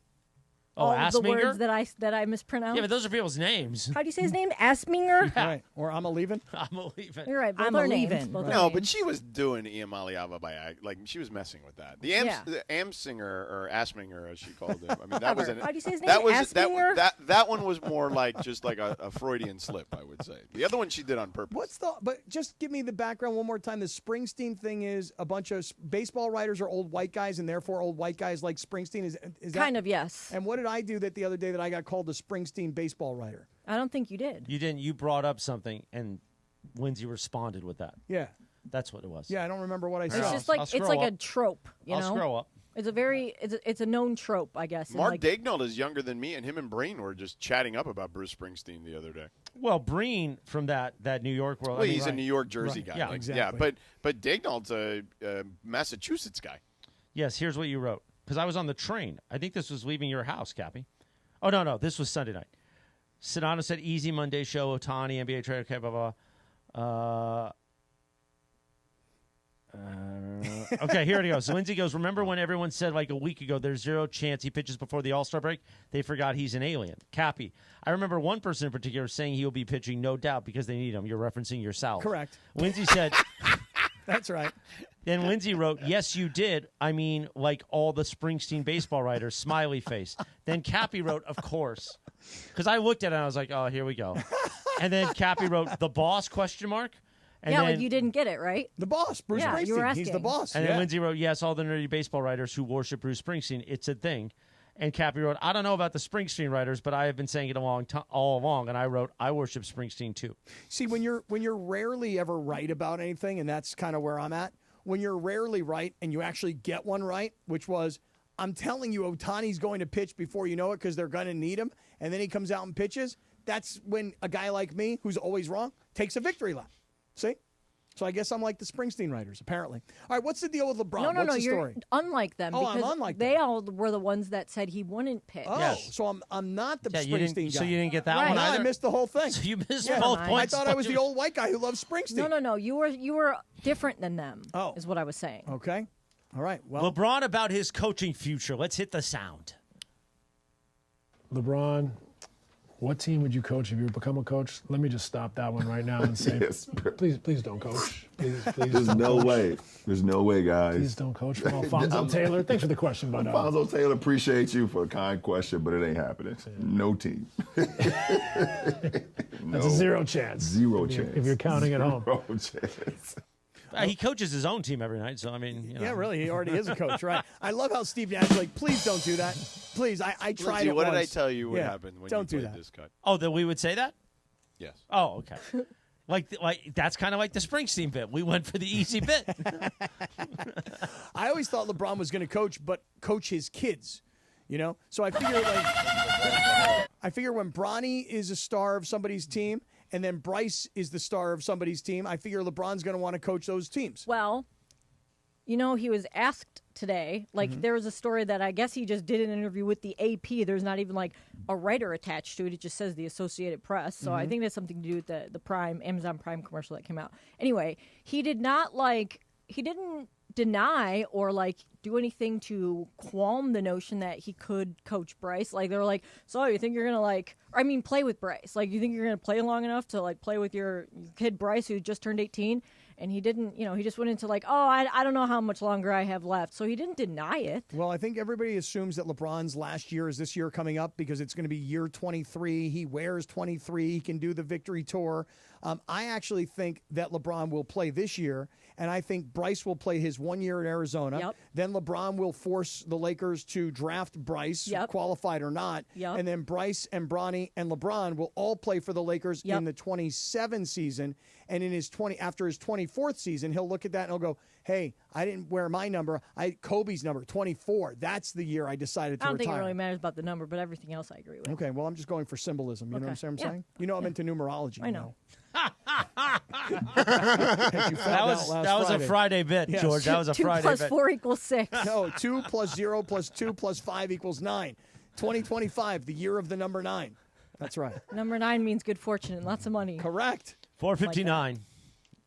all the Assminger? words that I mispronounced? Yeah, but those are people's names. How do you say his name? Assminger? Yeah. Right. Or I'm a leaving. I'm a leaving. You're right. Both I'm are a names. leaving. Both are No, names. but she was doing Iamaliava by she was messing with that. The Amsinger or Asminger, as she called it. I mean, that was How do you say his name? that was Asminger? that one was more just like a Freudian slip, I would say. The other one she did on purpose. But just give me the background one more time. The Springsteen thing is a bunch of baseball writers are old white guys, and therefore old white guys like Springsteen. Is that kind of, yes. And what did I do the other day that I got called the Springsteen baseball writer? I don't think you did. You didn't. You brought up something, and Lindsay responded with that. Yeah. That's what it was. Yeah, I don't remember what I It's said. just like it's like a trope, you know. I'll scroll up. It's a known trope, I guess. Mark Daignault is younger than me, and him and Breen were just chatting up about Bruce Springsteen the other day. Well, Breen from that New York world. Well, he's a New York, Jersey guy. Yeah, exactly. Yeah, but Daignault's a Massachusetts guy. Yes, here's what you wrote. Because I was on the train. I think this was leaving your house, Cappy. Oh, no, this was Sunday night. Sedano said, easy Monday show, Ohtani, NBA trade, okay, blah, blah. Okay, here it goes. So Lindsay goes, remember when everyone said like a week ago there's zero chance he pitches before the All-Star break? They forgot he's an alien. Cappy, I remember one person in particular saying he will be pitching, no doubt, because they need him. You're referencing yourself. Correct. Lindsay said... That's right. Then Lindsay wrote, yes, you did. I mean, like all the Springsteen baseball writers, smiley face. Then Cappy wrote, of course. Because I looked at it and I was like, oh, here we go. And then Cappy wrote, the boss, question mark. And yeah, then, like you didn't get it, right? The boss, Bruce Springsteen. You were asking. He's the boss. And then Lindsay wrote, yes, all the nerdy baseball writers who worship Bruce Springsteen, it's a thing. And Cappy wrote, I don't know about the Springsteen writers, but I have been saying it all along. And I wrote, I worship Springsteen too. See, when you're rarely ever right about anything, and that's kind of where I'm at, when you're rarely right and you actually get one right, which was, I'm telling you Ohtani's going to pitch before you know it because they're going to need him, and then he comes out and pitches, that's when a guy like me, who's always wrong, takes a victory lap. See? So I guess I'm like the Springsteen writers, apparently. All right, what's the deal with LeBron? No, what's the story? You're unlike them. Oh, because I'm unlike they them. all were the ones that said he wouldn't pitch. Oh, so I'm not the Springsteen guy. So you didn't get that Right. one No, either? I missed the whole thing. So you missed both points. I thought I was the old white guy who loves Springsteen. No. You were different than them. Oh. Is what I was saying. Okay. All right. Well, LeBron about his coaching future. Let's hit the sound. LeBron, what team would you coach if you become a coach? Let me just stop that one right now and say, please don't coach. Please There's don't no coach. way. There's no way, guys. Please don't coach. From Alfonso Taylor. Thanks for the question, but Alfonso Taylor, appreciate you for a kind question, but it ain't happening. No team. That's a zero chance. Zero chance. If you're counting at home. Zero chance. He coaches his own team every night, so I mean, you know. Yeah, really, he already is a coach, right? I love how Steve Nash like, please don't do that. Please, I tried Lindsay, it what once. did I tell you would Yeah, happen when don't you do played that. this cut? Oh, that we would say that? Yes. Oh, okay. Like that's kind of like the Springsteen bit. We went for the easy bit. I always thought LeBron was going to coach, but coach his kids. You know, so I figure when Bronny is a star of somebody's team, and then Bryce is the star of somebody's team, I figure LeBron's going to want to coach those teams. Well, you know, he was asked today, like there was a story that I guess he just did an interview with the AP. There's not even like a writer attached to it. It just says the Associated Press. So I think that's something to do with the Prime, Amazon Prime commercial that came out. Anyway, he didn't deny or like do anything to qualm the notion that he could coach Bryce. Like they were like, so you think you're gonna play with Bryce? Like you think you're gonna play long enough to like play with your kid Bryce who just turned 18? And he didn't, he just went into like, I don't know how much longer I have left. So he didn't deny it. Well, I think everybody assumes that LeBron's last year is this year coming up because it's going to be year 23. He wears 23. He can do the victory tour. I actually think that LeBron will play this year, and I think Bryce will play his 1 year in Arizona. Yep. Then LeBron will force the Lakers to draft Bryce, qualified or not. Yep. And then Bryce and Bronny and LeBron will all play for the Lakers in the 27 season. And in his after his 24th season, he'll look at that and he'll go, hey, I didn't wear my number. Kobe's number, 24. That's the year I decided to I don't retire. think it really matters about the number, but everything else I agree with. Okay, well, I'm just going for symbolism. You know what I'm saying? You know I'm into numerology. I know. That was a Friday bit, Yes. George. That was a 2 Friday plus bit. 4 equals 6. No, 2 plus 0 plus 2 plus 5 equals 9. 2025, the year of the number 9. That's right. Number 9 means good fortune and lots of money. Correct. 4:59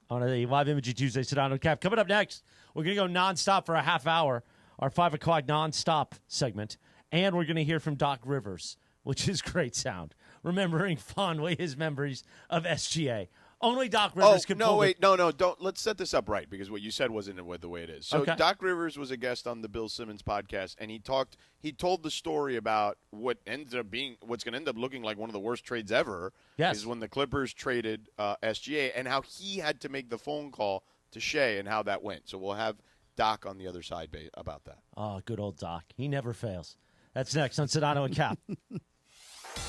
on a live Imaging Tuesday. Sedano Kap. Coming up next, we're going to go nonstop for a half hour, our 5 o'clock nonstop segment, and we're going to hear from Doc Rivers, which is great sound, remembering fondly his memories of SGA. Only Doc Rivers could pull don't. Let's set this up right because what you said wasn't the way it is. So Okay. Doc Rivers was a guest on the Bill Simmons podcast, and he told the story about what's going to end up looking like one of the worst trades ever. Yes. Is when the Clippers traded SGA and how he had to make the phone call to Shea and how that went. So we'll have Doc on the other side about that. Oh, good old Doc. He never fails. That's next on Sedano and Kap.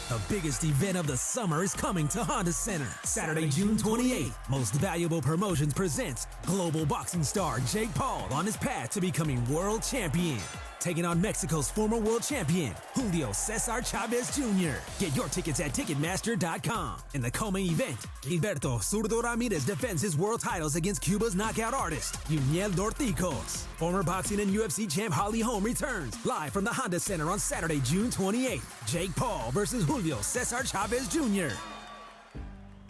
The biggest event of the summer is coming to Honda Center. Saturday, June 28th. Most Valuable Promotions presents global boxing star Jake Paul on his path to becoming world champion. Taking on Mexico's former world champion, Julio Cesar Chavez Jr. Get your tickets at Ticketmaster.com. In the co-main event, Gilberto Zurdo Ramirez defends his world titles against Cuba's knockout artist, Yuniel Dorticos. Former boxing and UFC champ Holly Holm returns live from the Honda Center on Saturday, June 28th. Jake Paul versus Julio Cesar Chavez Jr.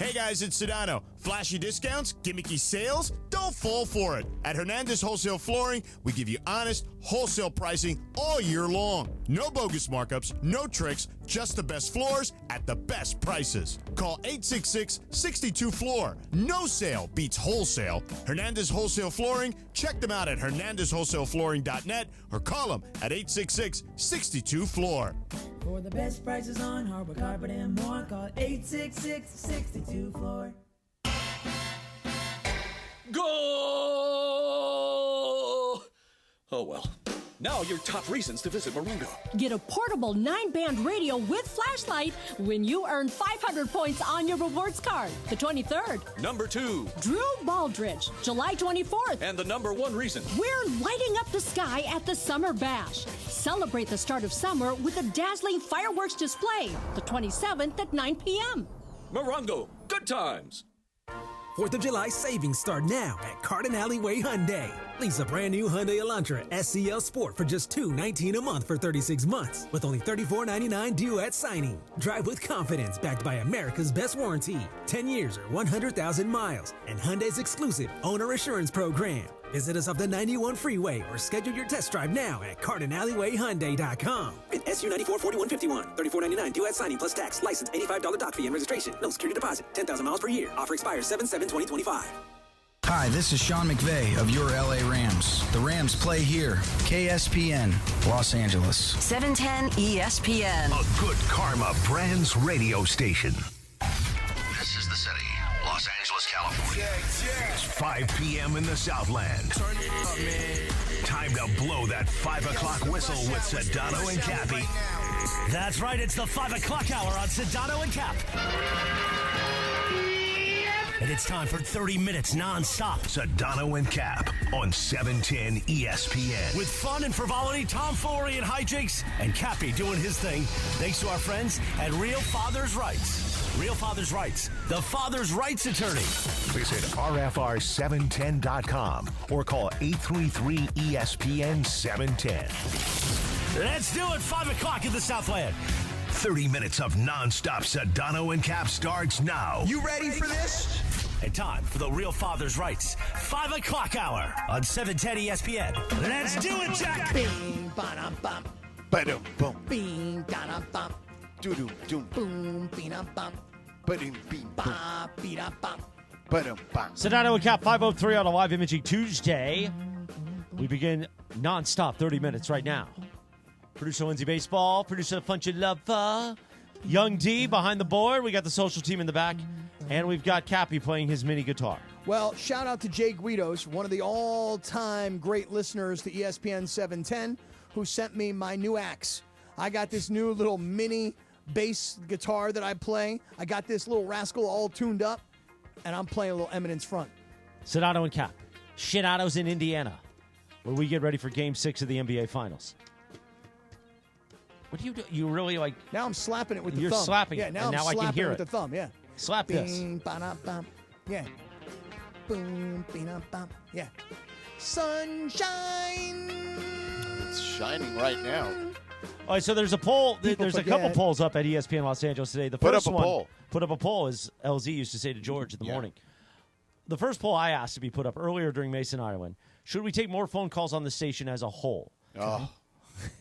Hey guys, it's Sedano. Flashy discounts, gimmicky sales? Don't fall for it. At Hernandez Wholesale Flooring, we give you honest, wholesale pricing all year long. No bogus markups, no tricks, just the best floors at the best prices. Call 866-62-FLOOR. No sale beats wholesale. Hernandez Wholesale Flooring, check them out at hernandezwholesaleflooring.net or call them at 866-62-FLOOR. For the best prices on hardwood carpet and more, call 866-62-FLOOR. Goal! Oh, well. Now your top reasons to visit Morongo. Get a portable 9-band radio with flashlight when you earn 500 points on your rewards card. The 23rd. Number 2. Drew Baldridge, July 24th. And the number 1 reason. We're lighting up the sky at the Summer Bash. Celebrate the start of summer with a dazzling fireworks display. The 27th at 9 p.m. Morongo, good times. 4th of July savings start now at Carden Alleyway Hyundai. Lease a brand new Hyundai Elantra SCL Sport for just $219 a month for 36 months with only $34.99 due at signing. Drive with confidence backed by America's best warranty, 10 years or 100,000 miles, and Hyundai's exclusive owner assurance program. Visit us off the 91 freeway or schedule your test drive now at CardenAlleyWayHyundai.com. At SU 944151, $34.99 due at signing plus tax. License $85 doc fee and registration. No security deposit. 10,000 miles per year. Offer expires 7/7/2025. Hi, this is Sean McVay of your LA Rams. The Rams play here. KSPN, Los Angeles. 710 ESPN. A good karma brands radio station. This is the city, Los Angeles, California. It's 5 p.m. in the Southland. Turn it up, man. Time to blow that 5 o'clock whistle with Sedano and Cappy. That's right, it's the 5 o'clock hour on Sedano and Cap. And it's time for 30 minutes non-stop. Sedano and Cap on 710 ESPN. With fun and frivolity, tomfoolery and hijinks, and Cappy doing his thing, thanks to our friends at Real Father's Rights. Real Father's Rights, the father's rights attorney. Visit RFR710.com or call 833-ESPN-710. Let's do it, 5 o'clock in the Southland. 30 minutes of non-stop Sedano and Cap starts now. You ready for this? And time for the Real Father's Rights 5 o'clock hour on 710 ESPN. Let's do it, Jack! Bing, ba-dum-bum. Ba-dum, boom. Bing, da-dum-bum. Doo-doo, doom. Boom, bing-dum-bum. Ba-dum, bing, boom. Ba, bee-dum-bum. Ba-dum, bam. Sedano and Cap 503 on a live imaging Tuesday. We begin non-stop 30 minutes right now. Producer Lindsay Baseball, producer Funch Love, Young D behind the board. We got the social team in the back, and we've got Cappy playing his mini guitar. Well, shout out to Jay Guidos, one of the all-time great listeners to ESPN 710, who sent me my new axe. I got this new little mini bass guitar that I play. I got this little rascal all tuned up, and I'm playing a little Eminence Front. Sedano and Cap, Shinados in Indiana, where we get ready for Game 6 of the NBA Finals. What do you do? You really like... Now I'm slapping it with the You're thumb. slapping yeah, it, now and I'm now I slapping can hear it with it. the thumb, yeah. Slap this. Bing, ba-da-bum. Yeah. Boom, bing-a-bum. Yeah. Sunshine. It's shining right now. All right, so there's a poll. There's a couple polls up at ESPN Los Angeles today. The first one, put up a poll, as LZ used to say to George in the morning. The first poll I asked to be put up earlier during Mason Ireland, should we take more phone calls on the station as a whole? Oh.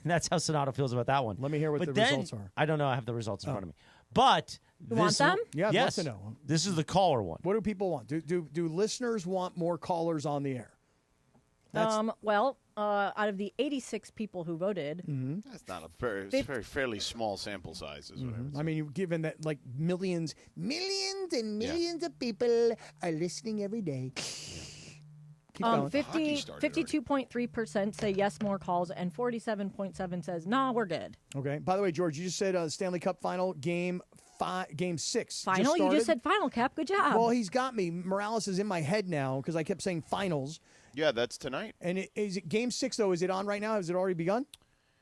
That's how Sedano feels about that one. Let me hear what the results are. I don't know. I have the results in front of me. But You want them? Yeah, I'd yes, like to know. This is the caller one. What do people want? Do listeners want more callers on the air? Well, out of the 86 people who voted, That's not a it's very fairly small sample size. Is what I would say. I mean, given that like millions and millions of people are listening every day. Keep going. 52.3% say yes, more calls, and 47.7 says nah, we're good. Okay. By the way, George, you just said Stanley Cup final game 6. Final? You just said final, Cap. Good job. Well, he's got me. Morales is in my head now because I kept saying finals. Yeah, that's tonight. And is it game 6 though? Is it on right now? Has it already begun?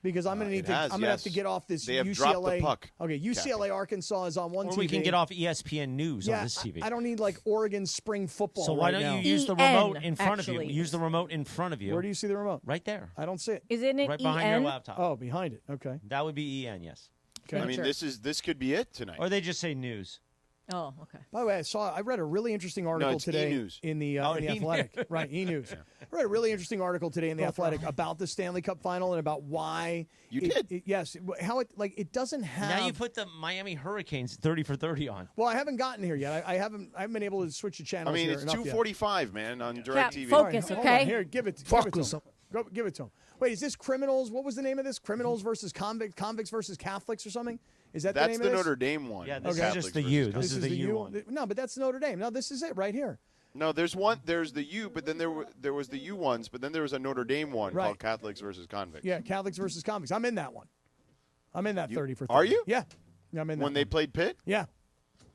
Because I'm going to need to. I'm going to have to get off this They have UCLA. dropped the puck, Okay, UCLA Arkansas is on one Or TV. we can get off ESPN News yeah, on this TV. I don't need like Oregon spring football. So why right don't now. you use the remote in front of you? Use the remote in front of you. Where do you see the remote? Right there. I don't see it. Isn't it right behind EN? your laptop? Oh, behind it. Okay. That would be EN, yes. Okay. I mean, this could be it tonight. Or they just say news. Oh, okay. By the way, I read a really interesting article it's today E-News. in the Athletic. Right, E-News. I read a really interesting article today in the Athletic about the Stanley Cup Final and about why yes, how it doesn't have. Now you put the Miami Hurricanes 30 for 30 on. Well, I haven't gotten here yet. I haven't been able to switch the channels. I mean, here it's 2:45, man, on DirecTV. Focus, Hold okay? on, here, give it to him. Give it to him. Wait, is this criminals? What was the name of this? Criminals versus convicts versus Catholics or something? Is that the name of this? That's the Notre Dame one. Yeah, this is just the U. This is the U one. No, but that's Notre Dame. No, this is it right here. No, there's the U, but then there was the U ones, but then there was a Notre Dame one called Catholics versus Convicts. Yeah, Catholics versus convicts. I'm in that one. I'm in that 30 for 30. Are you? Yeah. I'm in that When they played Pitt? Yeah.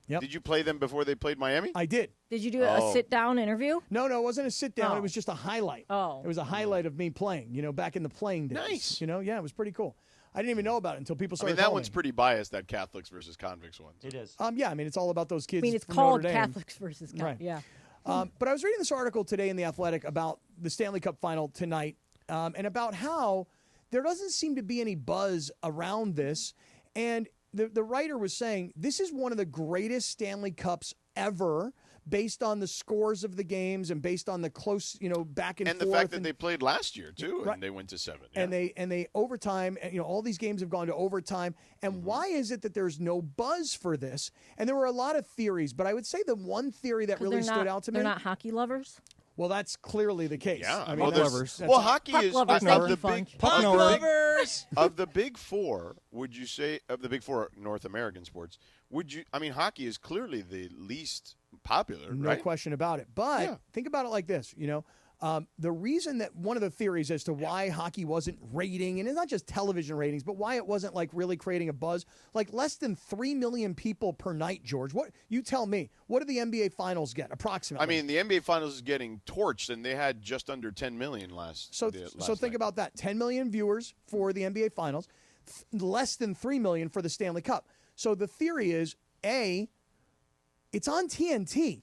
Yep. Did you play them before they played Miami? I did. Did you do a sit-down interview? No, it wasn't a sit-down. Oh. It was just a highlight. Oh. It was a highlight of me playing, back in the playing days. Nice. Yeah, it was pretty cool. I didn't even know about it until people I started mean, that telling one's me. pretty biased, that Catholics versus Convicts one. It is. Yeah, I mean, it's all about those kids. I mean, it's from called Notre Dame. Catholics versus Right. Yeah. But I was reading this article today in The Athletic about the Stanley Cup Final tonight and about how there doesn't seem to be any buzz around this. And the writer was saying this is one of the greatest Stanley Cups ever based on the scores of the games and based on the close, back and forth. And the fact that they played last year, too, Right. and they went to 7. And they overtime, and all these games have gone to overtime. And why is it that there's no buzz for this? And there were a lot of theories, but I would say the one theory that really stood out to me. They're not hockey lovers? Well, that's clearly the case. Yeah, I mean, hockey Puck is lovers, of that'd the be fun. big Puck lovers. Of the big four. Would you say of the big four North American sports? Hockey is clearly the least popular, no right? question about it. But think about it like this, the reason that one of the theories as to why hockey wasn't rating, and it's not just television ratings, but why it wasn't like really creating a buzz, like less than 3 million people per night, George. What you tell me? What do the NBA Finals get approximately? I mean, the NBA Finals is getting torched, and they had just under 10 million last. So think about that: 10 million viewers for the NBA Finals, less than 3 million for the Stanley Cup. So the theory is, it's on TNT.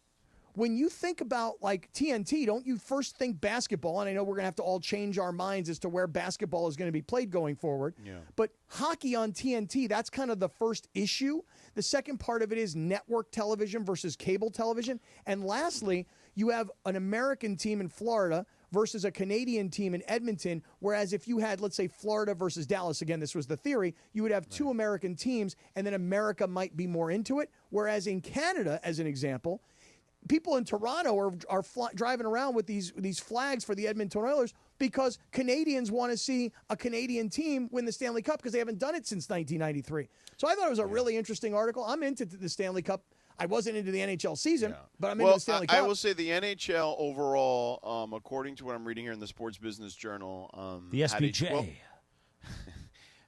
When you think about like TNT, don't you first think basketball? And I know we're going to have to all change our minds as to where basketball is going to be played going forward. Yeah. But hockey on TNT, that's kind of the first issue. The second part of it is network television versus cable television. And lastly, you have an American team in Florida versus a Canadian team in Edmonton, whereas if you had, let's say, Florida versus Dallas, again, this was the theory, you would have two American teams, and then America might be more into it. Whereas in Canada, as an example, people in Toronto are driving around with these flags for the Edmonton Oilers because Canadians want to see a Canadian team win the Stanley Cup because they haven't done it since 1993. So I thought it was a really interesting article. I'm into the Stanley Cup. I wasn't into the NHL season, but I'm into the Stanley Cup. I will say the NHL overall, according to what I'm reading here in the Sports Business Journal, the SBJ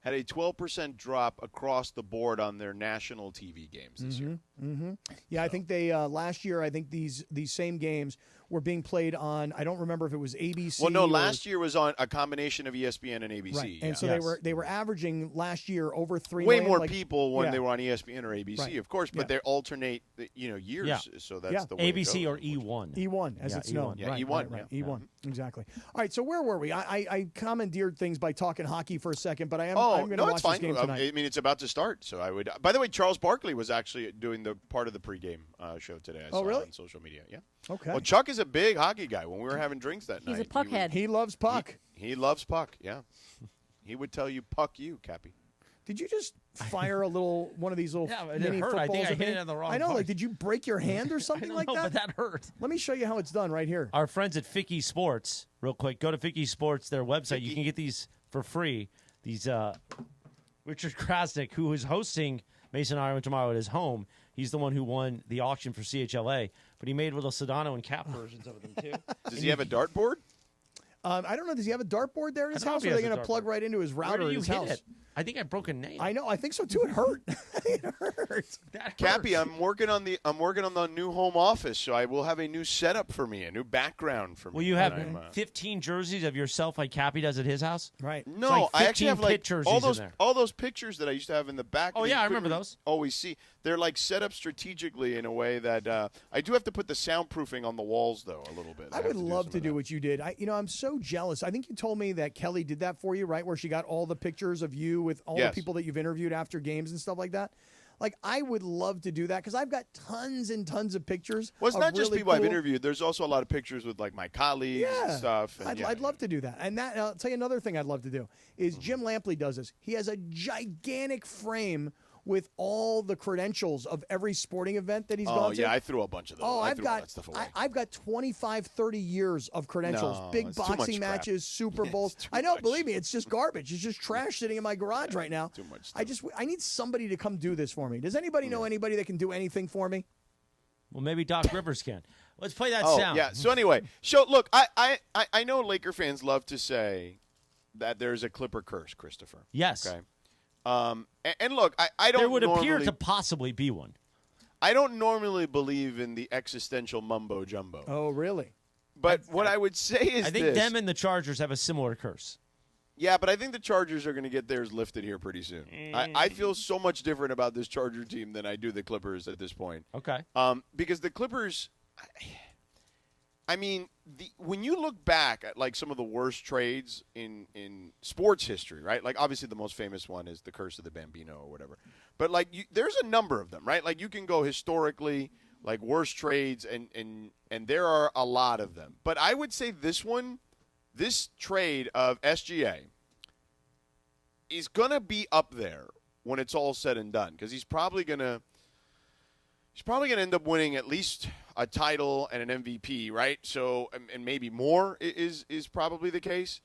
had a 12% drop across the board on their national TV games this year. Mm-hmm. Yeah, I think they last year. I think these same games were being played on. I don't remember if it was ABC. Well, no, last year was on a combination of ESPN and ABC. Right. And so they were averaging last year over 3 way million. More people when they were on ESPN or ABC, of course, but they alternate years. Yeah. So that's the way ABC it goes, or E1. E1, as it's known. Yeah, right, E1. Right. E1, exactly. All right, so where were we? I commandeered things by talking hockey for a second, but I'm going to watch this game tonight. I mean, it's about to start, so I would. By the way, Charles Barkley was actually doing the part of the pregame show today. I saw really? on social media. Yeah. Okay. Well, Chuck is a big hockey guy. When we were having drinks that night, he's a puckhead. He loves puck. He loves puck. Yeah. He would tell you puck you, Cappy. Did you just fire one of these little mini hurt. footballs? I think I at me? hit it in the wrong I know. part. Like, did you break your hand or something like that? But that hurt. Let me show you how it's done right here. Our friends at Ficky Sports, real quick, go to Ficky Sports, their website. You can get these for free. These Richard Krasnick, who is hosting Mason Iron tomorrow at his home, he's the one who won the auction for CHLA, but he made little Sedano and Cap versions of them too. Does he have a dartboard? I don't know. Does he have a dartboard there in his I don't house, know or if are he they has a going to plug dartboard. right into his Where router do in you his hit house? it? I think I broke a nail. I know. I think so too. It hurt. It hurt. Cappy, I'm working on the new home office, so I will have a new setup for me, a new background for me. Will you have 15 jerseys of yourself like Cappy does at his house? Right. No, like I actually have like jerseys all those pictures that I used to have in the back. Oh, that yeah, you I remember couldn't those. Always see. They're like set up strategically in a way that I do have to put the soundproofing on the walls though a little bit. I would love to do what you did. I'm so jealous. I think you told me that Kelly did that for you, right? Where she got all the pictures of you with all the people that you've interviewed after games and stuff like that. Like, I would love to do that because I've got tons and tons of pictures. Well, it's of not just really people I've cool- interviewed. There's also a lot of pictures with, like, my colleagues and stuff. And I'd love to do that. And I'll tell you another thing I'd love to do is Jim Lampley does this. He has a gigantic frame with all the credentials of every sporting event that he's gone to. Oh, yeah, I threw a bunch of those. Oh, I threw all that stuff away. I've got 25, 30 years of credentials. No, Big it's too boxing much crap. matches, Super Bowls. I know, believe me, it's just garbage. It's just trash sitting in my garage right now. Too much I need somebody to come do this for me. Does anybody know anybody that can do anything for me? Well, maybe Doc Rivers can. Let's play that sound. Yeah. So anyway, look, I know Laker fans love to say that there's a Clipper curse, Christopher. Yes. Okay. And look, I don't. There would appear normally- to possibly be one. I don't normally believe in the existential mumbo jumbo. Oh, really? But what I would say is I think this. them and the Chargers have a similar curse. Yeah, but I think the Chargers are going to get theirs lifted here pretty soon. I feel so much different about this Charger team than I do the Clippers at this point. Okay. Because the Clippers, I mean, when you look back at like some of the worst trades in sports history, right? Like obviously the most famous one is the Curse of the Bambino or whatever. But like there's a number of them, right? Like you can go historically, like worst trades, and there are a lot of them. But I would say this trade of SGA is gonna be up there when it's all said and done because he's probably gonna end up winning at least a title and an MVP, right? So, and maybe more is probably the case.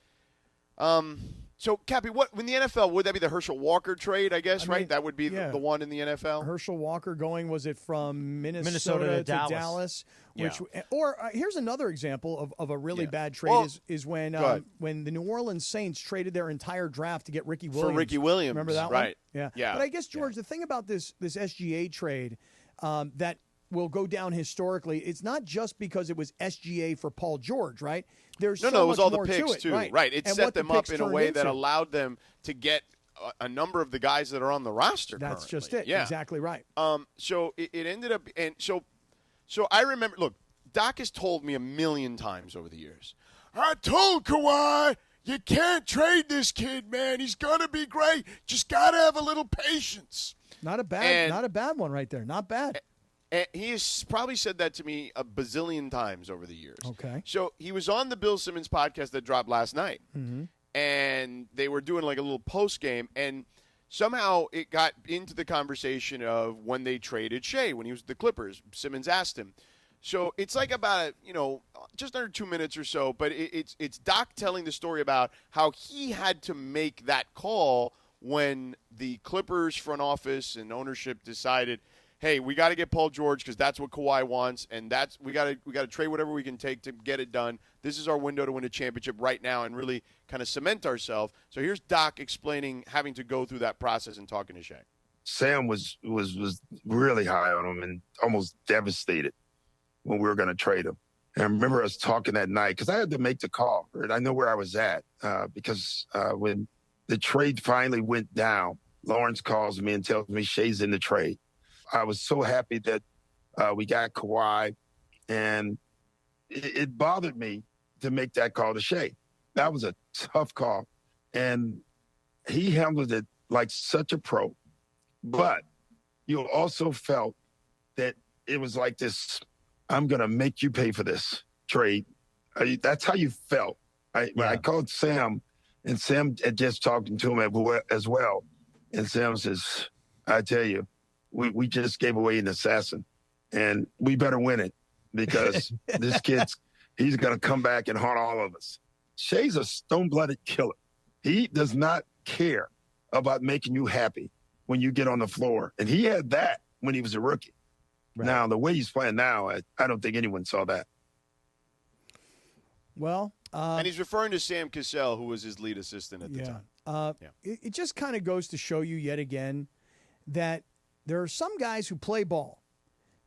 So, Cappy, what in the NFL would that be the Herschel Walker trade? I guess, right? That would be the one in the NFL. Herschel Walker going, was it from Minnesota to Dallas? Which, or here's another example of a really bad trade is when the New Orleans Saints traded their entire draft to get Ricky Williams. For Ricky Williams, remember that right? one? Yeah. But I guess George, the thing about this SGA trade that will go down historically, it's not just because it was SGA for Paul George, right? There's no, so it was much all the more picks to it, too, right? It And set what the them up picks in a turned way that into. allowed them to get a number of the guys that are on the roster. That's currently. just it. Yeah. Exactly right. So it ended up, and so I remember. Look, Doc has told me a million times over the years. I told Kawhi, you can't trade this kid, man. He's gonna be great. Just gotta have a little patience. Not a bad one right there. Not bad. And he has probably said that to me a bazillion times over the years. Okay. So he was on the Bill Simmons podcast that dropped last night, Mm-hmm. and they were doing like a little post game, and somehow it got into the conversation of when they traded Shea when he was with the Clippers. Simmons asked him. So it's like about just under 2 minutes or so, but it's Doc telling the story about how he had to make that call when the Clippers front office and ownership decided, hey, we got to get Paul George because that's what Kawhi wants, and we got to trade whatever we can take to get it done. This is our window to win a championship right now and really kind of cement ourselves. So here's Doc explaining having to go through that process and talking to Shea. Sam was really high on him and almost devastated when we were going to trade him. And I remember us talking that night because I had to make the call. Right? I know where I was at because when the trade finally went down, Lawrence calls me and tells me Shea's in the trade. I was so happy that we got Kawhi, and it bothered me to make that call to Shea. That was a tough call, and he handled it like such a pro. But you also felt that it was like this, I'm going to make you pay for this trade. That's how you felt. When I called Sam, and Sam had just talked to him as well, and Sam says, I tell you, we just gave away an assassin, and we better win it because this he's going to come back and haunt all of us. Shea's a stone-blooded killer. He does not care about making you happy when you get on the floor, and he had that when he was a rookie. Right. Now, the way he's playing now, I don't think anyone saw that. Well, and he's referring to Sam Cassell, who was his lead assistant at the time. It just kind of goes to show you yet again that there are some guys who play ball,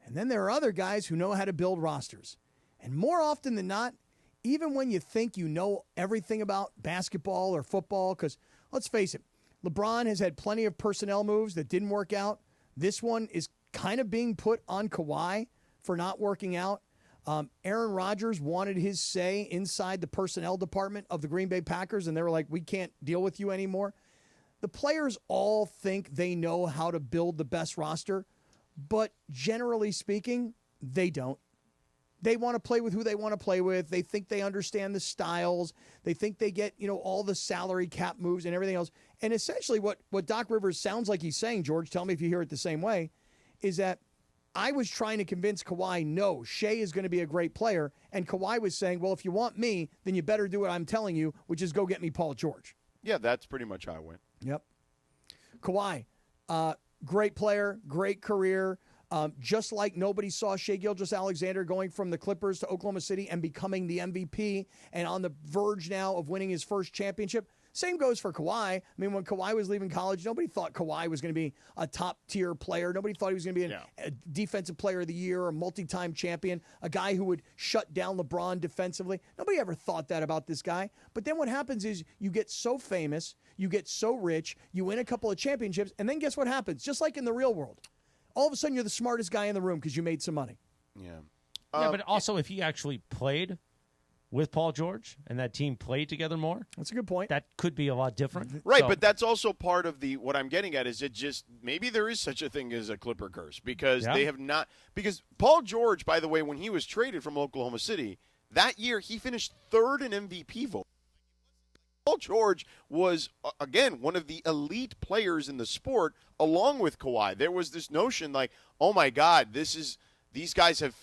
and then there are other guys who know how to build rosters. And more often than not, even when you think you know everything about basketball or football, because let's face it, LeBron has had plenty of personnel moves that didn't work out. This one is kind of being put on Kawhi for not working out. Aaron Rodgers wanted his say inside the personnel department of the Green Bay Packers, and they were like, we can't deal with you anymore. the players all think they know how to build the best roster, but generally speaking, they don't. They want to play with who they want to play with. They think they understand the styles. They think they get, all the salary cap moves and everything else. And essentially what Doc Rivers sounds like he's saying, George, tell me if you hear it the same way, is that I was trying to convince Kawhi, no, Shea is going to be a great player. And Kawhi was saying, well, if you want me, then you better do what I'm telling you, which is go get me Paul George. Yeah, that's pretty much how it went. Yep. Kawhi, great player, great career. Just like nobody saw Shai Gilgeous-Alexander going from the Clippers to Oklahoma City and becoming the MVP and on the verge now of winning his first championship. Same goes for Kawhi. I mean, when Kawhi was leaving college, nobody thought Kawhi was going to be a top-tier player. Nobody thought he was going to be a defensive player of the year, a multi-time champion, a guy who would shut down LeBron defensively. Nobody ever thought that about this guy. But then what happens is you get so famous, you get so rich, you win a couple of championships, and then guess what happens? Just like in the real world. All of a sudden, you're the smartest guy in the room because you made some money. Yeah. But also, if he actually played with Paul George and that team played together more, that's a good point. That could be a lot different. Right, but that's also part of what I'm getting at is it just maybe there is such a thing as a Clipper curse because they have not – because Paul George, by the way, when he was traded from Oklahoma City, that year he finished third in MVP vote. Paul George was, again, one of the elite players in the sport along with Kawhi. There was this notion like, oh, my God, these guys have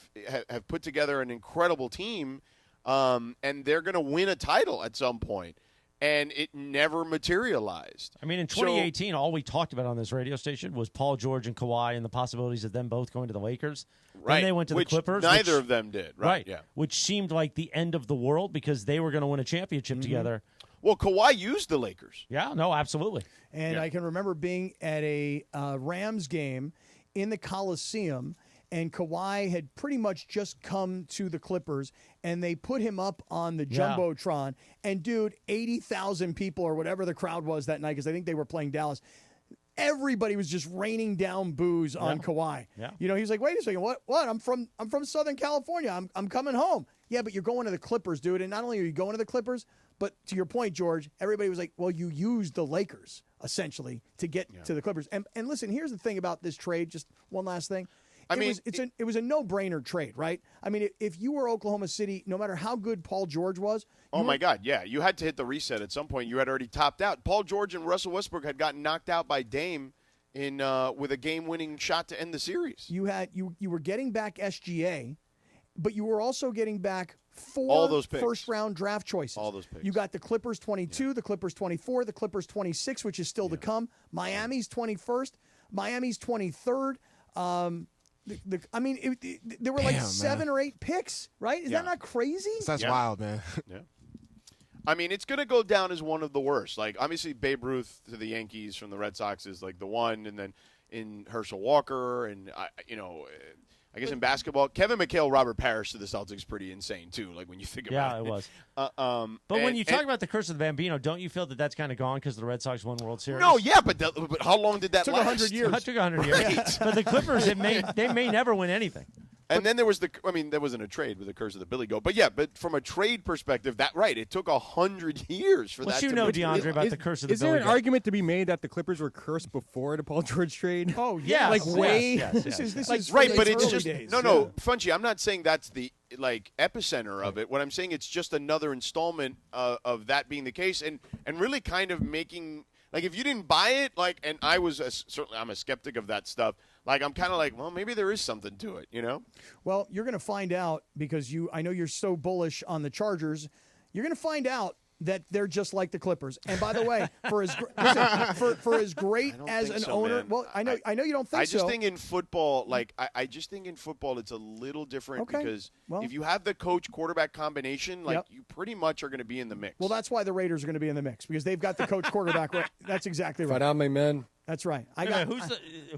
put together an incredible team, and they're going to win a title at some point. And it never materialized. I mean, in 2018, all we talked about on this radio station was Paul George and Kawhi and the possibilities of them both going to the Lakers. Right. Then they went to the Clippers. Neither of them did. Right, yeah. Which seemed like the end of the world because they were going to win a championship together. Well, Kawhi used the Lakers. Yeah, no, absolutely. And I can remember being at a Rams game in the Coliseum, and Kawhi had pretty much just come to the Clippers, and they put him up on the Jumbotron. And, dude, 80,000 people or whatever the crowd was that night, because I think they were playing Dallas, everybody was just raining down boos on Kawhi. Yeah. He's like, wait a second, what? I'm from Southern California. I'm coming home. Yeah, but you're going to the Clippers, dude. And not only are you going to the Clippers, but to your point, George, everybody was like, well, you used the Lakers, essentially, to get to the Clippers. And listen, here's the thing about this trade, just one last thing. It was a no-brainer trade, right? I mean, if you were Oklahoma City, no matter how good Paul George was. Oh, my God, yeah. You had to hit the reset at some point. You had already topped out. Paul George and Russell Westbrook had gotten knocked out by Dame with a game-winning shot to end the series. You were getting back SGA, but you were also getting back all those first-round draft choices. All those picks. You got the Clippers 22, the Clippers 24, the Clippers 26, which is still to come. Miami's 21st. Miami's 23rd. There were like 7 or 8 picks, right? Is that not crazy? That's wild, man. Yeah. I mean, it's going to go down as one of the worst. Like, obviously, Babe Ruth to the Yankees from the Red Sox is like the one, and then in Herschel Walker, and I guess in basketball, Kevin McHale, Robert Parrish to the Celtics is pretty insane too. Like when you think about it. Yeah, it was. But when you talk about the curse of the Bambino, don't you feel that that's kind of gone because the Red Sox won World Series? No, yeah, but how long did that last? 100 years. It took 100 years. Right. But the Clippers, they may never win anything. And then there was there wasn't a trade with the curse of the Billy Goat. But yeah, but from a trade perspective, it took 100 years for that to DeAndre, about the curse of the Billy Goat. Is there an argument to be made that the Clippers were cursed before the Paul George trade? Oh, yeah. Like way? Yes. This is right, but it's early just days. No, Funchy, I'm not saying that's the epicenter of it. What I'm saying, it's just another installment of that being the case, and really kind of making if you didn't buy it, and I was certainly I'm a skeptic of that stuff. I'm kind of well, maybe there is something to it, Well, you're going to find out because I know you're so bullish on the Chargers. You're going to find out that they're just like the Clippers. And by the way, for as great as an owner, man. well, I know you don't think so. I just think in football, I just think in football it's a little different because if you have the coach-quarterback combination, you pretty much are going to be in the mix. Well, that's why the Raiders are going to be in the mix because they've got the coach-quarterback. Right. That's exactly right. Right on, my man. That's right.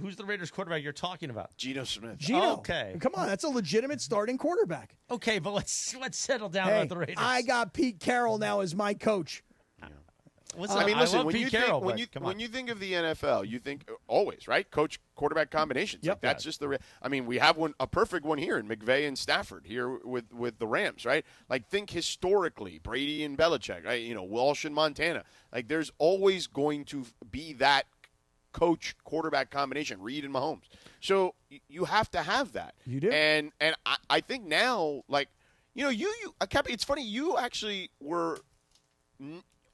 Who's the Raiders quarterback you're talking about? Geno Smith. Geno. Okay. Come on, that's a legitimate starting quarterback. Okay, but let's settle down hey, about the Raiders. I got Pete Carroll now as my coach. I mean, listen, love when Pete you Carroll, think when you think of the NFL, you think always, right? Coach quarterback combinations. Yep. Like, that's just I mean, we have a perfect one here in McVay and Stafford here with the Rams, right? Like, think historically, Brady and Belichick, right? You know, Walsh and Montana. Like, there's always going to be that coach quarterback combination, Reed and Mahomes. So you have to have that. You do. And I think now, like, you know, Cappy, it's funny, you actually were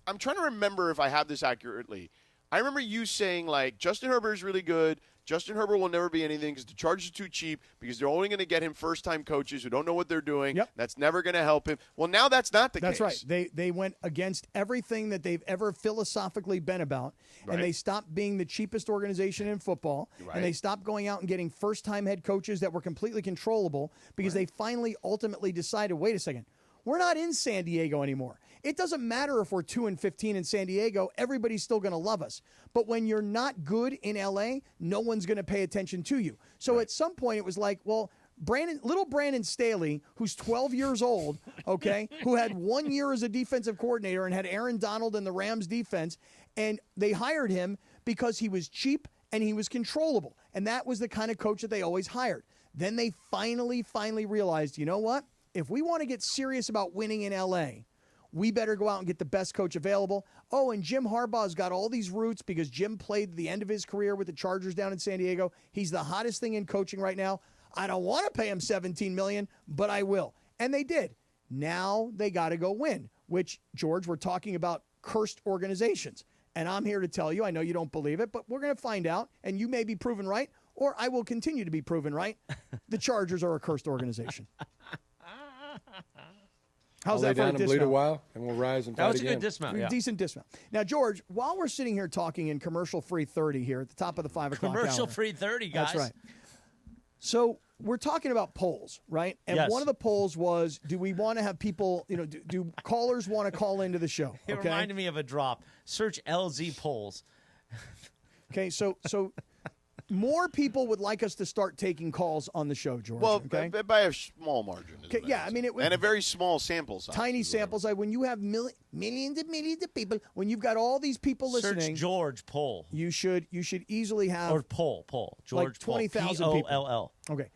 I'm trying to remember if I have this accurately. I remember you saying, like, Justin Herbert is really good. Justin Herbert will never be anything because the Chargers are too cheap because they're only going to get him first-time coaches who don't know what they're doing. Yep. That's never going to help him. Well, now that's not the case. That's right. They went against everything that they've ever philosophically been about, and they stopped being the cheapest organization in football, and they stopped going out and getting first-time head coaches that were completely controllable because they finally ultimately decided, wait a second, we're not in San Diego anymore. It doesn't matter if we're 2-15 in San Diego. Everybody's still going to love us. But when you're not good in L.A., no one's going to pay attention to you. So at some point it was like, well, little Brandon Staley, who's 12 years old, okay, who had 1 year as a defensive coordinator and had Aaron Donald in the Rams defense, and they hired him because he was cheap and he was controllable. And that was the kind of coach that they always hired. Then they finally realized, you know what? If we want to get serious about winning in L.A., we better go out and get the best coach available. Oh, and Jim Harbaugh's got all these roots because Jim played the end of his career with the Chargers down in San Diego. He's the hottest thing in coaching right now. I don't want to pay him $17 million, but I will. And they did. Now they got to go win, which, George, we're talking about cursed organizations. And I'm here to tell you, I know you don't believe it, but we're going to find out, and you may be proven right, or I will continue to be proven right. The Chargers are a cursed organization. How's I'll that lay for down a and bleed a dismount? while, and we'll rise and fight That was a again. good dismount. Yeah. Decent dismount. Now, George, while we're sitting here talking in commercial-free 30 here at the top of the 5 o'clock hour. Commercial-free 30, guys. That's right. So we're talking about polls, right? And Yes. one of the polls was, do we want to have people, you know, do callers want to call into the show? It Okay? reminded me of a drop. Search LZ polls. Okay, so more people would like us to start taking calls on the show, George. Well, okay? by a small margin. Okay, yeah, I mean, it was and a very small sample size. tiny sample size. When you have millions of people, when you've got all these people listening, Search George poll. you should easily have Or poll. George like 20,000 poll. people. P-O-L-L. Okay,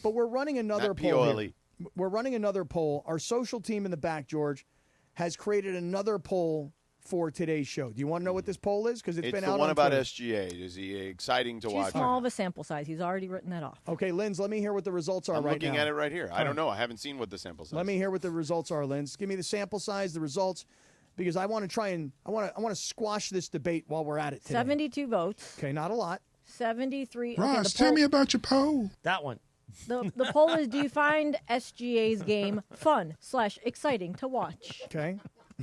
but we're running another Not poll. P-O-L-E. Here. We're running another poll. Our social team in the back, George, has created another poll for today's show. Do you want to know what this poll is? Because it's been out the one on about Twitter. SGA. Is he exciting to Too watch? small of a sample size. He's already written that off. Okay, Linz, let me hear what the results are I'm right looking now. at it right here. I don't know. I haven't seen what the sample size. Let me hear what the results are, Linz. Give me the sample size, the results, because I want to try and I want to squash this debate while we're at it today. 72 votes. Okay, not a lot. 73. Ross, okay, the tell poll, me about your poll. That one. the poll is, do you find SGA's game fun/exciting to watch? Okay.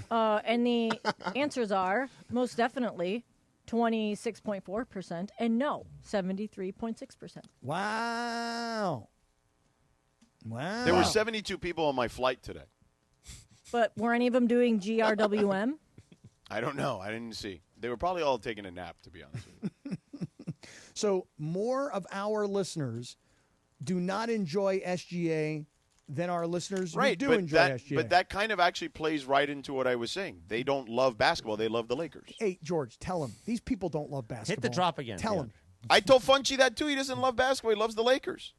And the answers are most definitely 26.4% and no, 73.6%. Wow. There were 72 people on my flight today. But were any of them doing GRWM? I don't know. I didn't see. They were probably all taking a nap, to be honest with you. So more of our listeners do not enjoy SGA than our listeners who do enjoy SGA. But that kind of actually plays right into what I was saying. They don't love basketball. They love the Lakers. Hey, George, tell him. These people don't love basketball. Hit the drop again. Tell him. I told Funchy that, too. He doesn't love basketball. He loves the Lakers.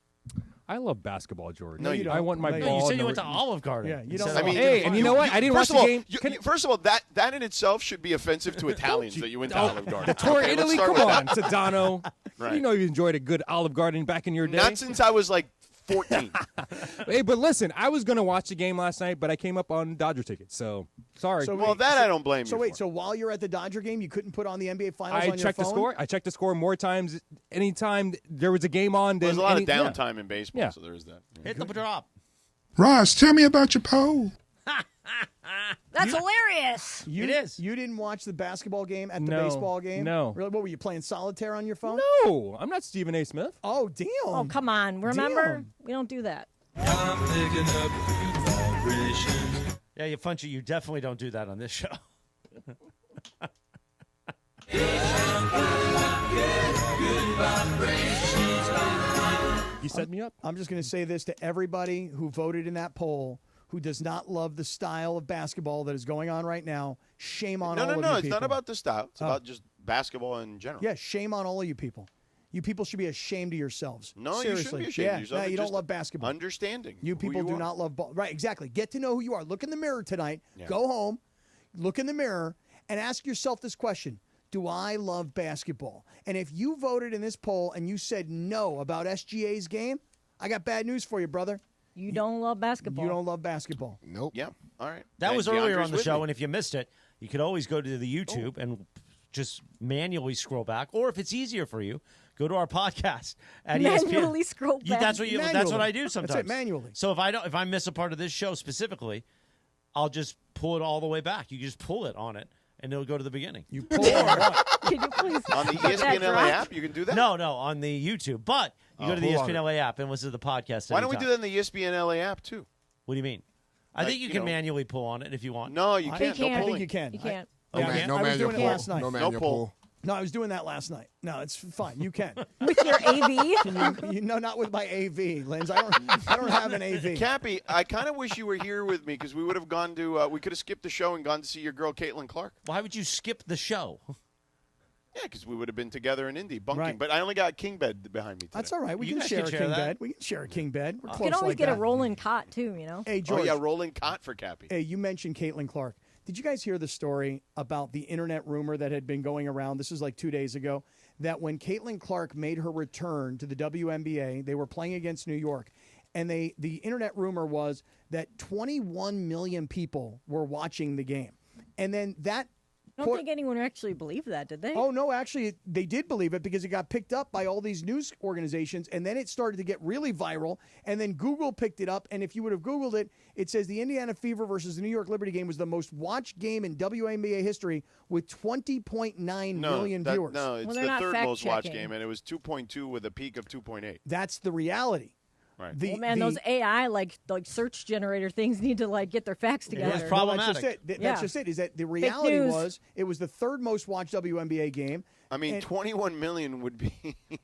I love basketball, George. No, you don't. I want my No, you ball. You said in you the went to Olive Garden. Yeah, you don't. I mean, Hey, and you know what? I didn't watch first of the all, game. First of all, that in itself should be offensive to Italians that you went to Olive Garden. The tour Okay, let's Italy, start come with on, that. Sedano. Right. You know you enjoyed a good Olive Garden back in your day. Not since I was like 14. Hey, but listen, I was going to watch the game last night, but I came up on Dodger tickets, so sorry. So Well, that I don't blame So you wait, for. so while you're at the Dodger game, you couldn't put on the NBA Finals I on your checked phone? the score. I checked the score more times. Anytime there was a game on, There's than a lot any, of downtime in baseball, Yeah. so there's that. Hit the drop. Ross, tell me about your poll. That's hilarious. You, It is. You didn't watch the basketball game at the No, baseball game? no. Really? What were you playing solitaire on your phone? No, I'm not Stephen A. Smith. Oh, damn. Oh, come on. Remember? Damn. We don't do that. Yeah, you Funchy, you definitely don't do that on this show. You set me up. I'm just going to say this to everybody who voted in that poll, who does not love the style of basketball that is going on right now, shame on all of you No, people. it's not about the style. It's about just basketball in general. Yeah, shame on all of you people. You people should be ashamed of yourselves. No, Seriously. you shouldn't be ashamed of yourself. No, you It's don't just love basketball. Understanding. You people do not love ball. Right, exactly. Get to know who you are. Look in the mirror tonight. Yeah. Go home, look in the mirror, and ask yourself this question. Do I love basketball? And if you voted in this poll and you said no about SGA's game, I got bad news for you, brother. You don't love basketball. You don't love basketball. Nope. Yeah. All right. That was earlier on the with show, me. and if you missed it, you could always go to the YouTube and just manually scroll back. Or if it's easier for you, go to our podcast at Manually ESPN. scroll back. That's what I do sometimes. That's it, manually. So if I miss a part of this show specifically, I'll just pull it all the way back. You just pull it on it, and it'll go to the beginning. You pull Can you please On the ESPN LA app, you can do that? No, on the YouTube. But you go to the pull on ESPN LA app and listen to the podcast. Why don't we anytime. do that in the ESPN LA app, too? What do you mean? I think you can manually pull on it if you want. No, you can't. I think you can. You can't. I was doing it last night. No manual pull. No, I was doing that last night. No, it's fine. You can. With your AV? No, not with my AV, Linz. I don't have an AV. Cappy, I kind of wish you were here with me because we would have gone to we could have skipped the show and gone to see your girl Caitlin Clark. Why would you skip the show? Yeah, because we would have been together in Indy bunking. Right. But I only got king bed behind me today. That's all right. We You can guys share can a share king that. bed. We can share a king bed. We're You close can always like get that. a rolling cot, too, you know? Hey, George. Oh, yeah, rolling cot for Cappy. Hey, you mentioned Caitlin Clark. Did you guys hear the story about the internet rumor that had been going around? This is like 2 days ago. That when Caitlin Clark made her return to the WNBA, they were playing against New York. And the internet rumor was that 21 million people were watching the game. And then that I don't think anyone actually believed that, did they? Oh, no, actually, they did believe it because it got picked up by all these news organizations, and then it started to get really viral, and then Google picked it up, and if you would have Googled it, it says the Indiana Fever versus the New York Liberty game was the most watched game in WNBA history with 20.9 million viewers. No, it's the third most watched game, and it was 2.2 with a peak of 2.8. That's the reality. Right. Those AI like search generator things need to get their facts together. It's problematic. That's just it. Is that the reality was it was the third most watched WNBA game. I mean, 21 million would be.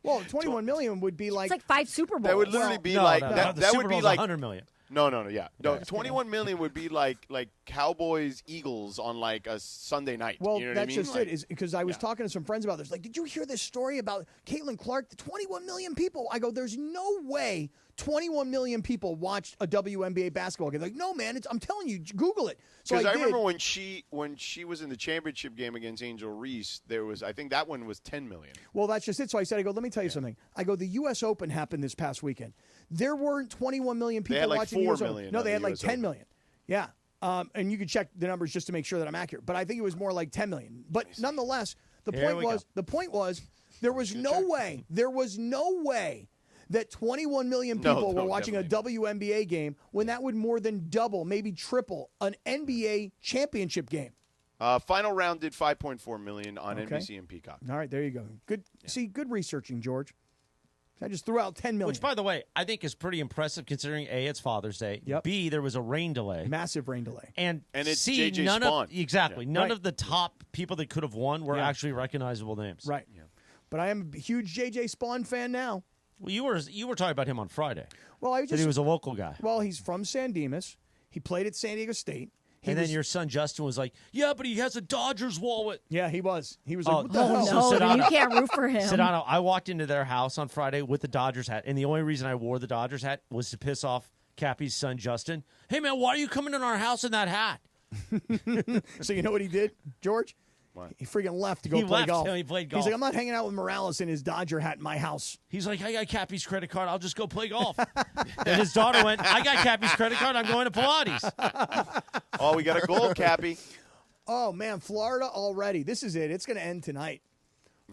Well, 21 million would be like. It's like 5 Super Bowls. That would literally be No, like no, that. the That Super would be Bowl's like 100 million. No, yeah. No, 21 million would be like Cowboys Eagles on like a Sunday night. Well, you know that's what I mean? just it. Is because I was talking to some friends about this. Like, did you hear this story about Caitlin Clark? The 21 million people. I go, there's no way 21 million people watched a WNBA basketball game. Like, no, man. I'm telling you, Google it. So Because I did. remember when she was in the championship game against Angel Reese, there was I think that one was 10 million. Well, that's just it. So I said, let me tell you something. I go, the U.S. Open happened this past weekend. There weren't 21 million people They had like watching the 4 U.S. Open. million No, on they the had like US 10 Open. million. Yeah. And you can check the numbers just to make sure that I'm accurate. But I think it was more like 10 million. But nonetheless, the point was there was no way that 21 million people were watching a WNBA game when that would more than double, maybe triple an NBA championship game. Final round did 5.4 million on Okay. NBC and Peacock. All right, there you go. Good. Yeah. See, good researching, George. I just threw out 10 million. Which, by the way, I think is pretty impressive considering A, it's Father's Day. Yep. B, there was a rain delay. Massive rain delay. And it's C, J.J. none Spawn. None of the top people that could have won were actually recognizable names. Right. Yeah. But I am a huge J.J. Spawn fan now. Well, you were talking about him on Friday. Well, I just that he was a local guy. Well, he's from San Dimas. He played at San Diego State. Then your son Justin was like, "Yeah, but he has a Dodgers wallet." Yeah, he was. He was like, "What the Oh, hell?" no, then you can't root for him. Sedano, I walked into their house on Friday with the Dodgers hat, and the only reason I wore the Dodgers hat was to piss off Cappy's son Justin. Hey, man, why are you coming in our house in that hat? So you know what he did, George? What? He freaking left to go He play left. golf. He played golf. He's like, I'm not hanging out with Morales in his Dodger hat in my house. He's like, I got Cappy's credit card. I'll just go play golf. And his daughter went, I got Cappy's credit card. I'm going to Pilates. Oh, we got a goal, Cappy. Oh, man, Florida already. This is it. It's going to end tonight.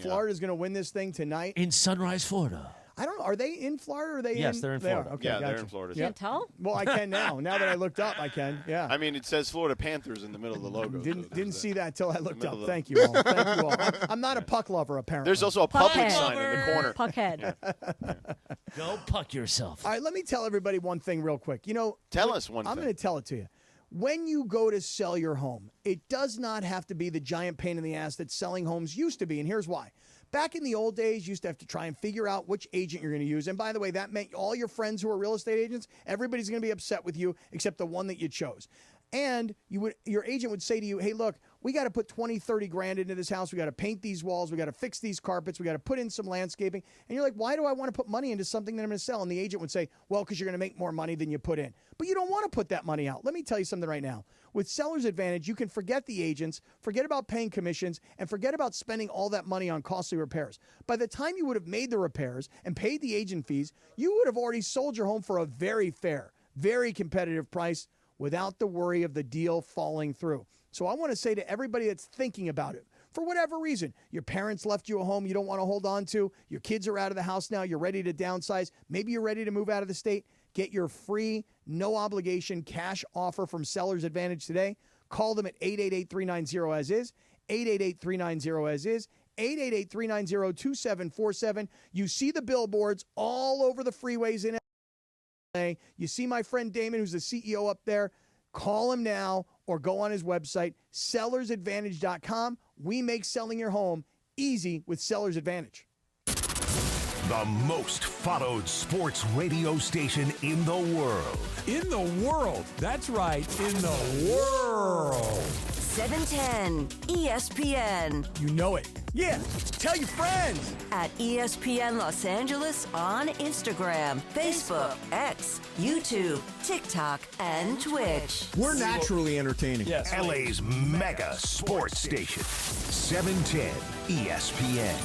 Florida's going to win this thing tonight. In Sunrise, Florida. I don't know. Are they in Florida? Or are they Yes, they're in Florida. Okay, Yeah, gotcha. they're in Florida. Can't tell? Well, I can now. Now that I looked up, I can. Yeah. I mean, it says Florida Panthers in the middle of the logo. Didn't see that till I looked up. Middle of Thank you all. Thank you all. I'm not a puck lover, apparently. There's also a public Puckhead. sign in the corner. Puckhead. Go puck yourself. All right, let me tell everybody one thing real quick. You know, Tell us one I'm thing. going to tell it to you. When you go to sell your home, it does not have to be the giant pain in the ass that selling homes used to be, and here's why. Back in the old days, you used to have to try and figure out which agent you're going to use. And by the way, that meant all your friends who are real estate agents, everybody's going to be upset with you except the one that you chose. And your agent would say to you, hey, look, we got to put 20, 30 grand into this house. We got to paint these walls. We got to fix these carpets. We got to put in some landscaping. And you're like, why do I want to put money into something that I'm going to sell? And the agent would say, well, because you're going to make more money than you put in. But you don't want to put that money out. Let me tell you something right now. With Seller's Advantage, you can forget the agents, forget about paying commissions, and forget about spending all that money on costly repairs. By the time you would have made the repairs and paid the agent fees, you would have already sold your home for a very fair, very competitive price without the worry of the deal falling through. So I want to say to everybody that's thinking about it, for whatever reason, your parents left you a home you don't want to hold on to, your kids are out of the house now, you're ready to downsize, maybe you're ready to move out of the state, get your free, no-obligation cash offer from Seller's Advantage today. Call them at 888-390-AS-IS, 888-390-AS-IS, 888-390-2747. You see the billboards all over the freeways in LA. You see my friend Damon, who's the CEO up there. Call him now or go on his website, sellersadvantage.com. We make selling your home easy with Seller's Advantage. The most followed sports radio station in the world. In the world. That's right. In the world. 710 ESPN. You know it. Yeah. Tell your friends. At ESPN Los Angeles on Instagram, Facebook, X, YouTube, TikTok, and Twitch. We're naturally entertaining. Yes. LA's mega sports station. 710 ESPN.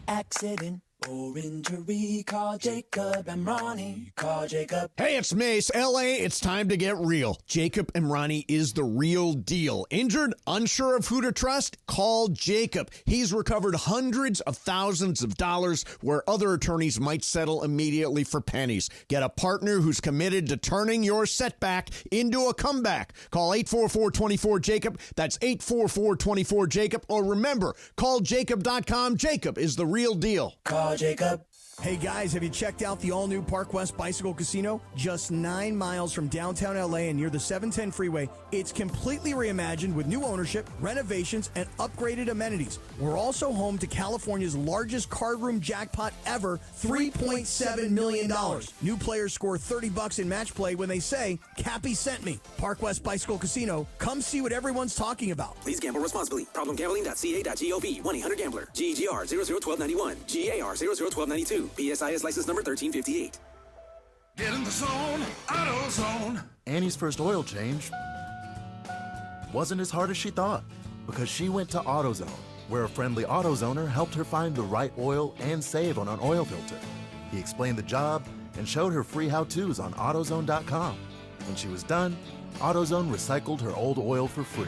Accident or injury, call Jacob and Ronnie. Call Jacob. Hey, it's Mace. LA, it's time to get real. Jacob and Ronnie is the real deal. Injured? Unsure of who to trust? Call Jacob. He's recovered hundreds of thousands of dollars where other attorneys might settle immediately for pennies. Get a partner who's committed to turning your setback into a comeback. Call 844-24-JACOB. That's 844-24-JACOB. Or remember, call Jacob.com. Jacob is the real deal. Call Jacob. Hey guys, have you checked out the all-new Park West Bicycle Casino? Just 9 miles from downtown LA and near the 710 freeway, it's completely reimagined with new ownership, renovations, and upgraded amenities. We're also home to California's largest card room jackpot ever, $3.7 million. New players score $30 in match play when they say, Cappy sent me. Park West Bicycle Casino. Come see what everyone's talking about. Please gamble responsibly. Problemgambling.ca.gov. 1-800-GAMBLER. GGR 00191. GAR 01292. PSIS license number 1358. Get in the zone, AutoZone. Annie's first oil change wasn't as hard as she thought because she went to AutoZone, where a friendly AutoZoner helped her find the right oil and save on an oil filter. He explained the job and showed her free how-tos on AutoZone.com. When she was done, AutoZone recycled her old oil for free.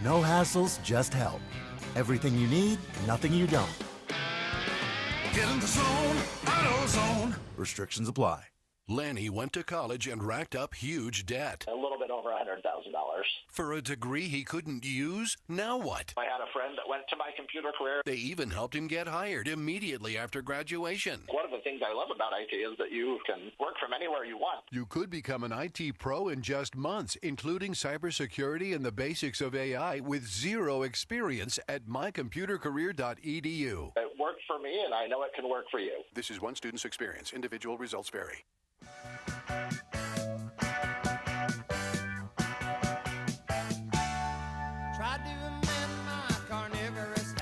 No hassles, just help. Everything you need, nothing you don't. Get in the zone, AutoZone. Restrictions apply. Lanny went to college and racked up huge debt. A little bit over $100,000. For a degree he couldn't use? Now what? I had a friend that went to my computer career. They even helped him get hired immediately after graduation. One of the things I love about IT is that you can work from anywhere you want. You could become an IT pro in just months, including cybersecurity and the basics of AI with zero experience at mycomputercareer.edu. It worked for me, and I know it can work for you. This is one student's experience. Individual results vary.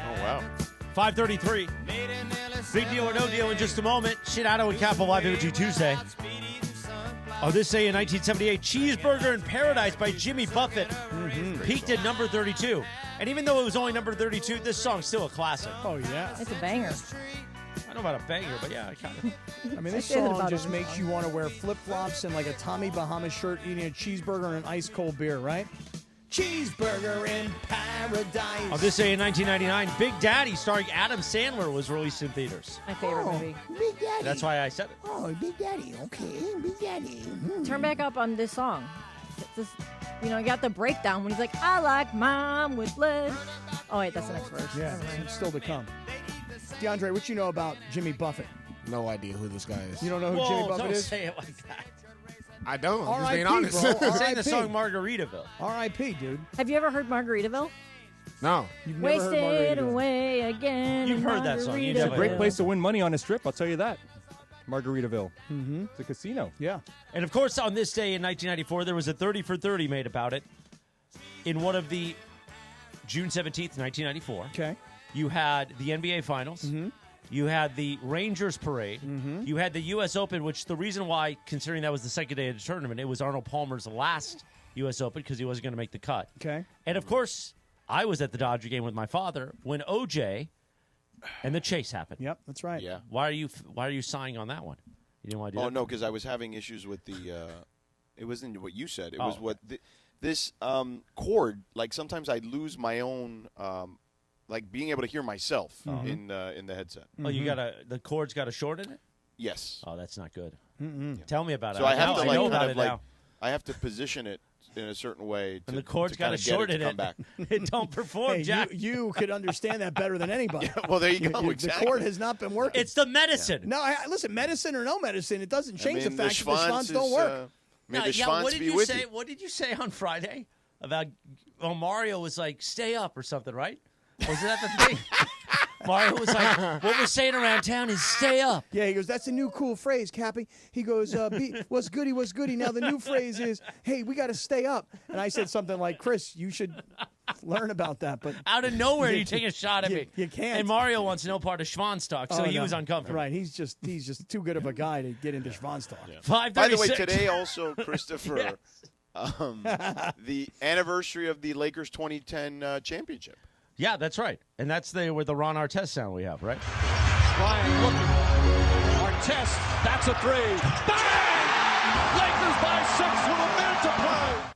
Oh, wow. 5:33. Big deal or no deal in just a moment. Sedano Kap live Imaging Tuesday. Oh, this say in 1978, Cheeseburger in Paradise by Jimmy Buffett peaked at number 32. And even though it was only number 32, this song's still a classic. Oh, yeah. It's a banger. I don't know about a banger, but yeah, kind of. I mean, this song just makes you want to wear flip-flops and like a Tommy Bahama shirt, eating a cheeseburger and an ice-cold beer, right? Cheeseburger in Paradise. Oh, this day in 1999, Big Daddy, starring Adam Sandler, was released in theaters. My favorite movie. Big Daddy. That's why I said it. Oh, Big Daddy. Okay, Big Daddy. Turn back up on this song. This, you got the breakdown when he's like, I like mom with lead. Oh, wait, that's the next verse. Yeah, it's still to come. DeAndre, what you know about Jimmy Buffett? No idea who this guy is. You don't know who Jimmy Buffett don't is? say it like that. I don't. I'm just R.I.P., being honest. bro. Sang the song Margaritaville. R.I.P., dude. Have you ever heard Margaritaville? No. You've never heard Wasted Margaritaville. away again. You've in heard that song. You It's a definitely great have. place to win money on a strip, I'll tell you that. Margaritaville. Mm-hmm. It's a casino. Yeah. And of course, on this day in 1994, there was a 30 for 30 made about it. In one of the June 17th, 1994. Okay. You had the NBA Finals. Mm-hmm. You had the Rangers Parade. Mm-hmm. You had the U.S. Open, which the reason why, considering that was the second day of the tournament, it was Arnold Palmer's last U.S. Open because he wasn't going to make the cut. Okay. And, of course, I was at the Dodger game with my father when O.J. and the chase happened. Yep, that's right. Yeah. Why are you sighing on that one? You didn't want to do that? Oh, no, because I was having issues with the it wasn't what you said. It was Oh. what this cord, like sometimes I lose my own like being able to hear myself in the headset. Oh, the cord's got a short in it? Yes. Oh, that's not good. Mm-mm. Tell me about it. So I have to know like about kind it of like now. I have to position it in a certain way. And to, the cord's to got kind a of get short it in to it. come back. It don't perform, Hey, Jack. you could understand that better than anybody. Well, there you go. Exactly. The cord has not been working. It's the medicine. No, listen, medicine or no medicine, it doesn't change the fact that the Schwanz schwanz don't work. May the yeah, Schwanz what did be you with say? you. What did you say on Friday about? Well, Mario was like, "Stay up" or something, right? Was that the thing? Mario was like, "What we're saying around town is stay up." Yeah, he goes, that's a new cool phrase, Cappy. He goes, what's goody, what's goody. Now the new phrase is, hey, we got to stay up. And I said something like, Chris, you should learn about that. But out of nowhere, you take a shot at me. You can't. And Mario wants no part of Schwanstock, so Oh, he no. was uncomfortable. Right, he's just too good of a guy to get into Schwanstock. Yeah. By the way, today also, Christopher, Yes. the anniversary of the Lakers 2010 championship. Yeah, that's right. And that's with the Ron Artest sound we have, right? Ryan looking. Artest, that's a three. Bang! Lakers by 6 with a minute to play.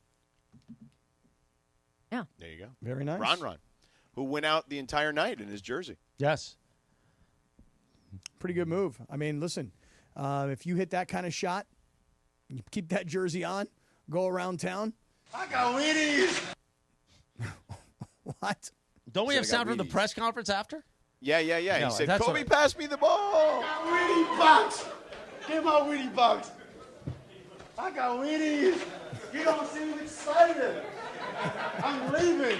Yeah. There you go. Very nice. Ron, who went out the entire night in his jersey. Yes. Pretty good move. I mean, listen, if you hit that kind of shot, you keep that jersey on, go around town. I got Wheaties. What? Don't we Said have I sound got from the Wheaties. press conference after? Yeah. No, He said, that's Kobe, what- pass me the ball. I got Wheaties box. Give my Wheaties box. I got Wheaties. You don't seem excited. I'm leaving.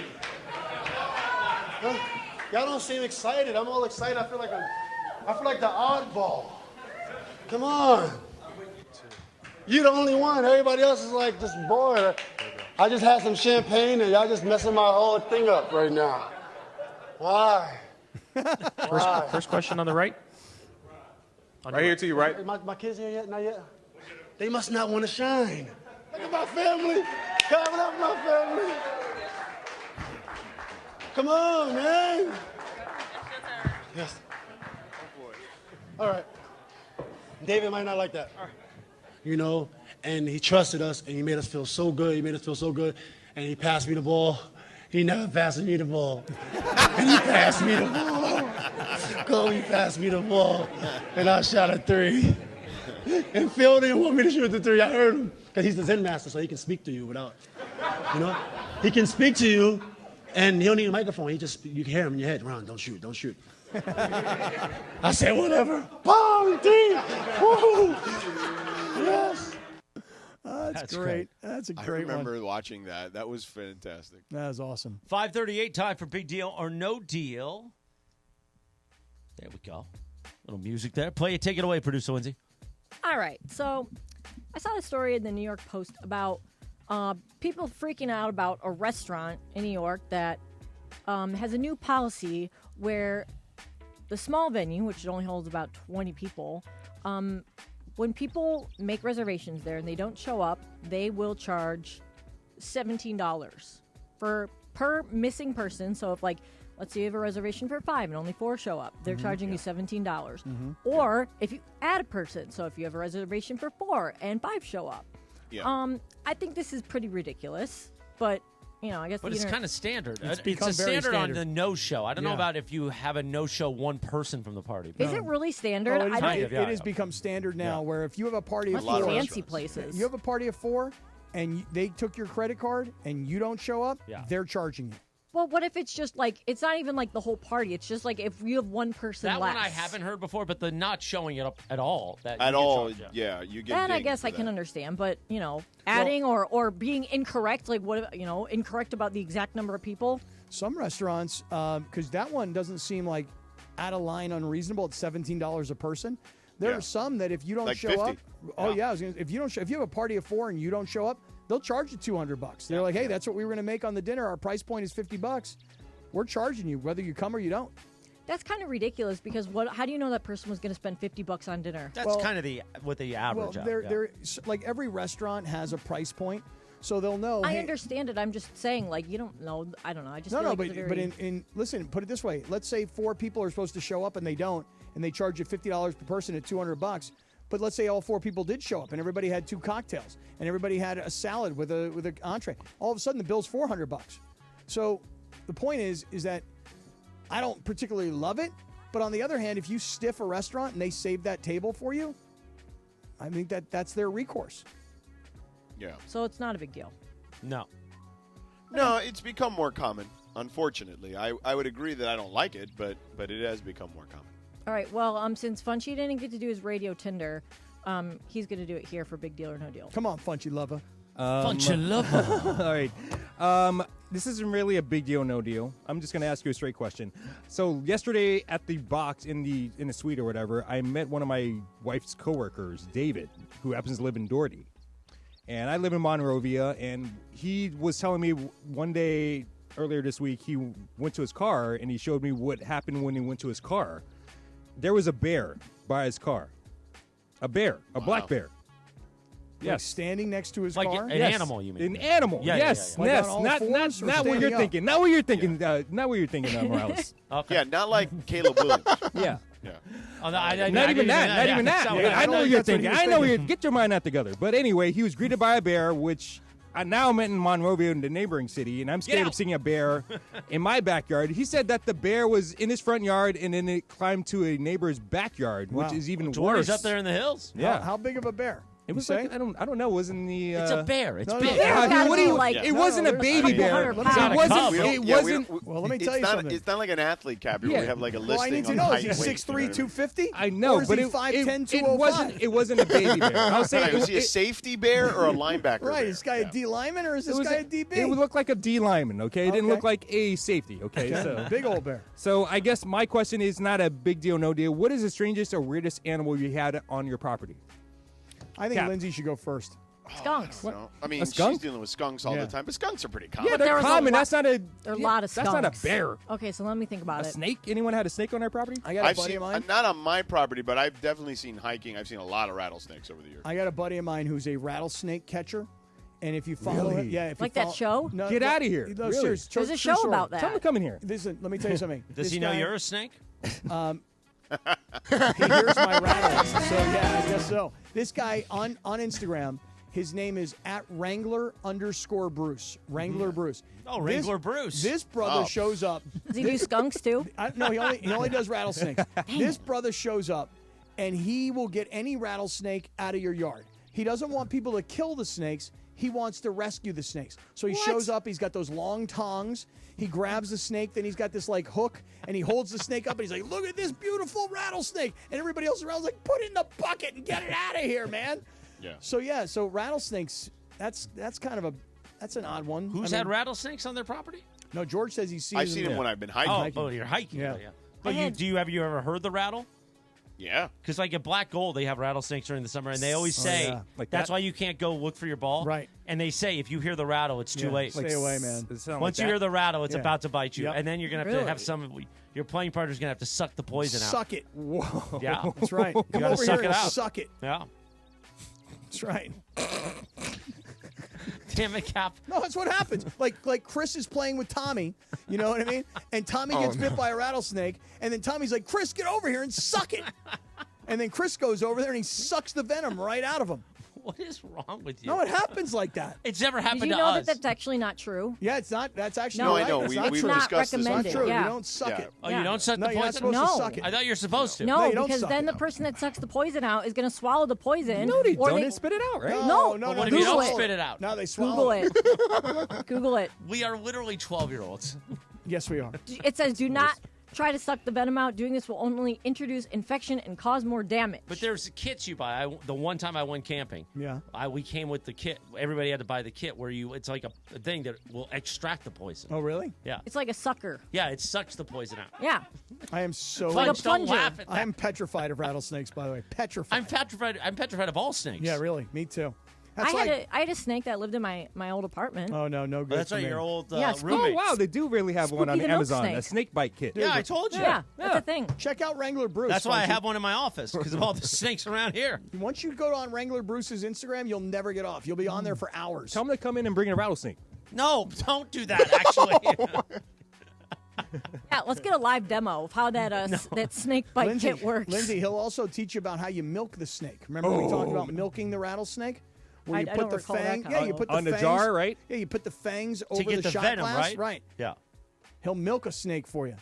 Huh? Y'all don't seem excited. I'm all excited. I feel like the oddball. Come on. You the only one. Everybody else is like just bored. I just had some champagne and y'all just messing my whole thing up right now. Why? Why? First question on the right. Right here to you, right? My kids here yet? Not yet? They must not want to shine. Look at my family. Coming up, my family. Come on, man. Yes. All right. David might not like that. You know, and he trusted us, and he made us feel so good. And he passed me the ball. He never passed me the ball. And he passed me the ball. Kobe passed me the ball, and I shot a three. And Phil didn't want me to shoot the three. I heard him, because he's the Zen master, so he can speak to you without, he can speak to you, and he don't need a microphone. You can hear him in your head. Ron, don't shoot. I said, whatever. Bong, three. Woo. Yes. That's great. That's a great I remember watching that. That was fantastic. That was awesome. 5:38, time for Big Deal or No Deal. There we go. Little music there. Play it. Take it away, producer Lindsay. All right. So I saw a story in the New York Post about people freaking out about a restaurant in New York that has a new policy where the small venue, which only holds about 20 people, when people make reservations there and they don't show up, they will charge $17 per missing person. So if, like, let's say you have a reservation for 5 and only 4 show up, they're charging you $17. Or if you add a person, so if you have a reservation for 4 and 5 show up. Yeah. I think this is pretty ridiculous, but I guess. But it's kind of standard. It's It's become a very standard on standard. the no-show. I don't know Yeah. about if you have a no-show one person from the party. Is it really standard? Oh, it is- I don't. it has become standard now where if you have a party of Must be 4. fancy places. You have a party of 4 and they took your credit card and you don't show up, Yeah. they're charging you. Well, what if it's just like it's not even like the whole party? It's just like if you have one person That less. one I haven't heard before, but the not showing it up at all. That At you get all, charged, yeah, you get That I dinged guess for I can that. understand, but adding or being incorrect, like what incorrect about the exact number of people. Some restaurants, because that one doesn't seem like out of line unreasonable. It's $17 a person. There are some that if you don't Like show 50. up, if you don't if you have a party of 4 and you don't show up, they'll charge you $200. They're like, hey, that's what we were going to make on the dinner. Our price point is $50. We're charging you whether you come or you don't. That's kind of ridiculous because how do you know that person was going to spend $50 on dinner? That's kind of what the average. Well, they're like every restaurant has a price point, so they'll know. I hey, understand it. I'm just saying, like, you don't know. I don't know. I just No, feel no, like it's a but very... in listen, put it this way. Let's say 4 people are supposed to show up and they don't, and they charge you $50 per person at $200. But let's say all 4 people did show up and everybody had 2 cocktails and everybody had a salad with an entree. All of a sudden, the bill's $400. So the point is that I don't particularly love it. But on the other hand, if you stiff a restaurant and they save that table for you, I think that's their recourse. Yeah. So it's not a big deal. No. No, it's become more common, unfortunately. I would agree that I don't like it, but it has become more common. All right. Well, since Funchy didn't get to do his radio Tinder, he's going to do it here for Big Deal or No Deal. Come on, Funchy lover. Funchy lover. All right. This isn't really a big deal, no deal. I'm just going to ask you a straight question. So yesterday at the box in the suite or whatever, I met one of my wife's coworkers, David, who happens to live in Doherty. And I live in Monrovia, and he was telling me one day earlier this week he went to his car, and he showed me what happened when he went to his car. There was a bear by his car. A bear. A black bear. Like standing next to his Like car? an animal, you mean? An animal. Yeah, yes. yeah, yeah. Yes. Like on all Not fours or what you're standing up? thinking. Not what you're thinking. Not what you're thinking, Morales. Okay. Yeah, not like Caleb Williams. Yeah. Yeah. Oh, no, I Not didn't even that. Not even that. So, I know what you're that's what he thinking. was I know thinking. get your mind out together. But anyway, he was greeted by a bear, which I now met in Monrovia, in the neighboring city, and I'm scared of seeing a bear in my backyard. He said that the bear was in his front yard, and then it climbed to a neighbor's backyard, which is even Doherty's worse. up there in the hills. Yeah. How big of a bear? It was like, I don't know. It was in the. It's a bear. It's No, big. no, Yeah, gotta what do you? be like- It wasn't a baby bear. It It's not a wasn't. cub. It wasn't. Well, let me It's tell you not, something. It's not like an athlete, Cappy, where Yeah. we have like a Well, listing I need to on know. height Is he weight, 6'3", you know what I mean? 250? I know, or is but he it 5'10", it 205? wasn't. It wasn't a baby bear. I was saying. Was he a safety bear or a linebacker Right. bear? Is this guy a D lineman or is this was guy a DB? It would look like a D lineman, okay? It didn't Okay. look like a safety, okay? So, Big old bear. so I guess my question is not a big deal, no deal. What is the strangest or weirdest animal you had on your property? I think Cap. Lindsay should go first. Skunks. No. I mean, A skunk? she's dealing with skunks all Yeah. the time, but skunks are pretty common. Yeah, there they're was a common. lot- That's not a. There are a lot of That's skunks. not a bear. Okay, so let me think about A it. snake? Anyone had a snake on their property? I got a I've buddy seen, of mine. not on my property, but I've definitely seen hiking. I've seen a lot of rattlesnakes over the years. I got a buddy of mine who's a rattlesnake catcher, and if you follow Really? him, yeah, if Like you that follow, show? No, Get no, outta here. No, Really? serious, There's a true show story. about that. Tell him to come in here. Listen, let me tell you something. Does This he know guy- you're a snake? He hears my rattles, so yeah, I guess so. This guy on Instagram, his name is @Wrangler_Bruce. Wrangler Bruce. Oh, Wrangler Bruce. This brother Oh. shows up. Does he do skunks too? No, he only does rattlesnakes. This brother shows up, and he will get any rattlesnake out of your yard. He doesn't want people to kill the snakes. He wants to rescue the snakes. So he shows up. He's got those long tongs. He grabs the snake. Then he's got this like hook, and he holds the snake up. And he's like, "Look at this beautiful rattlesnake!" And everybody else around is like, "Put it in the bucket and get it out of here, man." Yeah. So rattlesnakes. That's kind of that's an odd one. Who's I had mean, rattlesnakes on their property? No, George says he's seen. I've seen them when I've been hiking. Oh, you're hiking. Yeah. But I have you ever heard the rattle? Yeah. Because like at Black Gold, they have rattlesnakes during the summer, and they always say yeah. Like that's that? why you can't go look for your ball. Right. And they say if you hear the rattle, it's too Yeah, late. stay away, man. Does it sound Once like you hear that? the rattle, it's Yeah. about to bite you, Yep. and then you're gonna have to have your playing partner's gonna have to suck the poison out. Suck it. Whoa. Yeah. That's right. Come gotta over suck here it and out. suck it. Yeah. That's right. Damn it, Cap. No, that's what happens. Like Chris is playing with Tommy, you know what I mean? And Tommy gets bit by a rattlesnake, and then Tommy's like, "Chris, get over here and suck it." And then Chris goes over there and he sucks the venom right out of him. What is wrong with you? No, it happens like that. It's never happened Did you to know us. that that's actually not true? Yeah, it's not. That's actually No, not I right. know. That's We- not we've true. not discussed this. It's not recommended. true. Yeah. You don't suck Yeah. it. Oh, you don't suck No, the you're not poison? supposed No. to suck it. I thought you were supposed to. No, No, you don't because suck then it. the person that sucks the poison out is going to swallow the poison. No, they or don't. They spit it out, right? No. no, But no. what if they you don't Google it. spit it out? No, they Google swallow it. Google it. We are literally 12-year-olds. Yes, we are. It says, do not try to suck the venom out. Doing this will only introduce infection and cause more damage. But there's kits you buy. The one time I went camping, we came with the kit. Everybody had to buy the kit where it's like a thing that will extract the poison. Oh, really? Yeah. It's like a sucker. Yeah, it sucks the poison out. Yeah. I am so Like a plunger. Don't laugh at that. I am petrified of rattlesnakes, by the way. Petrified. I'm petrified of all snakes. Yeah, really. Me too. I had a snake that lived in my old apartment. Oh, no good. That's for right, me. your old roommates. Oh, wow, they do really have one on Spooky the milk Amazon, snake. a snake bite kit. Yeah, I told you. Yeah, that's a thing. Check out Wrangler Bruce. That's why I Funky. have one in my office, because of all the snakes around here. Once you go on Wrangler Bruce's Instagram, you'll never get off. You'll be on there for hours. Tell them to come in and bring a rattlesnake. No, don't do that, actually. Yeah, let's get a live demo of how that snake bite Lindsay, kit works. Lindsay, he'll also teach you about how you milk the snake. Remember we talked about milking the rattlesnake? Where you I put don't the recall that fang, kind. you put the On the fangs, jar, right? Yeah, you put the fangs over get the shot venom, glass, right? Yeah. He'll milk a snake for you.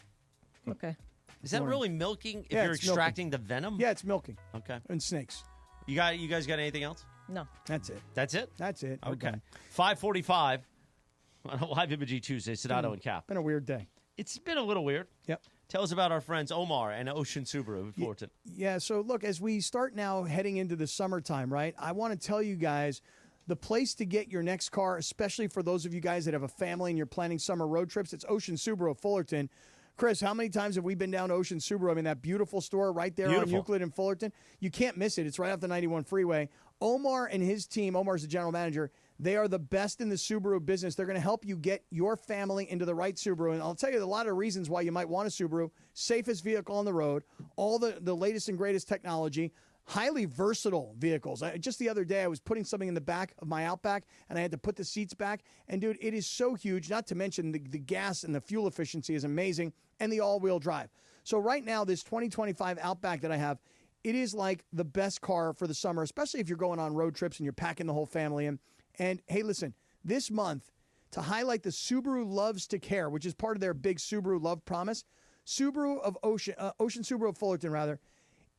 Okay. Is that really milking if Yeah, you're it's extracting the venom? Yeah, it's milking. Okay. And snakes. You guys got anything else? No. That's it. That's it? That's it. We're Okay. done. 5:45 on a live Imaging Tuesday, Sedano and Cap. Been a weird day. It's been a little weird. Yep. Tell us about our friends Omar and Ocean Subaru in Fullerton. Yeah, so look, as we start now heading into the summertime, right, I want to tell you guys the place to get your next car, especially for those of you guys that have a family and you're planning summer road trips, it's Ocean Subaru of Fullerton. Chris, how many times have we been down to Ocean Subaru? I mean, that beautiful store right there on Euclid and Fullerton. You can't miss it. It's right off the 91 freeway. Omar and his team, Omar's the general manager, they are the best in the Subaru business. They're going to help you get your family into the right Subaru. And I'll tell you a lot of reasons why you might want a Subaru. Safest vehicle on the road, all the latest and greatest technology, highly versatile vehicles. Just the other day, I was putting something in the back of my Outback, and I had to put the seats back. And, dude, it is so huge, not to mention the gas and the fuel efficiency is amazing, and the all-wheel drive. So right now, this 2025 Outback that I have, it is like the best car for the summer, especially if you're going on road trips and you're packing the whole family in. And, hey, listen, this month, to highlight the Subaru Loves to Care, which is part of their big Subaru Love Promise, Ocean Subaru of Fullerton, rather,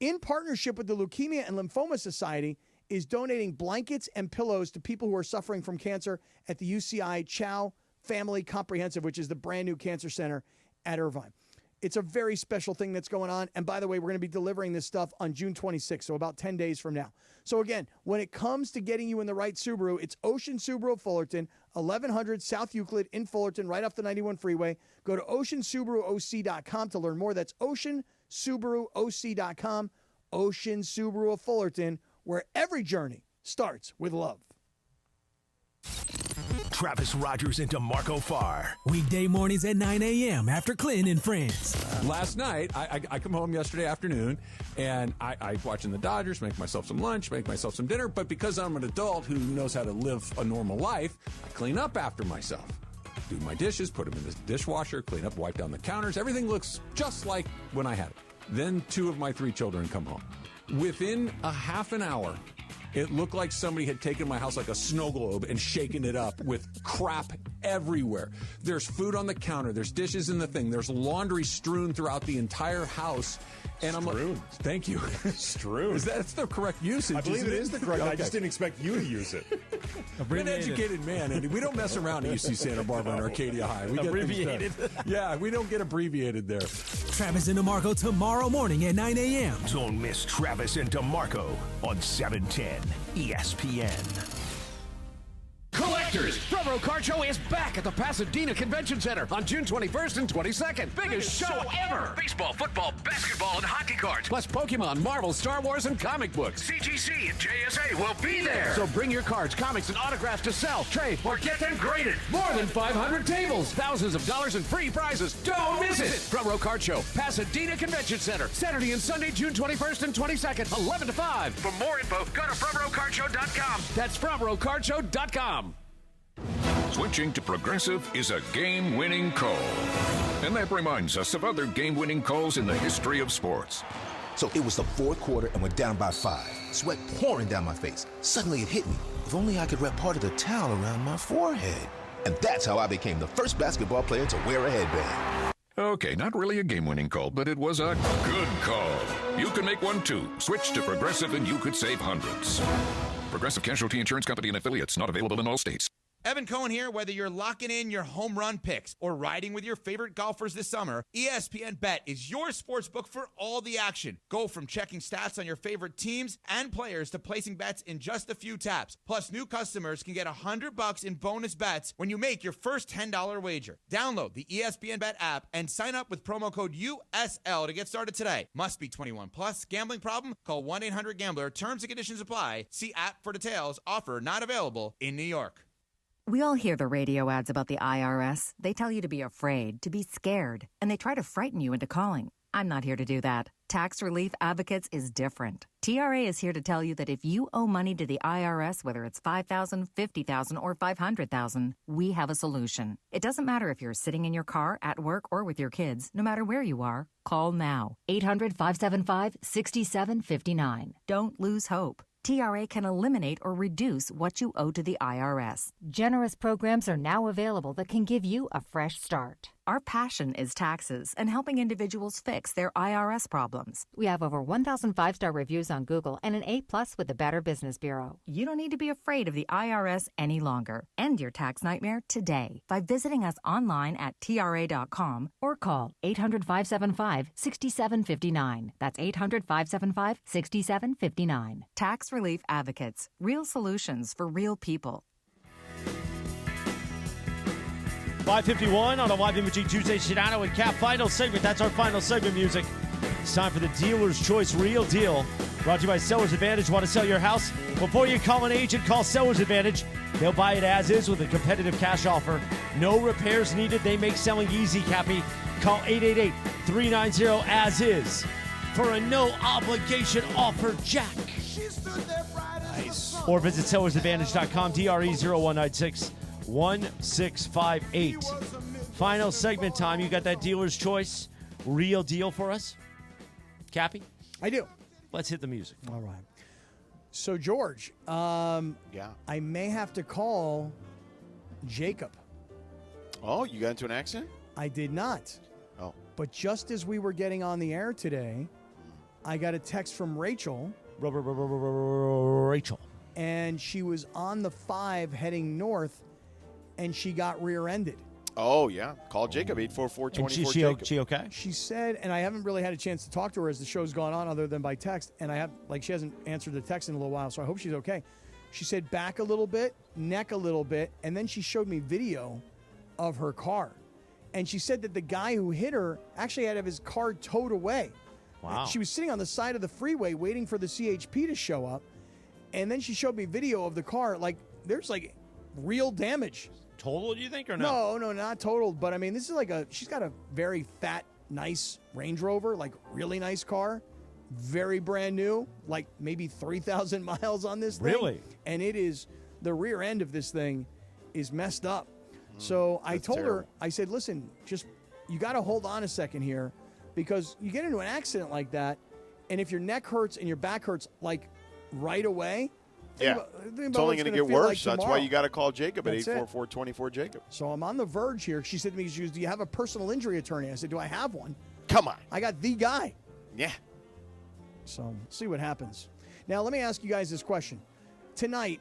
in partnership with the Leukemia and Lymphoma Society, is donating blankets and pillows to people who are suffering from cancer at the UCI Chow Family Comprehensive, which is the brand new cancer center at Irvine. It's a very special thing that's going on. And by the way, we're going to be delivering this stuff on June 26th, so about 10 days from now. So again, when it comes to getting you in the right Subaru, it's Ocean Subaru of Fullerton, 1100 South Euclid in Fullerton, right off the 91 freeway. Go to oceansubaruoc.com to learn more. That's oceansubaruoc.com. Ocean Subaru of Fullerton, where every journey starts with love. Travis Rogers into Marco Farr. Weekday mornings at 9 a.m. after Clinton and Friends. Last night, I come home yesterday afternoon, and I watching the Dodgers, make myself some lunch, make myself some dinner, but because I'm an adult who knows how to live a normal life, I clean up after myself. Do my dishes, put them in the dishwasher, clean up, wipe down the counters. Everything looks just like when I had it. Then 2 of my 3 children come home. Within a half an hour, it looked like somebody had taken my house like a snow globe and shaken it up with crap everywhere. There's food on the counter. There's dishes in the thing. There's laundry strewn throughout the entire house. And I'm like, thank you. Strewn. That's the correct usage? I believe it is the correct. Okay. I just didn't expect you to use it. You're an educated man, Andy. We don't mess around at UC Santa Barbara and Arcadia High. We Abbreviated. Yeah, we don't get abbreviated there. Travis and DeMarco tomorrow morning at 9 a.m. Don't miss Travis and DeMarco on 710 ESPN. Collectors, Front Row Card Show is back at the Pasadena Convention Center on June 21st and 22nd. Biggest show ever. Baseball, football, basketball, and hockey cards, plus Pokemon, Marvel, Star Wars, and comic books. CGC and JSA will be there. So bring your cards, comics, and autographs to sell, trade, or get them graded. More than 500 tables, thousands of dollars in free prizes. Don't miss it. Front Row Card Show, Pasadena Convention Center, Saturday and Sunday, June 21st and 22nd, 11 to 5. For more info, go to frontrowcardshow.com. That's frontrowcardshow.com. Switching to Progressive is a game-winning call. And that reminds us of other game-winning calls in the history of sports. So it was the fourth quarter and we're down by 5. Sweat pouring down my face. Suddenly it hit me. If only I could wrap part of the towel around my forehead. And that's how I became the first basketball player to wear a headband. Okay, not really a game-winning call, but it was a good call. You can make one too. Switch to Progressive and you could save hundreds. Progressive Casualty Insurance Company and affiliates, not available in all states. Evan Cohen here. Whether you're locking in your home run picks or riding with your favorite golfers this summer, ESPN Bet is your sportsbook for all the action. Go from checking stats on your favorite teams and players to placing bets in just a few taps. Plus, new customers can get $100 in bonus bets when you make your first $10 wager. Download the ESPN Bet app and sign up with promo code USL to get started today. Must be 21 plus. Gambling problem? Call 1-800-GAMBLER. Terms and conditions apply. See app for details. Offer not available in New York. We all hear the radio ads about the IRS. They tell you to be afraid, to be scared, and they try to frighten you into calling. I'm not here to do that. Tax Relief Advocates is different. TRA is here to tell you that if you owe money to the IRS, whether it's $5,000, $50,000, or $500,000, we have a solution. It doesn't matter if you're sitting in your car, at work, or with your kids. No matter where you are, call now. 800-575-6759. Don't lose hope. TRA can eliminate or reduce what you owe to the IRS. Generous programs are now available that can give you a fresh start. Our passion is taxes and helping individuals fix their IRS problems. We have over 1,000 5-star reviews on Google and an A+ with the Better Business Bureau. You don't need to be afraid of the IRS any longer. End your tax nightmare today by visiting us online at TRA.com or call 800-575-6759. That's 800-575-6759. Tax Relief Advocates. Real solutions for real people. 5:51 on a Live Imaging Tuesday. Sedano and Kap, final segment. That's our final segment music. It's time for the Dealer's Choice Real Deal. Brought to you by Seller's Advantage. Want to sell your house? Before you call an agent, call Seller's Advantage. They'll buy it as is with a competitive cash offer. No repairs needed. They make selling easy, Cappy. Call 888-390-AS-IS for a no-obligation offer, Jack. Nice. Or visit sellersadvantage.com, DRE0196. 1658. Final segment time. You got that Dealer's Choice Real Deal for us? Cappy? I do. Let's hit the music. All right. So, George, I may have to call Jacob. Oh, you got into an accident? I did not. Oh. But just as we were getting on the air today, I got a text from Rachel. Rachel. And she was on the 5 heading north, and she got rear-ended. Oh, yeah. Call Jacob, 844-24-JACOB. She okay? She said, and I haven't really had a chance to talk to her as the show's gone on other than by text, and she hasn't answered the text in a little while, so I hope she's okay. She said back a little bit, neck a little bit, and then she showed me video of her car. And she said that the guy who hit her actually had to have his car towed away. Wow. She was sitting on the side of the freeway waiting for the CHP to show up, and then she showed me video of the car. Like, there's, like, real damage. Totaled, you think, or no? No, not totaled. But, I mean, this is like she's got a very fat, nice Range Rover, like, really nice car. Very brand new, like maybe 3,000 miles on this thing. Really? And it is, the rear end of this thing is messed up. So I told her, I said, listen, you got to hold on a second here, because you get into an accident like that, and if your neck hurts and your back hurts, like, right away, it's only going to get worse. Like that's why you got to call Jacob at That's 844-24-JACOB. So I'm on the verge here. She said to me, do you have a personal injury attorney? I said, do I have one? Come on. I got the guy. Yeah. So see what happens. Now, let me ask you guys this question. Tonight,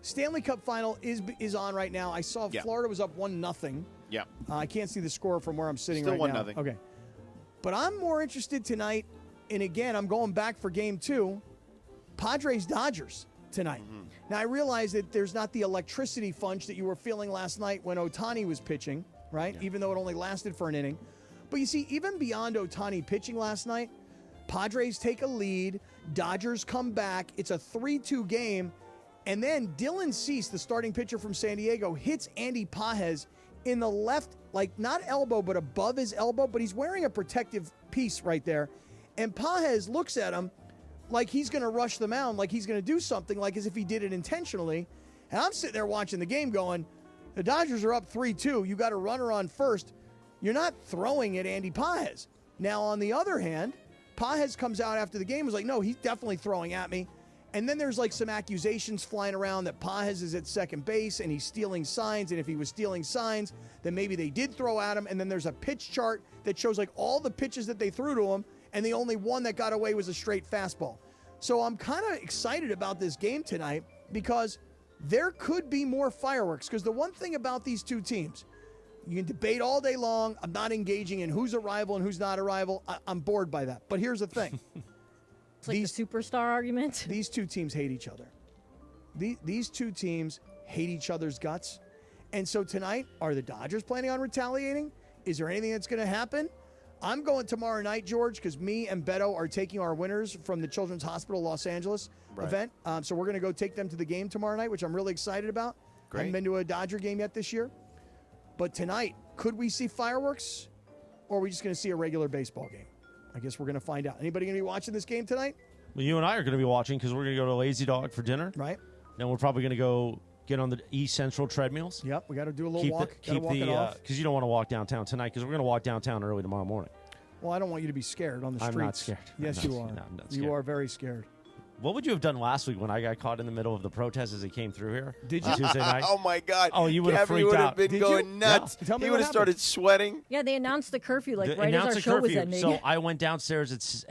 Stanley Cup final is on right now. I saw Florida was up 1-0. Yeah. I can't see the score from where I'm sitting Still right now. 1-0. Okay. But I'm more interested tonight, and again, I'm going back for game 2, Padres-Dodgers tonight. Mm-hmm. Now, I realize that there's not the electricity punch that you were feeling last night when Ohtani was pitching, right? Yeah. Even though it only lasted for an inning. But you see, even beyond Ohtani pitching last night, Padres take a lead, Dodgers come back, it's a 3-2 game, and then Dylan Cease, the starting pitcher from San Diego, hits Andy Pages in the left, like not elbow, but above his elbow, but he's wearing a protective piece right there. And Pages looks at him like he's going to rush the mound, like he's going to do something, like as if he did it intentionally. And I'm sitting there watching the game going, the Dodgers are up 3-2. You got a runner on first. You're not throwing at Andy Pages. Now, on the other hand, Pages comes out after the game and was like, no, he's definitely throwing at me. And then there's like some accusations flying around that Pages is at second base and he's stealing signs. And if he was stealing signs, then maybe they did throw at him. And then there's a pitch chart that shows like all the pitches that they threw to him. And the only one that got away was a straight fastball. So I'm kind of excited about this game tonight because there could be more fireworks. Because the one thing about these two teams, you can debate all day long. I'm not engaging in who's a rival and who's not a rival. I'm bored by that. But here's the thing. It's like the superstar argument. These two teams hate each other. These two teams hate each other's guts. And so tonight, are the Dodgers planning on retaliating? Is there anything that's going to happen? I'm going tomorrow night, George, because me and Beto are taking our winners from the Children's Hospital Los Angeles event. So we're going to go take them to the game tomorrow night, which I'm really excited about. Great. Haven't been to a Dodger game yet this year. But tonight, could we see fireworks, or are we just going to see a regular baseball game? I guess we're going to find out. Anybody going to be watching this game tonight? Well, you and I are going to be watching because we're going to go to Lazy Dog for dinner. Right. Then we're probably going to go get on the East Central treadmills. Yep, we got to do a little walk. Because you don't want to walk downtown tonight because we're going to walk downtown early tomorrow morning. Well, I don't want you to be scared on the streets. I'm not scared. Yes, you are. No, I'm not scared. You are very scared. What would you have done last week when I got caught in the middle of the protest as it came through here? Did you? Tuesday night? Oh, my God. Oh, you would have Gabby freaked would have out. been going nuts. Yeah. Tell me he what would have started sweating. Yeah, they announced the curfew right as announced our the show was curfew. ending. So I went downstairs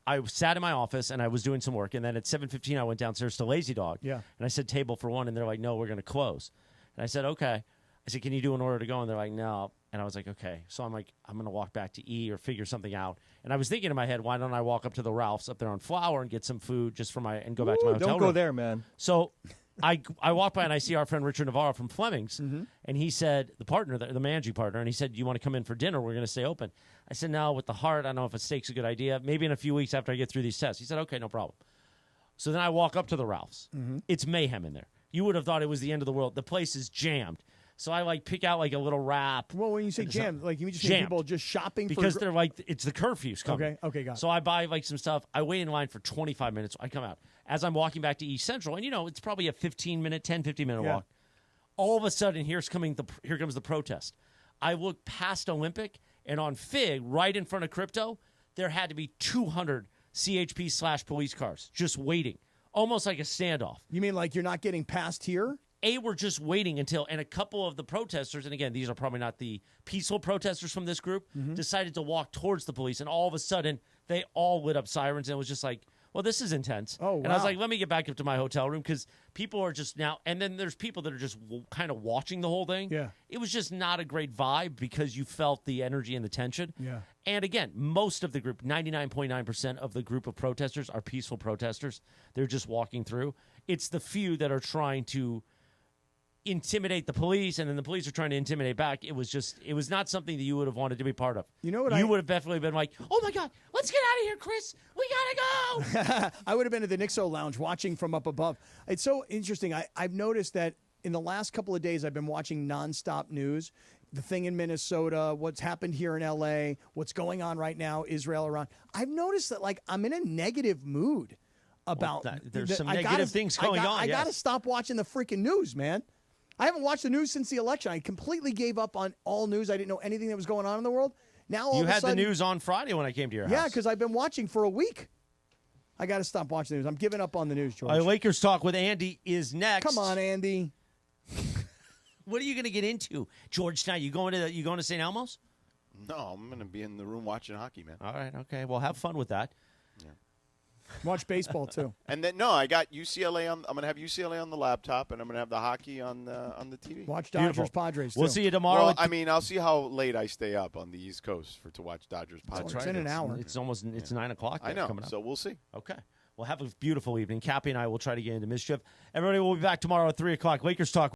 I sat in my office and I was doing some work, and then at 7:15 I went downstairs to Lazy Dog. Yeah. And I said table for one, and they're like, no, we're going to close. And I said, okay. I said, can you do an order to go? And they're like, no. And I was like, okay. So I'm like, I'm going to walk back to E or figure something out. And I was thinking in my head, why don't I walk up to the Ralph's up there on Flower and get some food just for and go back to my hotel Don't room. go there, man. So I walk by and I see our friend Richard Navarro from Fleming's, Mm-hmm. and he said, the managing partner, and he said, you want to come in for dinner? We're going to stay open. I said, no, with the heart, I don't know if a steak's a good idea. Maybe in a few weeks after I get through these tests. He said, okay, no problem. So then I walk up to the Ralph's. Mm-hmm. It's mayhem in there. You would have thought it was the end of the world. The place is jammed. So I pick out a little wrap. Well, when you say jammed, you just mean jammed. people just shopping because they're it's the curfew's coming. Okay, got it. So I buy some stuff. I wait in line for 25 minutes. I come out as I'm walking back to East Central, and it's probably a 15 minute walk. All of a sudden, here comes the protest. I look past Olympic, and on Fig, right in front of Crypto, there had to be 200 CHP/police cars just waiting, almost like a standoff. You mean you're not getting past here? We're just waiting until, and a couple of the protesters, and again, these are probably not the peaceful protesters from this group, decided to walk towards the police, and all of a sudden, they all lit up sirens, and it was just like, well, this is intense. Oh, And I was like, let me get back up to my hotel room, because people are just now, and then there's people that are just kind of watching the whole thing. Yeah. It was just not a great vibe, because you felt the energy and the tension. Yeah. And again, most of the group, 99.9% of the group of protesters are peaceful protesters. They're just walking through. It's the few that are trying to intimidate the police, and then the police are trying to intimidate back. It was not something that you would have wanted to be part of. You know what? You would have definitely been like, oh my God, let's get out of here, Chris. We gotta go. I would have been at the Nixo Lounge watching from up above. It's so interesting. I've noticed that in the last couple of days, I've been watching nonstop news. The thing in Minnesota, what's happened here in LA, what's going on right now, Israel, Iran. I've noticed that I'm in a negative mood about. There's some negative things going on. I got to stop watching the freaking news, man. I haven't watched the news since the election. I completely gave up on all news. I didn't know anything that was going on in the world. Now all you of a had sudden, the news on Friday when I came to your house. Yeah, because I've been watching for a week. I got to stop watching the news. I'm giving up on the news, George. Lakers Talk with Andy is next. Come on, Andy. What are you going to get into, George? Now you going to St. Elmo's? No, I'm going to be in the room watching hockey, man. All right, okay. Well, have fun with that. Yeah. Watch baseball too. And then I got UCLA on. I'm going to have UCLA on the laptop, and I'm going to have the hockey on the TV. Watch Dodgers Padres. Too. We'll see you tomorrow. Well, I'll see how late I stay up on the East Coast to watch Dodgers Padres. It's in an hour. It's almost 9 o'clock. I know. Coming up. So we'll see. Okay. Well, have a beautiful evening. Cappy and I will try to get into mischief. Everybody will be back tomorrow at 3 o'clock. Lakers Talk.